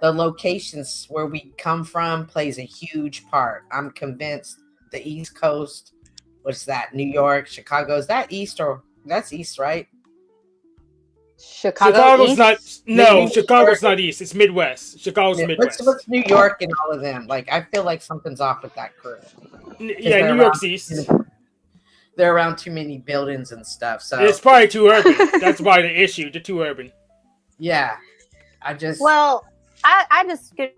[SPEAKER 3] the locations where we come from plays a huge part. I'm convinced the East Coast, what's that? New York, Chicago. Is that East or that's East, right?
[SPEAKER 5] Chicago's
[SPEAKER 4] East?
[SPEAKER 5] not. No, Chicago's not East. It's Midwest. Chicago's Midwest.
[SPEAKER 3] What's New York and all of them? Like, I feel like something's off with that crew.
[SPEAKER 5] Yeah, New York's East.
[SPEAKER 3] They're around too many buildings and stuff. So
[SPEAKER 5] it's probably too urban. That's probably the issue. They're too urban.
[SPEAKER 3] Yeah.
[SPEAKER 2] I just to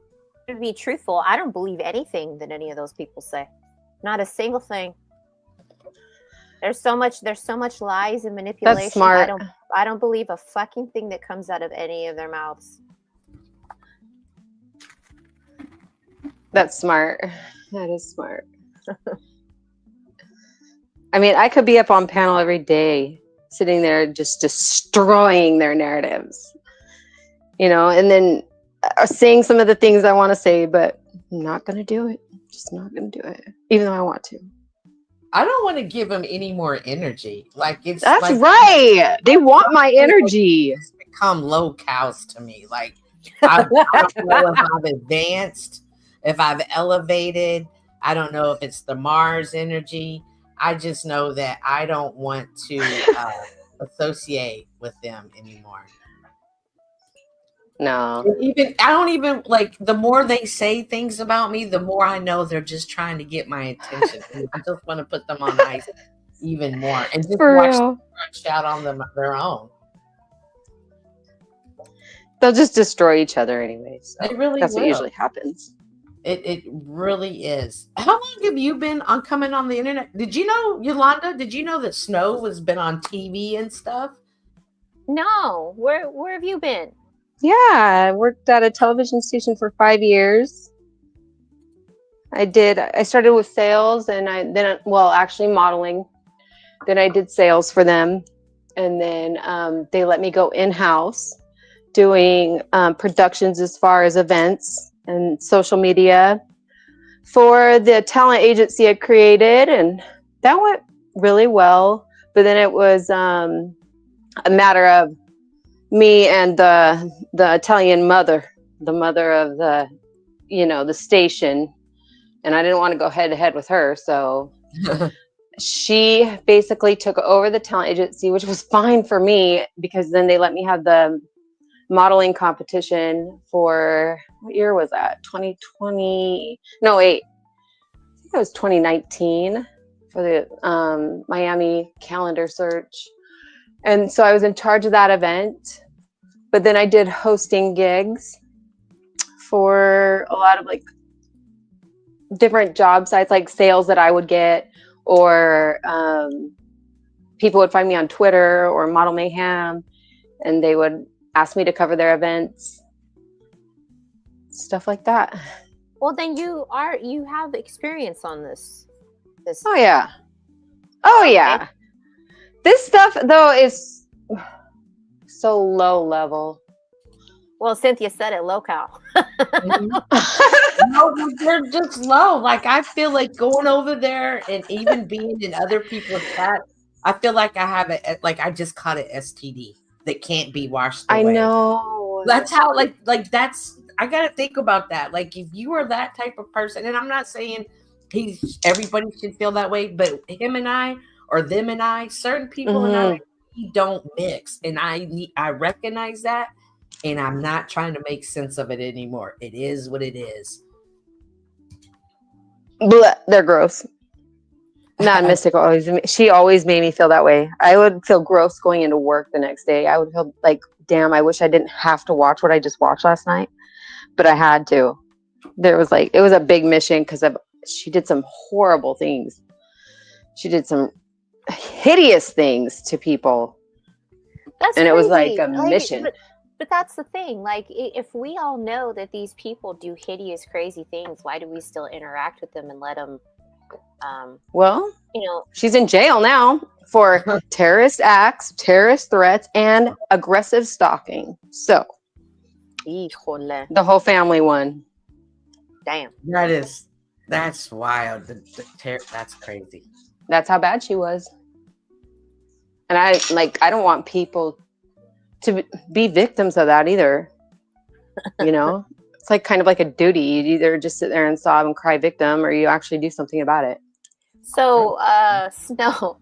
[SPEAKER 2] be truthful, I don't believe anything that any of those people say. Not a single thing. There's so much lies and manipulation.
[SPEAKER 4] That's smart.
[SPEAKER 2] I don't believe a fucking thing that comes out of any of their mouths.
[SPEAKER 4] That's smart. That is smart. I mean, I could be up on panel every day, sitting there just destroying their narratives, and then saying some of the things I want to say, but I'm not going to do it. Just not going to do it, even though I want to.
[SPEAKER 3] I don't want to give them any more energy. Like it's
[SPEAKER 4] That's
[SPEAKER 3] like
[SPEAKER 4] right. They want my energy.
[SPEAKER 3] It's become low cows to me. Like I don't know if I've advanced, if I've elevated. I don't know if it's the Mars energy. I just know that I don't want to associate with them anymore.
[SPEAKER 4] No.
[SPEAKER 3] I don't even like, the more they say things about me, the more I know they're just trying to get my attention. I just want to put them on ice even more and just
[SPEAKER 4] For
[SPEAKER 3] watch
[SPEAKER 4] real.
[SPEAKER 3] them crunch out on them their own.
[SPEAKER 4] They'll just destroy each other anyway. So
[SPEAKER 3] They really
[SPEAKER 4] that's
[SPEAKER 3] will.
[SPEAKER 4] what usually happens.
[SPEAKER 3] It really is. How long have you been on coming on the internet? Did you know, Yolanda? Did you know that Snow has been on TV and stuff?
[SPEAKER 2] No, where have you been?
[SPEAKER 4] Yeah, I worked at a television station for 5 years. I started with sales, and actually modeling. Then I did sales for them, and then they let me go in-house doing productions as far as events and social media for the talent agency I created, and that went really well. But then it was a matter of me and the Italian mother, the mother of the station, and I didn't want to go head to head with her, so she basically took over the talent agency, which was fine for me because then they let me have the modeling competition for, what year was that? 2020? No, wait. I think it was 2019 for the Miami calendar search. And so I was in charge of that event, but then I did hosting gigs for a lot of like different job sites, like sales that I would get, or people would find me on Twitter or Model Mayhem, and they would ask me to cover their events, stuff like that.
[SPEAKER 2] Well, then you have experience on this.
[SPEAKER 4] Oh yeah. Yeah. This stuff though is so low level.
[SPEAKER 2] Well, Cynthia said it, low-cal.
[SPEAKER 3] No, they're just low. Like I feel like going over there and even being in other people's chats, I feel like I have I just caught an STD that can't be washed away.
[SPEAKER 4] I know.
[SPEAKER 3] That's how that's, I gotta think about that. Like if you are that type of person, and I'm not saying everybody should feel that way, but him and I, or them and I, certain people and I, we don't mix, and I recognize that, and I'm not trying to make sense of it anymore. It is what it is.
[SPEAKER 4] Blech, they're gross. Not Mystic she always made me feel that way. I would feel gross going into work the next day. I would feel like, damn, I wish I didn't have to watch what I just watched last night, but I had to. It was a big mission because she did some horrible things. She did some hideous things to people.
[SPEAKER 2] That's
[SPEAKER 4] and
[SPEAKER 2] crazy.
[SPEAKER 4] It was like a mission.
[SPEAKER 2] But that's the thing. Like, if we all know that these people do hideous, crazy things, why do we still interact with them and let them?
[SPEAKER 4] Well, she's in jail now for terrorist acts, terrorist threats, and aggressive stalking. So,
[SPEAKER 2] Híjole.
[SPEAKER 4] the whole family won.
[SPEAKER 2] Damn.
[SPEAKER 3] That's wild. That's crazy.
[SPEAKER 4] That's how bad she was. And I don't want people to be victims of that either. It's like kind of like a duty. You either just sit there and sob and cry victim, or you actually do something about it.
[SPEAKER 2] So, Snow,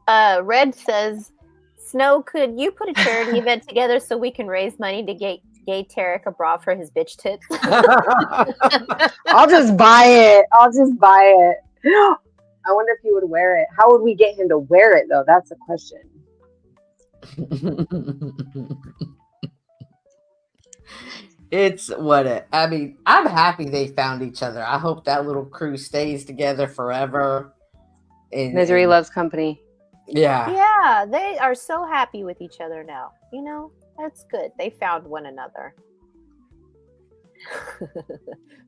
[SPEAKER 2] Red says, Snow, could you put a charity event together so we can raise money to get gay Tarek a bra for his bitch tits?
[SPEAKER 4] I'll just buy it. I wonder if he would wear it. How would we get him to wear it, though? That's the question.
[SPEAKER 3] It's I mean, I'm happy they found each other. I hope that little crew stays together forever.
[SPEAKER 4] Misery loves company.
[SPEAKER 3] Yeah.
[SPEAKER 2] Yeah, they are so happy with each other now. That's good. They found one another.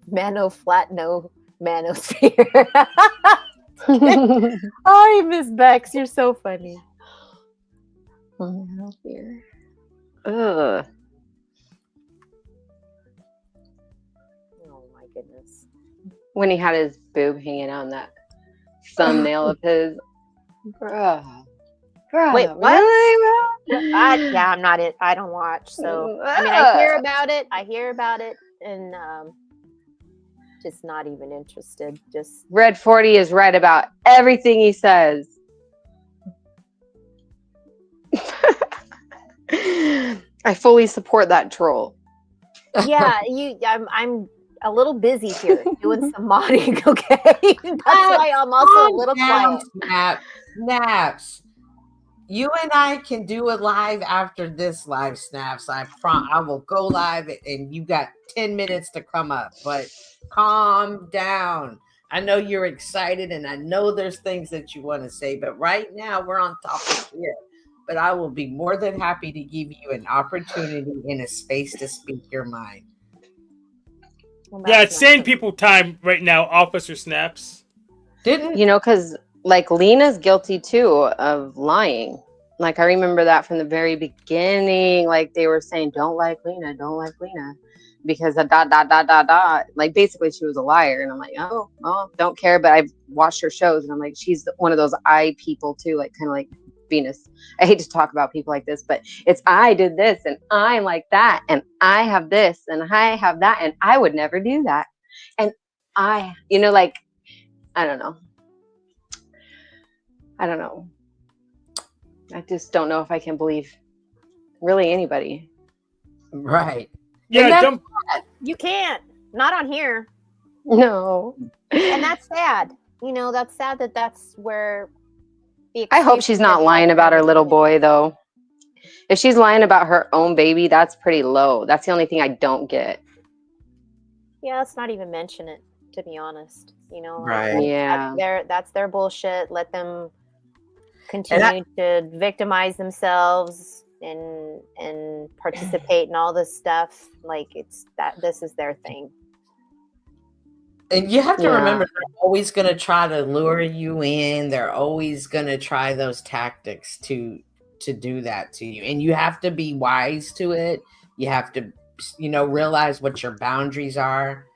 [SPEAKER 2] Mano Flat No Manosphere. Oh, Miss Bex, you're so funny.
[SPEAKER 4] Manosphere. Ugh.
[SPEAKER 2] Oh my goodness.
[SPEAKER 4] When he had his boob hanging out in that thumbnail of his. Bruh.
[SPEAKER 2] Wait, what?
[SPEAKER 4] Really, bro?
[SPEAKER 2] I'm not it. I don't watch. So I mean, I hear about it, and just not even interested. Just
[SPEAKER 4] Red 40 is right about everything he says. I fully support that troll.
[SPEAKER 2] yeah, I'm a little busy here doing some modding. Okay, that's why I'm also a little quiet.
[SPEAKER 3] Snaps. You and I can do it live after this live, Snaps. I will go live and you got 10 minutes to come up, but calm down. I know you're excited and I know there's things that you want to say, but right now we're on topic here. But I will be more than happy to give you an opportunity and a space to speak your mind.
[SPEAKER 2] Well,
[SPEAKER 5] Yeah,
[SPEAKER 2] that's
[SPEAKER 5] it's saying
[SPEAKER 2] nice.
[SPEAKER 5] people time right now, Officer Snaps.
[SPEAKER 3] Didn't
[SPEAKER 4] You know, because like Lena's guilty too of lying. Like I remember that from the very beginning. Like they were saying, "Don't like Lena, because of dot dot dot dot dot." Like basically, she was a liar, and I'm like, "Oh, well, don't care." But I've watched her shows, and I'm like, she's one of those I people too, like kind of like Venus. I hate to talk about people like this, but it's I did this, and I'm like that, and I have this, and I have that, and I would never do that, and like I don't know. I just don't know if I can believe really anybody.
[SPEAKER 3] right.
[SPEAKER 5] Yeah,
[SPEAKER 2] You can't. Not on here.
[SPEAKER 4] No.
[SPEAKER 2] And that's sad. That's sad that that's where the
[SPEAKER 4] I hope she's not lying about her little boy, though. If she's lying about her own baby, that's pretty low. That's the only thing I don't get.
[SPEAKER 2] Yeah, let's not even mention it, to be honest.
[SPEAKER 3] Right.
[SPEAKER 4] Yeah.
[SPEAKER 2] That's their bullshit. Let them continue to victimize themselves and participate in all this stuff. Like this is their thing.
[SPEAKER 3] And you have to remember, they're always going to try to lure you in. They're always going to try those tactics to do that to you. And you have to be wise to it. You have to, realize what your boundaries are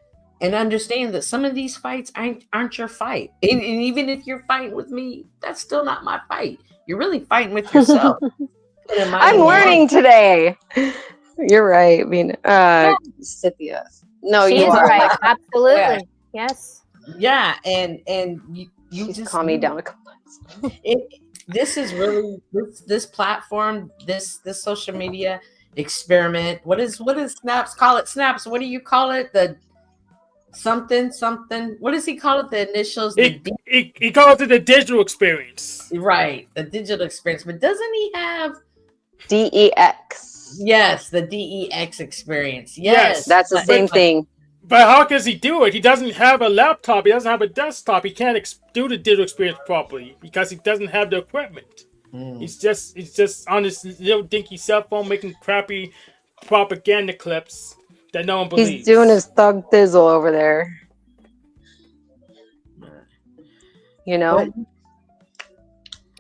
[SPEAKER 3] and understand that some of these fights aren't your fight. And even if you're fighting with me, that's still not my fight. You're really fighting with yourself.
[SPEAKER 4] I'm learning today. You're right. I mean, Cynthia. No,
[SPEAKER 2] she
[SPEAKER 4] you
[SPEAKER 2] is
[SPEAKER 4] are
[SPEAKER 2] right. Absolutely. Yes.
[SPEAKER 3] Yeah, and you just
[SPEAKER 4] calm me down a couple months.
[SPEAKER 3] This is really this platform, this social media experiment. What does Snaps call it? Snaps, what do you call it? The something. What does he call it? The initials.
[SPEAKER 5] He calls it the digital experience.
[SPEAKER 3] Right, the digital experience. But doesn't he have
[SPEAKER 4] DEX?
[SPEAKER 3] Yes, the DEX experience. Yes,
[SPEAKER 4] that's the same thing.
[SPEAKER 5] But how does he do it? He doesn't have a laptop. He doesn't have a desktop. He can't do the digital experience properly because he doesn't have the equipment. He's just on his little dinky cell phone making crappy propaganda clips that no one believes.
[SPEAKER 4] He's doing his thug thizzle over there.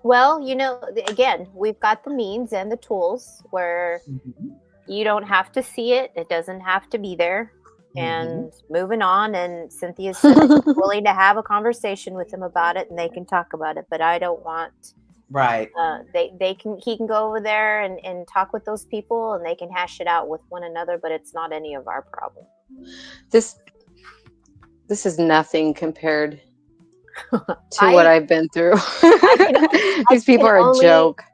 [SPEAKER 2] Well, again, we've got the means and the tools where you don't have to see it. It doesn't have to be there. And moving on, and Cynthia said she's willing to have a conversation with him about it, and they can talk about it. But I don't want.
[SPEAKER 3] Right.
[SPEAKER 2] He can go over there and talk with those people, and they can hash it out with one another. But it's not any of our problem.
[SPEAKER 4] This is nothing compared to what I've been through. These people are a joke.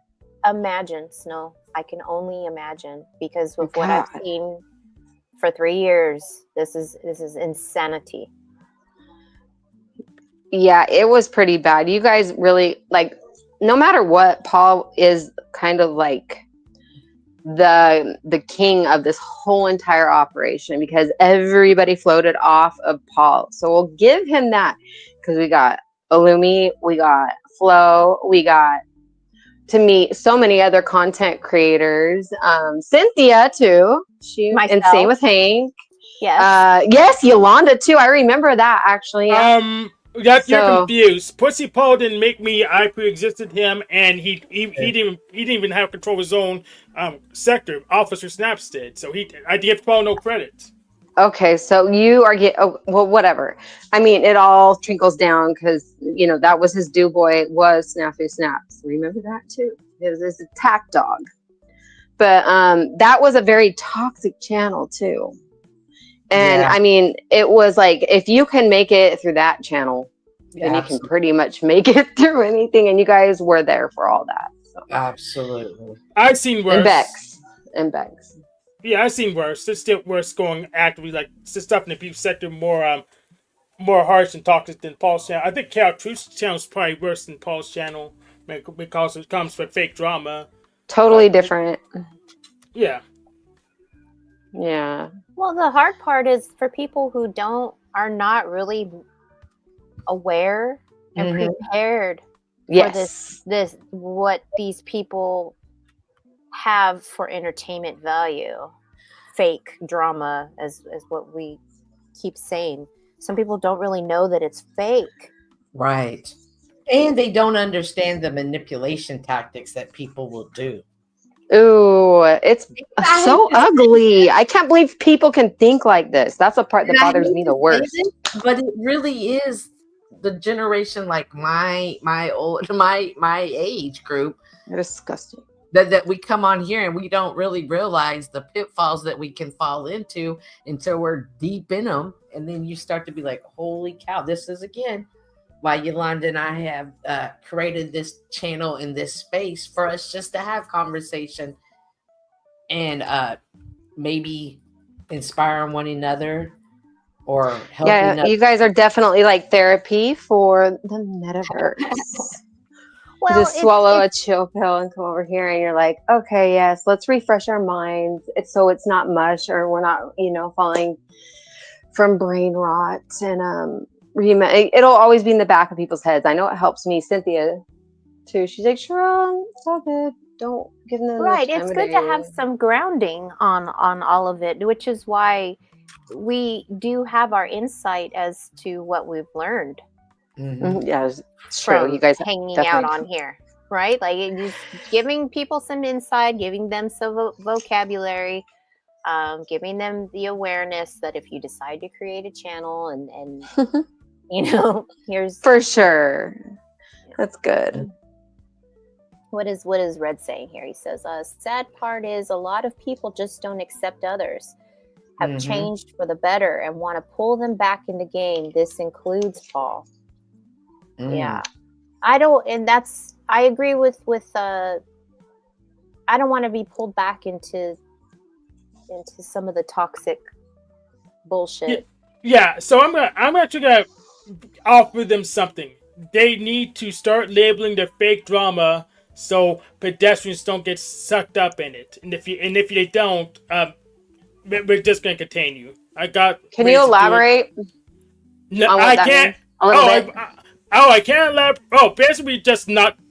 [SPEAKER 2] Imagine, Snow. I can only imagine because of what I've seen for 3 years. This is insanity. Yeah,
[SPEAKER 4] it was pretty bad. You guys really, like, no matter what, Paul is kind of like the king of this whole entire operation because everybody floated off of Paul. So we'll give him that because we got Illumi, we got Flo, we got to meet so many other content creators. Cynthia too. And same with Hank.
[SPEAKER 2] Yes.
[SPEAKER 4] Yes, Yolanda too. I remember that actually. Yeah.
[SPEAKER 5] That you're
[SPEAKER 4] So
[SPEAKER 5] confused. Pussy Paul didn't make me. I pre-existed him, and he didn't even have control of his own sector. Officer Snaps did, so I give Paul no credit.
[SPEAKER 4] okay, so you are well, whatever. I mean, it all trickles down because that was his do boy was Snafu Snaps. Remember that too. It was his attack dog. But that was a very toxic channel too. And
[SPEAKER 3] Yeah.
[SPEAKER 4] I mean, it was like if you can make it through that channel, then you can
[SPEAKER 3] Absolutely.
[SPEAKER 4] pretty much make it through anything. And you guys were there for all that. So.
[SPEAKER 3] Absolutely.
[SPEAKER 5] I've seen worse.
[SPEAKER 4] And Bex.
[SPEAKER 5] Yeah, I've seen worse. There's still worse going actively, like the stuff in the abuse sector more harsh and toxic than Paul's channel. I think Truth's channel is probably worse than Paul's channel because it comes with fake drama.
[SPEAKER 4] Totally different.
[SPEAKER 5] Yeah.
[SPEAKER 4] Yeah.
[SPEAKER 2] Well, the hard part is for people who are not really aware and prepared for this what these people have for entertainment value. Fake drama as what we keep saying. Some people don't really know that it's fake.
[SPEAKER 3] Right. And they don't understand the manipulation tactics that people will do.
[SPEAKER 4] Ooh, it's so ugly. I can't believe people can think like this. That's the part that bothers me the worst.
[SPEAKER 3] But it really is the generation like my age group.
[SPEAKER 4] They're disgusting.
[SPEAKER 3] That we come on here and we don't really realize the pitfalls that we can fall into until we're deep in them. And then you start to be like, holy cow, this is again why Yolanda and I have created this channel in this space for us just to have conversation and maybe inspire one another or help.
[SPEAKER 4] Yeah, you guys are definitely like therapy for the metaverse.
[SPEAKER 2] Well,
[SPEAKER 4] just swallow a chill pill and come over here and you're like, okay, yes, let's refresh our minds. It's not mush or we're not, falling from brain rot. And it'll always be in the back of people's heads. I know it helps me. Cynthia, too. She's like, Sharon, it's all good. Don't give them
[SPEAKER 2] right. It's good to have some grounding on all of it, which is why we do have our insight as to what we've learned.
[SPEAKER 3] Mm-hmm.
[SPEAKER 4] Yeah, it's true. You guys
[SPEAKER 2] hanging out on here, right? Like just giving people some insight, giving them some vocabulary, giving them the awareness that if you decide to create a channel and here's
[SPEAKER 4] for sure. That's good.
[SPEAKER 2] What is Red saying here? He says, sad part is a lot of people just don't accept others, have changed for the better and want to pull them back in the game. This includes Paul. Yeah. I agree with I don't want to be pulled back into some of the toxic bullshit.
[SPEAKER 5] Yeah, so I'm actually gonna offer them something. They need to start labeling their fake drama so pedestrians don't get sucked up in it. And if they don't, we're just gonna contain you.
[SPEAKER 4] Can you elaborate?
[SPEAKER 5] No, I can't. I can't elaborate. Oh, basically,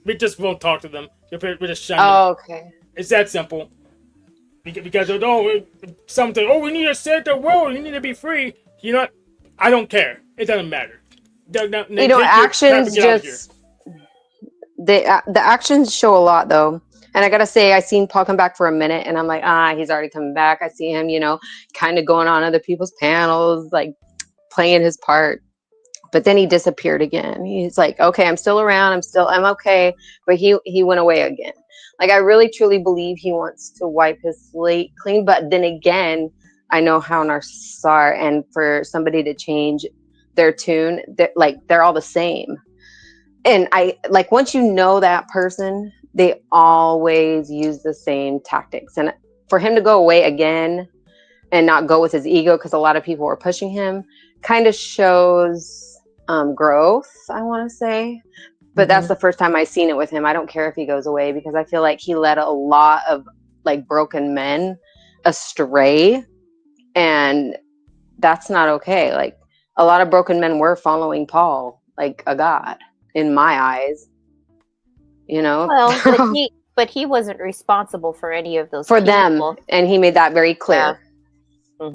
[SPEAKER 5] we just won't talk to them. We just shun them.
[SPEAKER 4] Oh, okay.
[SPEAKER 5] It's that simple. Because something. We need to save the world. We need to be free. You know what? I don't care. It doesn't matter.
[SPEAKER 4] Actions just the actions show a lot though. And I gotta say, I seen Paul come back for a minute, and I'm like, he's already coming back. I see him, kind of going on other people's panels, like playing his part. But then he disappeared again. He's like, okay, I'm still around. I'm okay. But he went away again. Like, I really, truly believe he wants to wipe his slate clean. But then again, I know how narcissists are. And for somebody to change their tune, they're all the same. And once you know that person, they always use the same tactics. And for him to go away again and not go with his ego, because a lot of people were pushing him, kind of shows growth, I want to say. But that's the first time I've seen it with him. I don't care if he goes away, because I feel like he led a lot of broken men astray, and that's not okay. Like, a lot of broken men were following Paul like a god in my eyes,
[SPEAKER 2] Well, but he wasn't responsible for any of those
[SPEAKER 4] for
[SPEAKER 2] people.
[SPEAKER 4] them, and he made that very clear.
[SPEAKER 2] Yeah.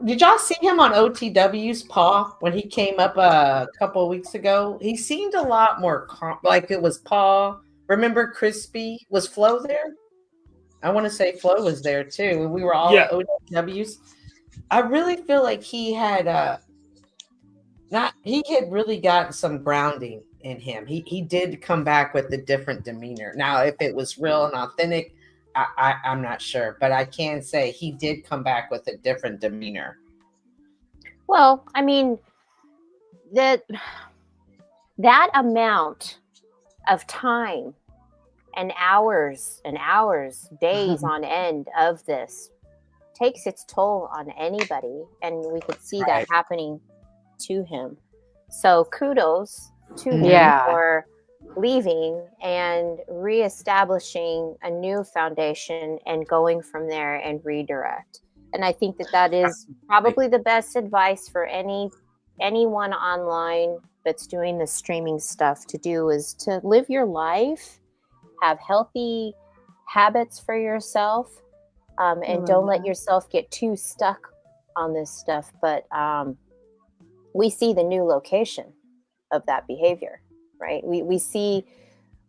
[SPEAKER 3] Did y'all see him on OTW's Paul when he came up a couple of weeks ago? He seemed a lot more like it was Paul. Remember Crispy? Was Flo there? I want to say Flo was there too. We were all
[SPEAKER 5] Yeah.
[SPEAKER 3] at OTW's. I really feel like he had really gotten some grounding in him. He did come back with a different demeanor. Now, if it was real and authentic, I'm not sure, but I can say he did come back with a different demeanor.
[SPEAKER 2] Well, I mean, that amount of time and hours, days on end of this takes its toll on anybody, and we could see that happening to him. So kudos to him for leaving and reestablishing a new foundation and going from there and redirect. And I think that is probably the best advice for anyone online that's doing the streaming stuff to do, is to live your life, have healthy habits for yourself, and don't let yourself get too stuck on this stuff. But we see the new location of that behavior, right? We see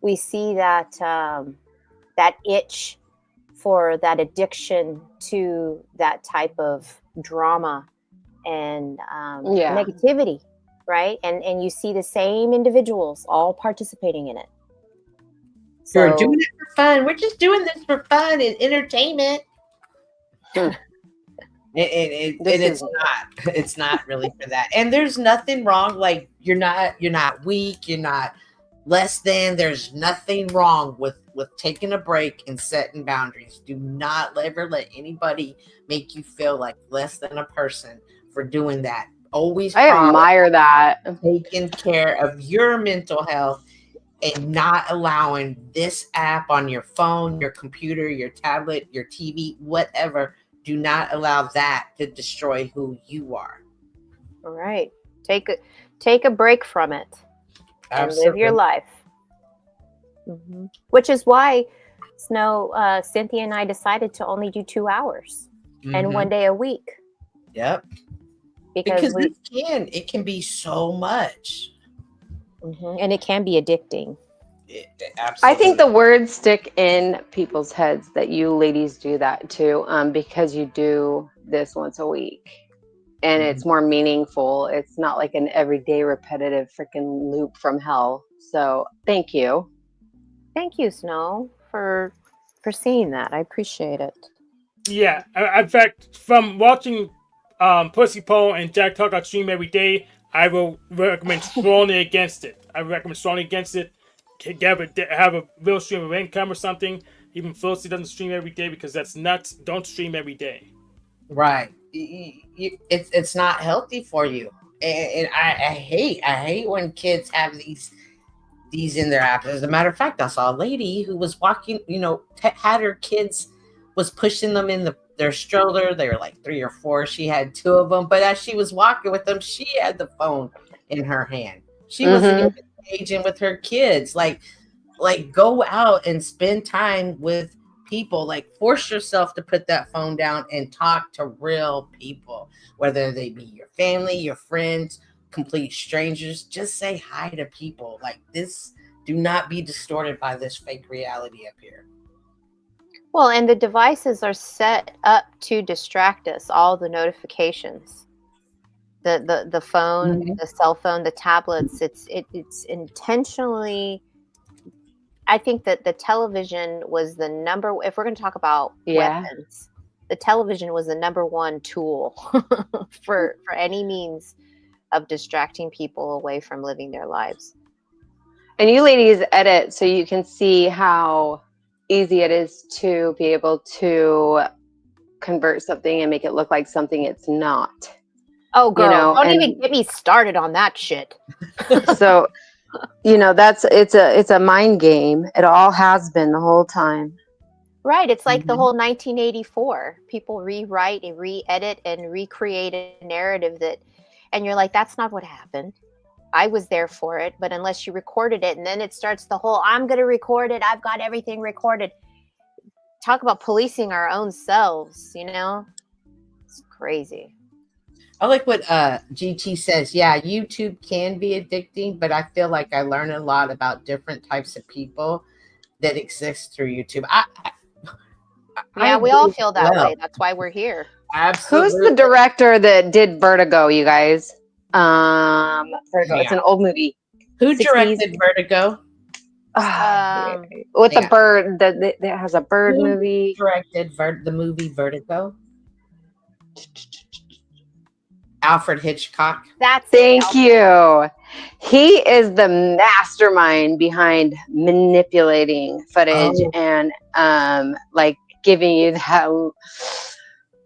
[SPEAKER 2] that that itch for that addiction to that type of drama and negativity, right? And you see the same individuals all participating in it.
[SPEAKER 3] So, we're doing it for fun. We're just doing this for fun and entertainment. It's not really for that. And there's nothing wrong. Like you're not weak. You're not less than. There's nothing wrong with taking a break and setting boundaries. Do not ever let anybody make you feel like less than a person for doing that. Always,
[SPEAKER 4] I admire that.
[SPEAKER 3] Taking care of your mental health and not allowing this app on your phone, your computer, your tablet, your TV, whatever. Do not allow that to destroy who you are.
[SPEAKER 2] All right. Take a break from it.
[SPEAKER 3] Absolutely.
[SPEAKER 2] And live your life. Mm-hmm. Which is why Snow, Cynthia and I decided to only do 2 hours and 1 day a week.
[SPEAKER 3] Yep. Because it can be so much.
[SPEAKER 2] Mm-hmm. And it can be addicting.
[SPEAKER 3] Absolutely.
[SPEAKER 4] I think the words stick in people's heads that you ladies do that too, because you do this once a week, and it's more meaningful. It's not like an everyday repetitive freaking loop from hell. So thank you.
[SPEAKER 2] Thank you, Snow, for seeing that. I appreciate it.
[SPEAKER 5] Yeah, in fact, from watching Pussy Paul and Jack talk on stream every day, I will recommend strongly against it. Have a real stream of income or something. Even Felicity doesn't stream every day because that's nuts. Don't stream every day.
[SPEAKER 3] Right. It's not healthy for you. And I hate when kids have these in their apps. As a matter of fact, I saw a lady who was walking, had her kids, was pushing them in their stroller. They were like 3 or 4. She had 2 of them. But as she was walking with them, she had the phone in her hand. She wasn't even engaging with her kids. Like go out and spend time with people. Like force yourself to put that phone down and talk to real people, whether they be your family, your friends, complete strangers. Just say hi to people. Like this, do not be distorted by this fake reality up here.
[SPEAKER 2] Well, and the devices are set up to distract us. All the notifications, the phone, the cell phone, the tablets. It's intentionally. I think that the television was the number. If we're going to talk about weapons, the television was the number one tool for any means of distracting people away from living their lives.
[SPEAKER 4] And you ladies edit so you can see how easy it is to be able to convert something and make it look like something it's not.
[SPEAKER 2] Oh, girl, don't even get me started on that shit.
[SPEAKER 4] So, it's a mind game. It all has been the whole time.
[SPEAKER 2] Right. It's like the whole 1984. People rewrite and re-edit and recreate a narrative and you're like, that's not what happened. I was there for it, but unless you recorded it, and then it starts the whole, I'm going to record it. I've got everything recorded. Talk about policing our own selves, It's crazy.
[SPEAKER 3] I like what GT says. Yeah, YouTube can be addicting, but I feel like I learn a lot about different types of people that exist through YouTube.
[SPEAKER 2] Yeah, we all feel that way. That's why we're here.
[SPEAKER 3] Absolutely.
[SPEAKER 4] Who's the director that did Vertigo, you guys? Vertigo. It's an old movie.
[SPEAKER 3] Who
[SPEAKER 4] 60s.
[SPEAKER 3] directed Vertigo?
[SPEAKER 4] With the bird that has a bird
[SPEAKER 3] Who
[SPEAKER 4] movie.
[SPEAKER 3] Directed the movie Vertigo. Alfred Hitchcock.
[SPEAKER 4] Thank you. He is the mastermind behind manipulating footage and like giving you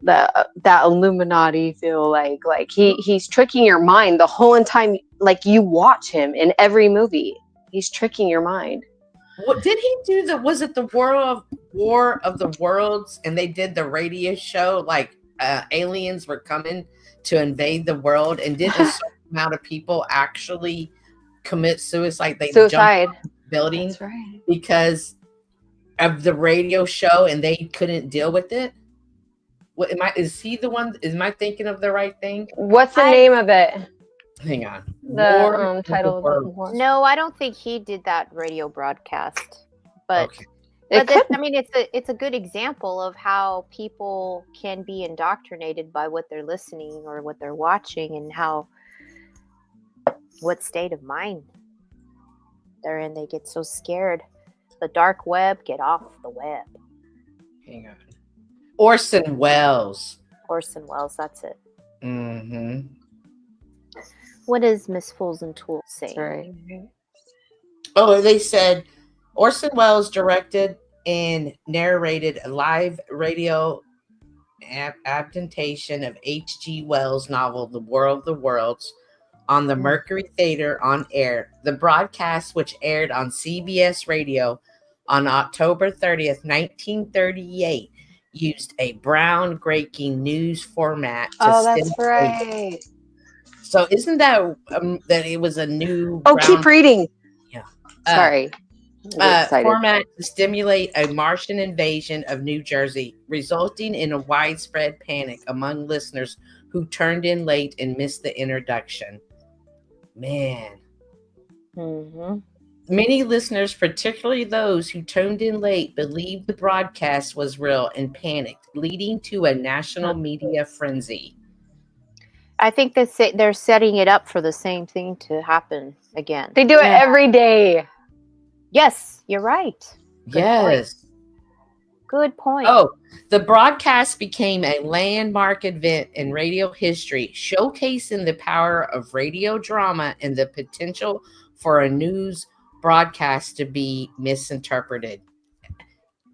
[SPEAKER 4] that Illuminati feel, like he's tricking your mind the whole time, like you watch him in every movie. He's tricking your mind.
[SPEAKER 3] What did he do? Was it the War of the Worlds? And they did the radio show like aliens were coming to invade the world, and did a certain amount of people actually commit suicide? They jumped off the building.
[SPEAKER 4] That's right.
[SPEAKER 3] Because of the radio show, and they couldn't deal with it. What is he the one? Am I thinking of the right thing?
[SPEAKER 4] What's the name of it?
[SPEAKER 3] Hang on.
[SPEAKER 4] The title of the war.
[SPEAKER 2] No, I don't think he did that radio broadcast. But
[SPEAKER 3] Okay.
[SPEAKER 2] it's a good example of how people can be indoctrinated by what they're listening or what they're watching, and what state of mind they're in. They get so scared. The dark web, get off the web.
[SPEAKER 3] Hang on. Orson Welles.
[SPEAKER 2] Orson Welles, that's it.
[SPEAKER 3] Mm-hmm.
[SPEAKER 2] What does Miss Fools and Tools say?
[SPEAKER 4] Right.
[SPEAKER 3] Oh, they said Orson Welles directed and narrated a live radio adaptation of H.G. Wells' novel The War of the Worlds on the Mercury Theater on air. The broadcast, which aired on CBS Radio on October 30th, 1938, used a groundbreaking news format.
[SPEAKER 4] That's right.
[SPEAKER 3] So isn't that that it was a new?
[SPEAKER 4] Keep reading.
[SPEAKER 3] Yeah.
[SPEAKER 4] Sorry.
[SPEAKER 3] Format to stimulate a Martian invasion of New Jersey, resulting in a widespread panic among listeners who turned in late and missed the introduction. Man.
[SPEAKER 2] Mm-hmm.
[SPEAKER 3] Many listeners, particularly those who tuned in late, believed the broadcast was real and panicked, leading to a national media frenzy.
[SPEAKER 2] I think they're setting it up for the same thing to happen again.
[SPEAKER 4] They do it every day.
[SPEAKER 2] Yes, you're right. Good point.
[SPEAKER 3] Oh, the broadcast became a landmark event in radio history, showcasing the power of radio drama and the potential for a news broadcast to be misinterpreted.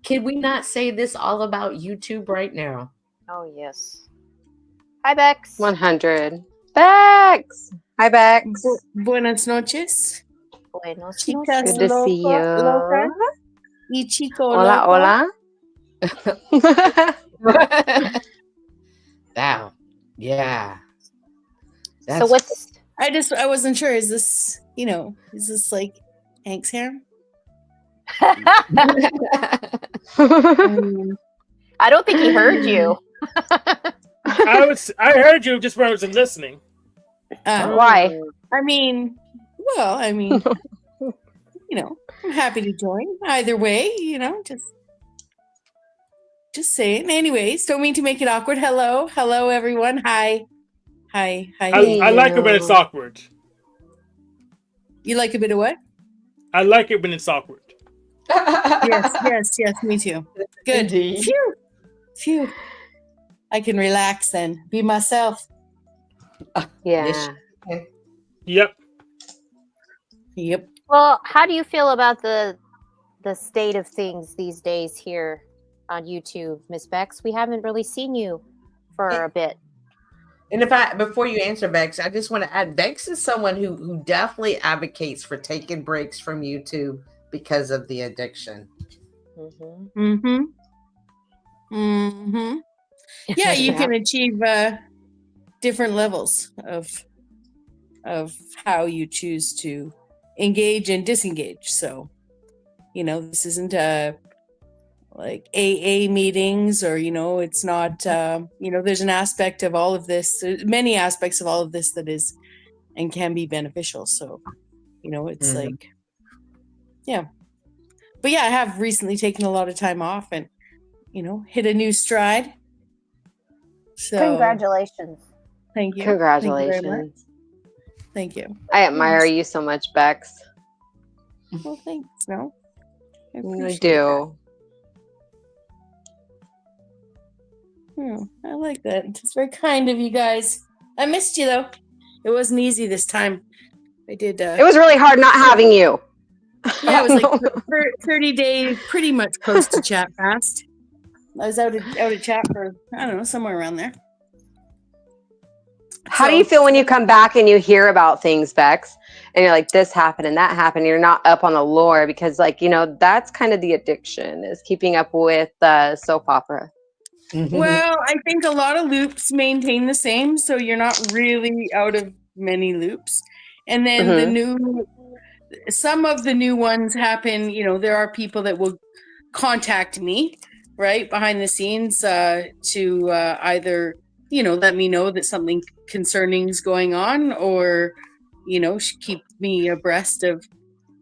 [SPEAKER 3] Can we not say this all about YouTube right now?
[SPEAKER 2] Oh, yes. Hi, Bex.
[SPEAKER 4] 100. Bex. Hi, Bex.
[SPEAKER 6] Buenas noches.
[SPEAKER 2] Buenos
[SPEAKER 6] Chicas
[SPEAKER 4] Good to see you.
[SPEAKER 6] loca y chico
[SPEAKER 4] Hola,
[SPEAKER 6] loco.
[SPEAKER 4] hola.
[SPEAKER 3] Wow. Yeah.
[SPEAKER 2] So what's...
[SPEAKER 6] I wasn't sure. Is this like Hank's hair?
[SPEAKER 2] I don't think he heard you.
[SPEAKER 5] I heard you just when I wasn't listening.
[SPEAKER 4] Why?
[SPEAKER 6] I'm happy to join either way, just saying. Anyways, don't mean to make it awkward. Hello everyone. Hi.
[SPEAKER 5] I like it when it's awkward.
[SPEAKER 6] You like a bit of what?
[SPEAKER 5] I like it when it's awkward.
[SPEAKER 6] Yes, me too. Good.
[SPEAKER 3] Indeed.
[SPEAKER 6] Phew. I can relax then. Be myself.
[SPEAKER 4] Yeah.
[SPEAKER 5] Yep.
[SPEAKER 2] Well, how do you feel about the state of things these days here on YouTube, Miss Bex? We haven't really seen you for a bit.
[SPEAKER 3] And before you answer, Bex, I just want to add, Bex is someone who definitely advocates for taking breaks from YouTube because of the addiction.
[SPEAKER 6] Yeah, you can achieve different levels of how you choose to engage and disengage. So, this isn't like AA meetings, or it's not there's an aspect of all of this, many aspects of all of this that is and can be beneficial. So it's like, yeah. But yeah, I have recently taken a lot of time off and hit a new stride. So
[SPEAKER 2] Congratulations.
[SPEAKER 6] thank you.
[SPEAKER 4] Congratulations.
[SPEAKER 6] Thank you very much. Thank you.
[SPEAKER 4] I admire you so much, Bex.
[SPEAKER 6] Well, thanks. No, I
[SPEAKER 4] I
[SPEAKER 6] appreciate
[SPEAKER 4] do.
[SPEAKER 6] that. I like that. It's very kind of you guys. I missed you though. It wasn't easy this time. I did.
[SPEAKER 4] It was really hard not having you.
[SPEAKER 6] Yeah, it was like 30 days, pretty much close to chat fast. I was out of chat for, I don't know, somewhere around there.
[SPEAKER 4] How do you feel when you come back and you hear about things, Bex, and you're like, this happened and that happened, you're not up on the lore? Because that's kind of the addiction, is keeping up with soap opera.
[SPEAKER 6] Well, I think a lot of loops maintain the same, so you're not really out of many loops. And then some of the new ones happen, there are people that will contact me, right, behind the scenes to either, let me know that something concerning is going on, or, keep me abreast of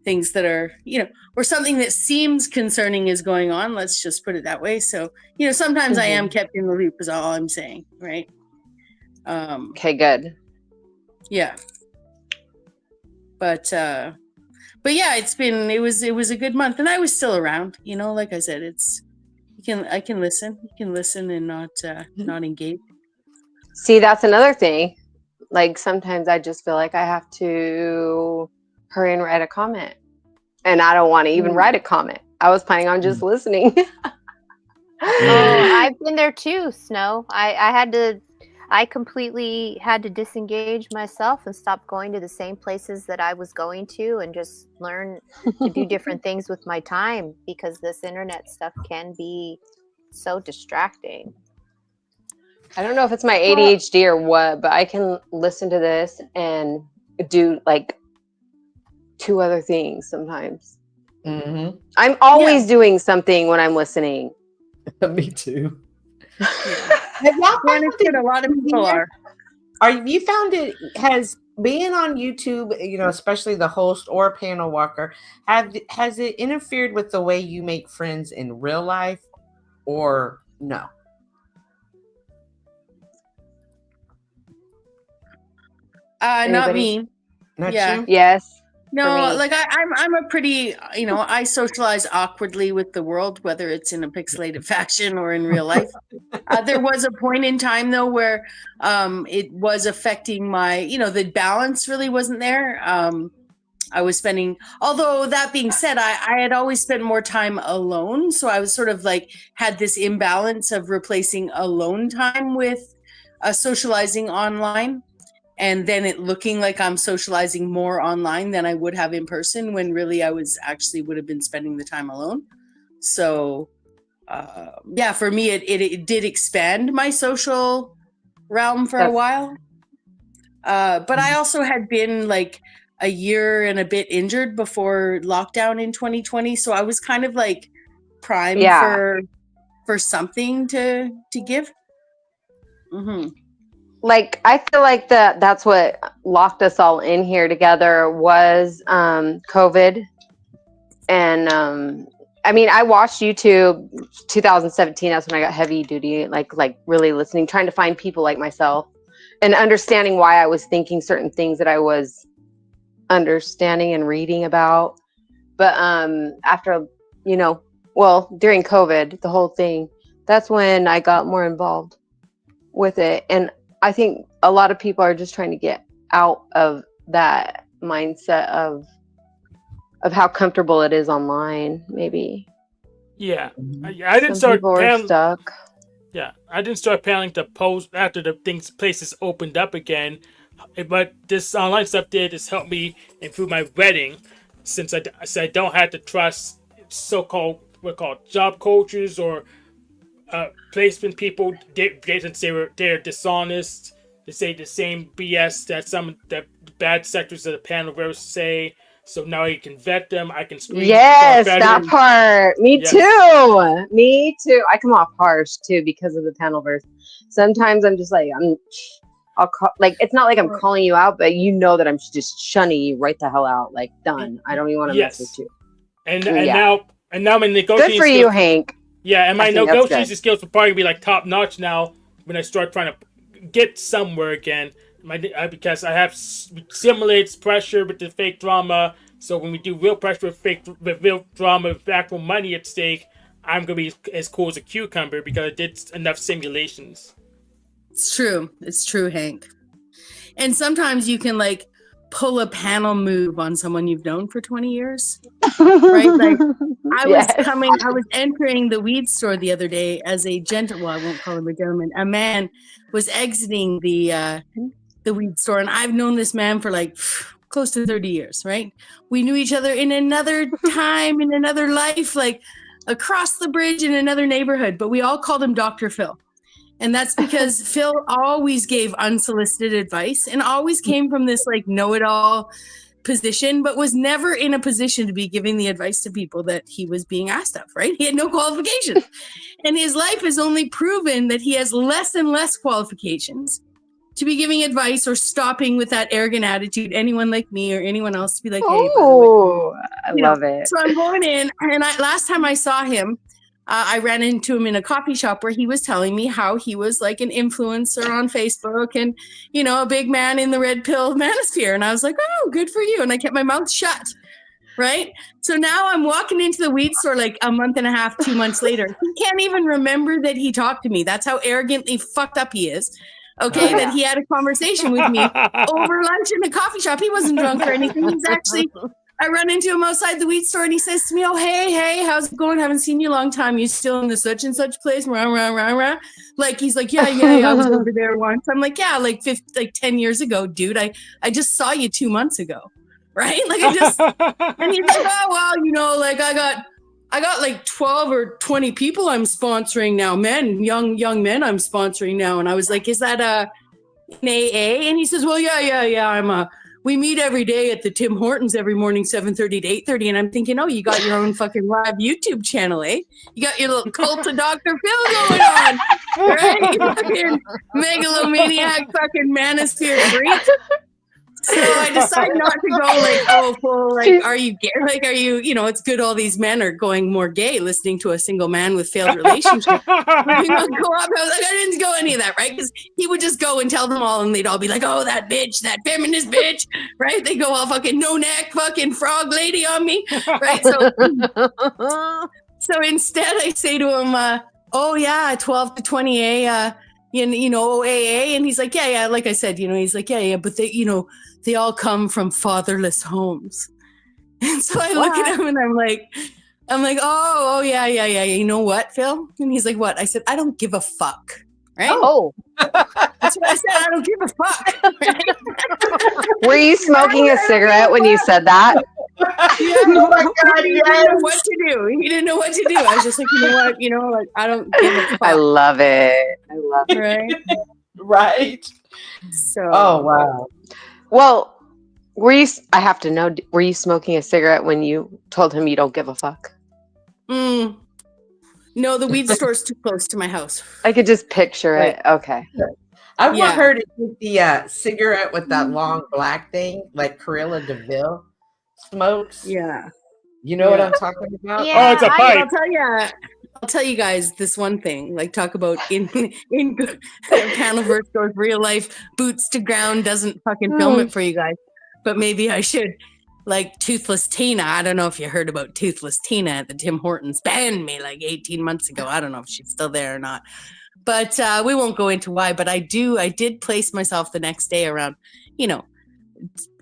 [SPEAKER 6] things that are, or something that seems concerning is going on. Let's just put it that way. So, sometimes I am kept in the loop is all I'm saying. Right.
[SPEAKER 4] Okay, good.
[SPEAKER 6] Yeah. But yeah, it was a good month, and I was still around, like I said, I can listen. You can listen and not engage.
[SPEAKER 4] See, that's another thing. Like, sometimes I just feel like I have to hurry and write a comment, and I don't want to even write a comment. I was planning on just listening.
[SPEAKER 2] Oh, I've been there too, Snow. I completely had to disengage myself and stop going to the same places that I was going to, and just learn to do different things with my time, because this internet stuff can be so distracting.
[SPEAKER 4] I don't know if it's my ADHD or what, but I can listen to this and do like 2 other things sometimes. I'm always doing something when I'm listening.
[SPEAKER 3] Me too.
[SPEAKER 6] A lot of people are.
[SPEAKER 3] You found it has being on YouTube, especially the host or panel walker, has it interfered with the way you make friends in real life, or no?
[SPEAKER 6] Not me.
[SPEAKER 3] Not you?
[SPEAKER 4] Yes.
[SPEAKER 6] No, like I'm a pretty, I socialize awkwardly with the world, whether it's in a pixelated fashion or in real life. There was a point in time though where it was affecting my, the balance really wasn't there. I was spending, although that being said, I had always spent more time alone. So I was sort of like had this imbalance of replacing alone time with socializing online. And then it looking like I'm socializing more online than I would have in person, when really I would have been spending the time alone. So, yeah, for me, it did expand my social realm for a while. But I also had been like a year and a bit injured before lockdown in 2020. So I was kind of like primed for something to give. Mm-hmm.
[SPEAKER 4] Like, I feel like that's what locked us all in here together was COVID. And I mean, I watched YouTube 2017. That's when I got heavy duty, like really listening, trying to find people like myself and understanding why I was thinking certain things that I was understanding and reading about. But after, during COVID, the whole thing, that's when I got more involved with it. And I think a lot of people are just trying to get out of that mindset of how comfortable it is online, maybe.
[SPEAKER 5] Yeah. I didn't start
[SPEAKER 4] stuck.
[SPEAKER 5] Yeah, I didn't start planning to post after the places opened up again. But this online stuff did is help me improve my wedding, since I don't have to trust so-called job coaches or placement people. Since they're dishonest. They say the same BS that some of the bad sectors of the panel say. So now I can vet them. I can screen.
[SPEAKER 4] Yes,
[SPEAKER 5] better.
[SPEAKER 4] that part. Me
[SPEAKER 5] Yes.
[SPEAKER 4] too. Me too. I come off harsh too because of the panelverse. Sometimes I'm just like I'll call, like it's not like I'm calling you out, but you know that I'm just shunning you right the hell out. Like done. I don't even want to mess with you.
[SPEAKER 5] And
[SPEAKER 4] Yeah.
[SPEAKER 5] now my negotiating
[SPEAKER 4] Good for you, Hank.
[SPEAKER 5] Yeah, and my
[SPEAKER 4] I think that's
[SPEAKER 5] negotiation skills will probably be like top notch now when I start trying to get somewhere again. Because I have simulates pressure with the fake drama. So when we do real pressure with real drama with actual money at stake, I'm gonna be as cool as a cucumber because I did enough simulations.
[SPEAKER 6] It's true. It's true, Hank. And sometimes you can like pull a panel move on someone you've known for 20 years. Right? Like I was entering the weed store the other day as a well, I won't call him a gentleman. A man was exiting the weed store, and I've known this man for like close to 30 years, right? We knew each other in another time, in another life, like across the bridge in another neighborhood, but we all called him Dr. Phil. And that's because Phil always gave unsolicited advice and always came from this like know-it-all position, but was never in a position to be giving the advice to people that he was being asked of, right? He had no qualifications. And his life has only proven that he has less and less qualifications to be giving advice or stopping with that arrogant attitude, anyone like me or anyone else to be like, hey,
[SPEAKER 4] oh, I love it.
[SPEAKER 6] So I'm going in, and last time I saw him, I ran into him in a coffee shop where he was telling me how he was like an influencer on Facebook and, a big man in the red pill manosphere. And I was like, oh, good for you. And I kept my mouth shut. Right. So now I'm walking into the weed store like a month and a half, 2 months later. He can't even remember that he talked to me. That's how arrogantly fucked up he is. Okay. That he had a conversation with me over lunch in a coffee shop. He wasn't drunk or anything. He's actually... I run into him outside the weed store and he says to me, oh, hey, how's it going? Haven't seen you a long time. You still in the such and such place? Rah, rah, rah, rah. Like, he's like, yeah, I was over there once. I'm like, yeah, like 10 years ago, dude. I just saw you 2 months ago. Right? Like and he's like, oh, well, like I got like 12 or 20 people I'm sponsoring now, young men I'm sponsoring now. And I was like, is that an AA? And he says, well, yeah, we meet every day at the Tim Hortons every morning, 7:30 to 8:30. And I'm thinking, oh, you got your own fucking live YouTube channel, eh? You got your little cult of Dr. Phil going on, right? You fucking megalomaniac fucking manosphere freak. So I decide not to go like, full, like, are you gay? Like, are you, it's good all these men are going more gay listening to a single man with failed relationship. Go up. I was like, I didn't go any of that, right? Because he would just go and tell them all and they'd all be like, oh, that bitch, that feminist bitch, right? They go all fucking no neck, fucking frog lady on me, right? So instead I say to him, oh yeah, 12 to 20, AA. And he's like, yeah, like I said, he's like, yeah, but they all come from fatherless homes. And so I look at him and I'm like, oh, yeah. You know what, Phil? And he's like, what? I said, I don't give a fuck. Right?
[SPEAKER 4] Oh.
[SPEAKER 6] That's what I said. I don't give a fuck. Right?
[SPEAKER 4] Were you smoking a cigarette when you said that?
[SPEAKER 6] Yeah, oh my God, he didn't know what to do. He didn't know what to do. I was just like, you know what? Like, I don't give a fuck.
[SPEAKER 4] I love it.
[SPEAKER 6] Right?
[SPEAKER 3] Right.
[SPEAKER 6] So.
[SPEAKER 3] Oh, wow.
[SPEAKER 4] Well, I have to know, were you smoking a cigarette when you told him you don't give a fuck?
[SPEAKER 6] No, the weed store's too close to my house.
[SPEAKER 4] I could just picture it. Okay.
[SPEAKER 3] I want her to get the cigarette with that long black thing, like Cruella DeVille smokes.
[SPEAKER 6] Yeah.
[SPEAKER 3] You know what I'm talking about?
[SPEAKER 2] Yeah,
[SPEAKER 5] it's a pipe.
[SPEAKER 6] I'll tell you guys this one thing. Like, talk about in Panelverse or real life, boots to ground doesn't fucking film it for you guys. But maybe I should. Like Toothless Tina. I don't know if you heard about Toothless Tina at the Tim Hortons. Banned me like 18 months ago. I don't know if she's still there or not. But we won't go into why. But I did place myself the next day around,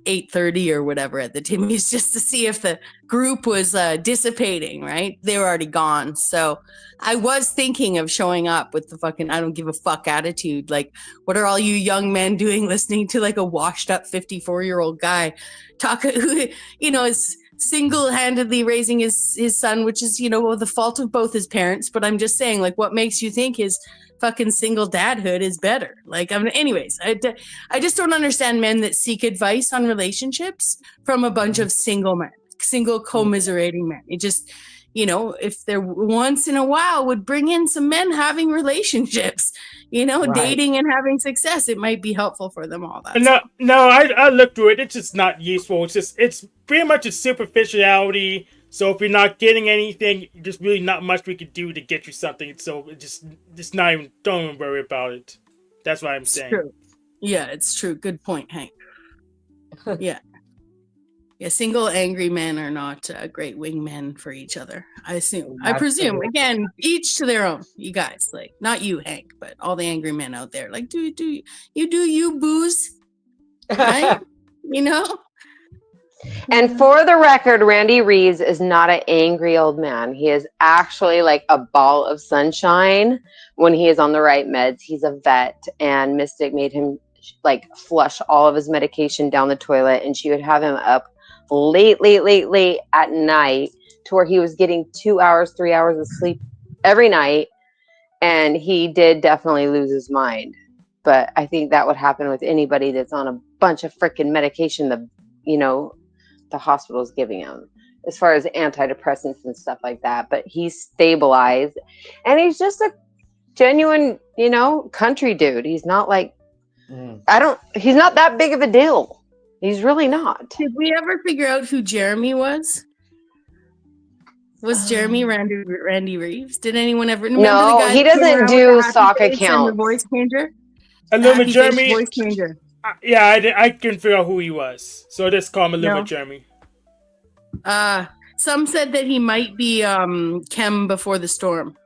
[SPEAKER 6] 8:30 or whatever at the Timmy's just to see if the group was dissipating, right? They were already gone. So I was thinking of showing up with the fucking I don't give a fuck attitude. Like, what are all you young men doing listening to like a washed up 54-year-old guy talk, who, is single-handedly raising his son, which is, the fault of both his parents. But I'm just saying, like, what makes you think his fucking single dadhood is better? Like, anyways, I just don't understand men that seek advice on relationships from a bunch of single men, single commiserating men. It just, if there once in a while would bring in some men having relationships,
[SPEAKER 3] Right.
[SPEAKER 6] dating and having success, it might be helpful for them all. That
[SPEAKER 5] No, I looked through it. It's just not useful. It's pretty much a superficiality. So if you're not getting anything, there's really not much we could do to get you something. So just not even, don't even worry about it. That's what I'm saying.
[SPEAKER 6] True. Yeah, it's true. Good point, Hank. Yeah. Yeah, single angry men are not great wingmen for each other. I presume. Again, each to their own. You guys, like, not you, Hank, but all the angry men out there. Like, do you booze, right?
[SPEAKER 4] And for the record, Randy Reeves is not an angry old man. He is actually like a ball of sunshine when he is on the right meds. He's a vet, and Mystic made him like flush all of his medication down the toilet, and she would have him up late at night to where he was getting 2 hours, 3 hours of sleep every night. And he did definitely lose his mind. But I think that would happen with anybody that's on a bunch of freaking medication the hospital is giving him, as far as antidepressants and stuff like that. But he's stabilized, and he's just a genuine, country dude. He's not like, he's not that big of a deal. He's really not.
[SPEAKER 6] Did we ever figure out who Jeremy was? Was Jeremy Randy Reeves? Did anyone ever?
[SPEAKER 4] No, he doesn't do sock accounts.
[SPEAKER 6] The voice changer.
[SPEAKER 5] Illumid Jeremy.
[SPEAKER 6] Voice changer.
[SPEAKER 5] Yeah, I couldn't figure out who he was. So just call him Illumid Jeremy.
[SPEAKER 6] Some said that he might be Kem before the storm.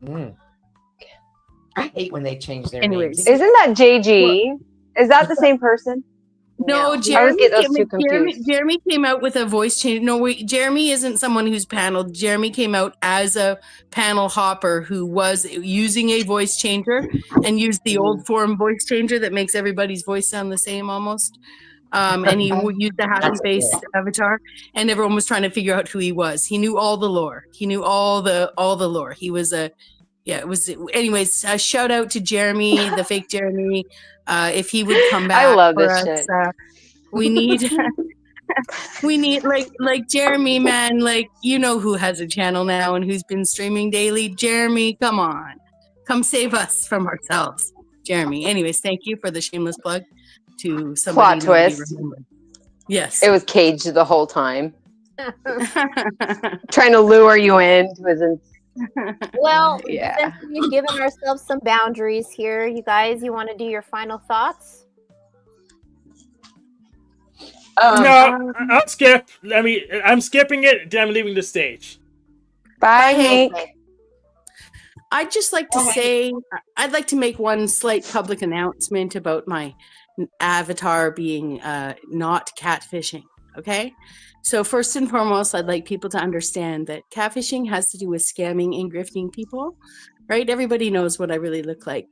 [SPEAKER 3] I hate when they change their
[SPEAKER 6] Anyways.
[SPEAKER 3] names.
[SPEAKER 4] Isn't that JG? Is that the same person?
[SPEAKER 6] No, Jeremy came out with a voice change. No, wait, Jeremy isn't someone who's paneled. Jeremy came out as a panel hopper who was using a voice changer and used the old form voice changer that makes everybody's voice sound the same almost. And he used the happy face avatar, and everyone was trying to figure out who he was. He knew all the lore. He knew all the lore. He was anyways, shout out to Jeremy, the fake Jeremy. If he would come back,
[SPEAKER 4] I love
[SPEAKER 6] for
[SPEAKER 4] this
[SPEAKER 6] us,
[SPEAKER 4] shit.
[SPEAKER 6] We need like Jeremy, man, like, who has a channel now and who's been streaming daily. Jeremy, come on, come save us from ourselves, Jeremy. Anyways, thank you for the shameless plug to somebody.
[SPEAKER 4] Plot twist.
[SPEAKER 6] Yes,
[SPEAKER 4] it was caged the whole time, trying to lure you into his.
[SPEAKER 2] Well,
[SPEAKER 4] Yeah.
[SPEAKER 2] since we've given ourselves some boundaries here, you guys, you want to do your final thoughts?
[SPEAKER 5] No, I'll skip. I'm skipping it. Then I'm leaving the stage.
[SPEAKER 4] Bye, Hank.
[SPEAKER 6] I'd just like to say, I'd like to make one slight public announcement about my avatar being not catfishing. Okay? So first and foremost, I'd like people to understand that catfishing has to do with scamming and grifting people, right? Everybody knows what I really look like.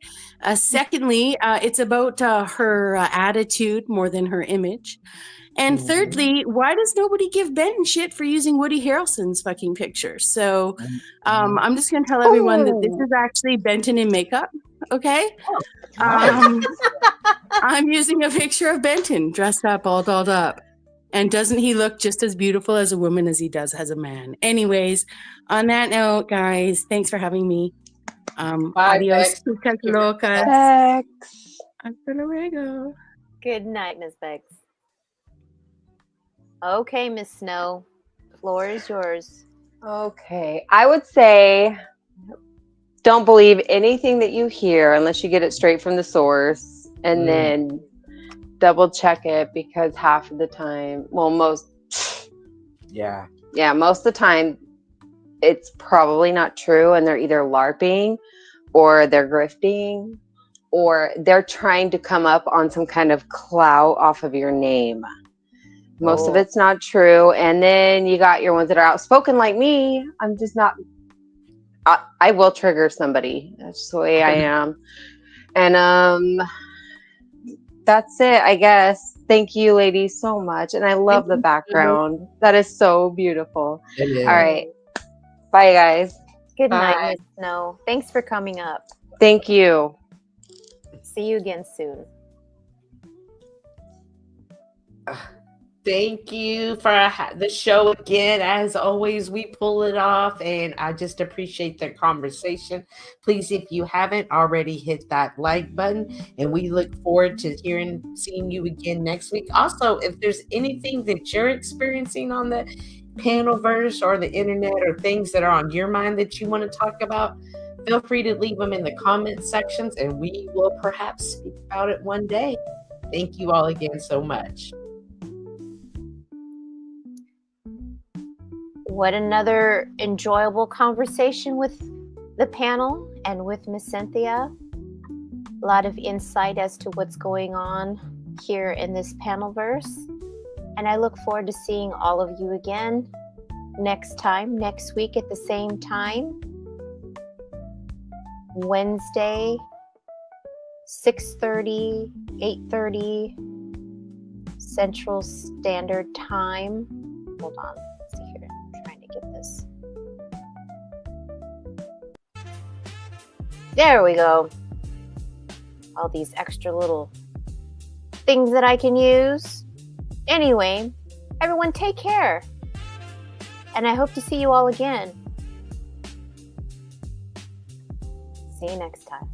[SPEAKER 6] Secondly, it's about her attitude more than her image. And thirdly, why does nobody give Benton shit for using Woody Harrelson's fucking picture? So I'm just going to tell everyone that this is actually Benton in makeup, okay? I'm using a picture of Benton dressed up, all dolled up. And doesn't he look just as beautiful as a woman as he does as a man? Anyways, on that note, guys, thanks for having me. Adios.
[SPEAKER 4] Bex.
[SPEAKER 6] Hasta luego.
[SPEAKER 2] Good night, Miss Bex. Okay, Miss Snow, the floor is yours.
[SPEAKER 4] Okay, I would say don't believe anything that you hear unless you get it straight from the source, and then double check it, because half of the time, most of the time it's probably not true, and they're either LARPing or they're grifting or they're trying to come up on some kind of clout off of your name. Most of it's not true. And then you got your ones that are outspoken like me. I'm just not, I will trigger somebody. That's just the way I am. And that's it, I guess. Thank you, ladies, so much. And I love the background. That is so beautiful.
[SPEAKER 3] It is.
[SPEAKER 4] All right. Bye, guys.
[SPEAKER 2] Good
[SPEAKER 3] Bye.
[SPEAKER 2] night, Miss Snow. Thanks for coming up.
[SPEAKER 4] Thank you.
[SPEAKER 2] See you again soon.
[SPEAKER 3] Thank you for the show again. As always, we pull it off, and I just appreciate the conversation. Please, if you haven't already, hit that like button, and we look forward to seeing you again next week. Also, if there's anything that you're experiencing on the panelverse or the internet, or things that are on your mind that you want to talk about, feel free to leave them in the comment sections, and we will perhaps speak about it one day. Thank you all again so much.
[SPEAKER 2] What another enjoyable conversation with the panel and with Miss Cynthia. A lot of insight as to what's going on here in this panelverse. And I look forward to seeing all of you again next week at the same time. Wednesday, 6:30, 8:30 Central Standard Time. Hold on. This. There we go. All these extra little things that I can use. Anyway, everyone take care. And I hope to see you all again. See you next time.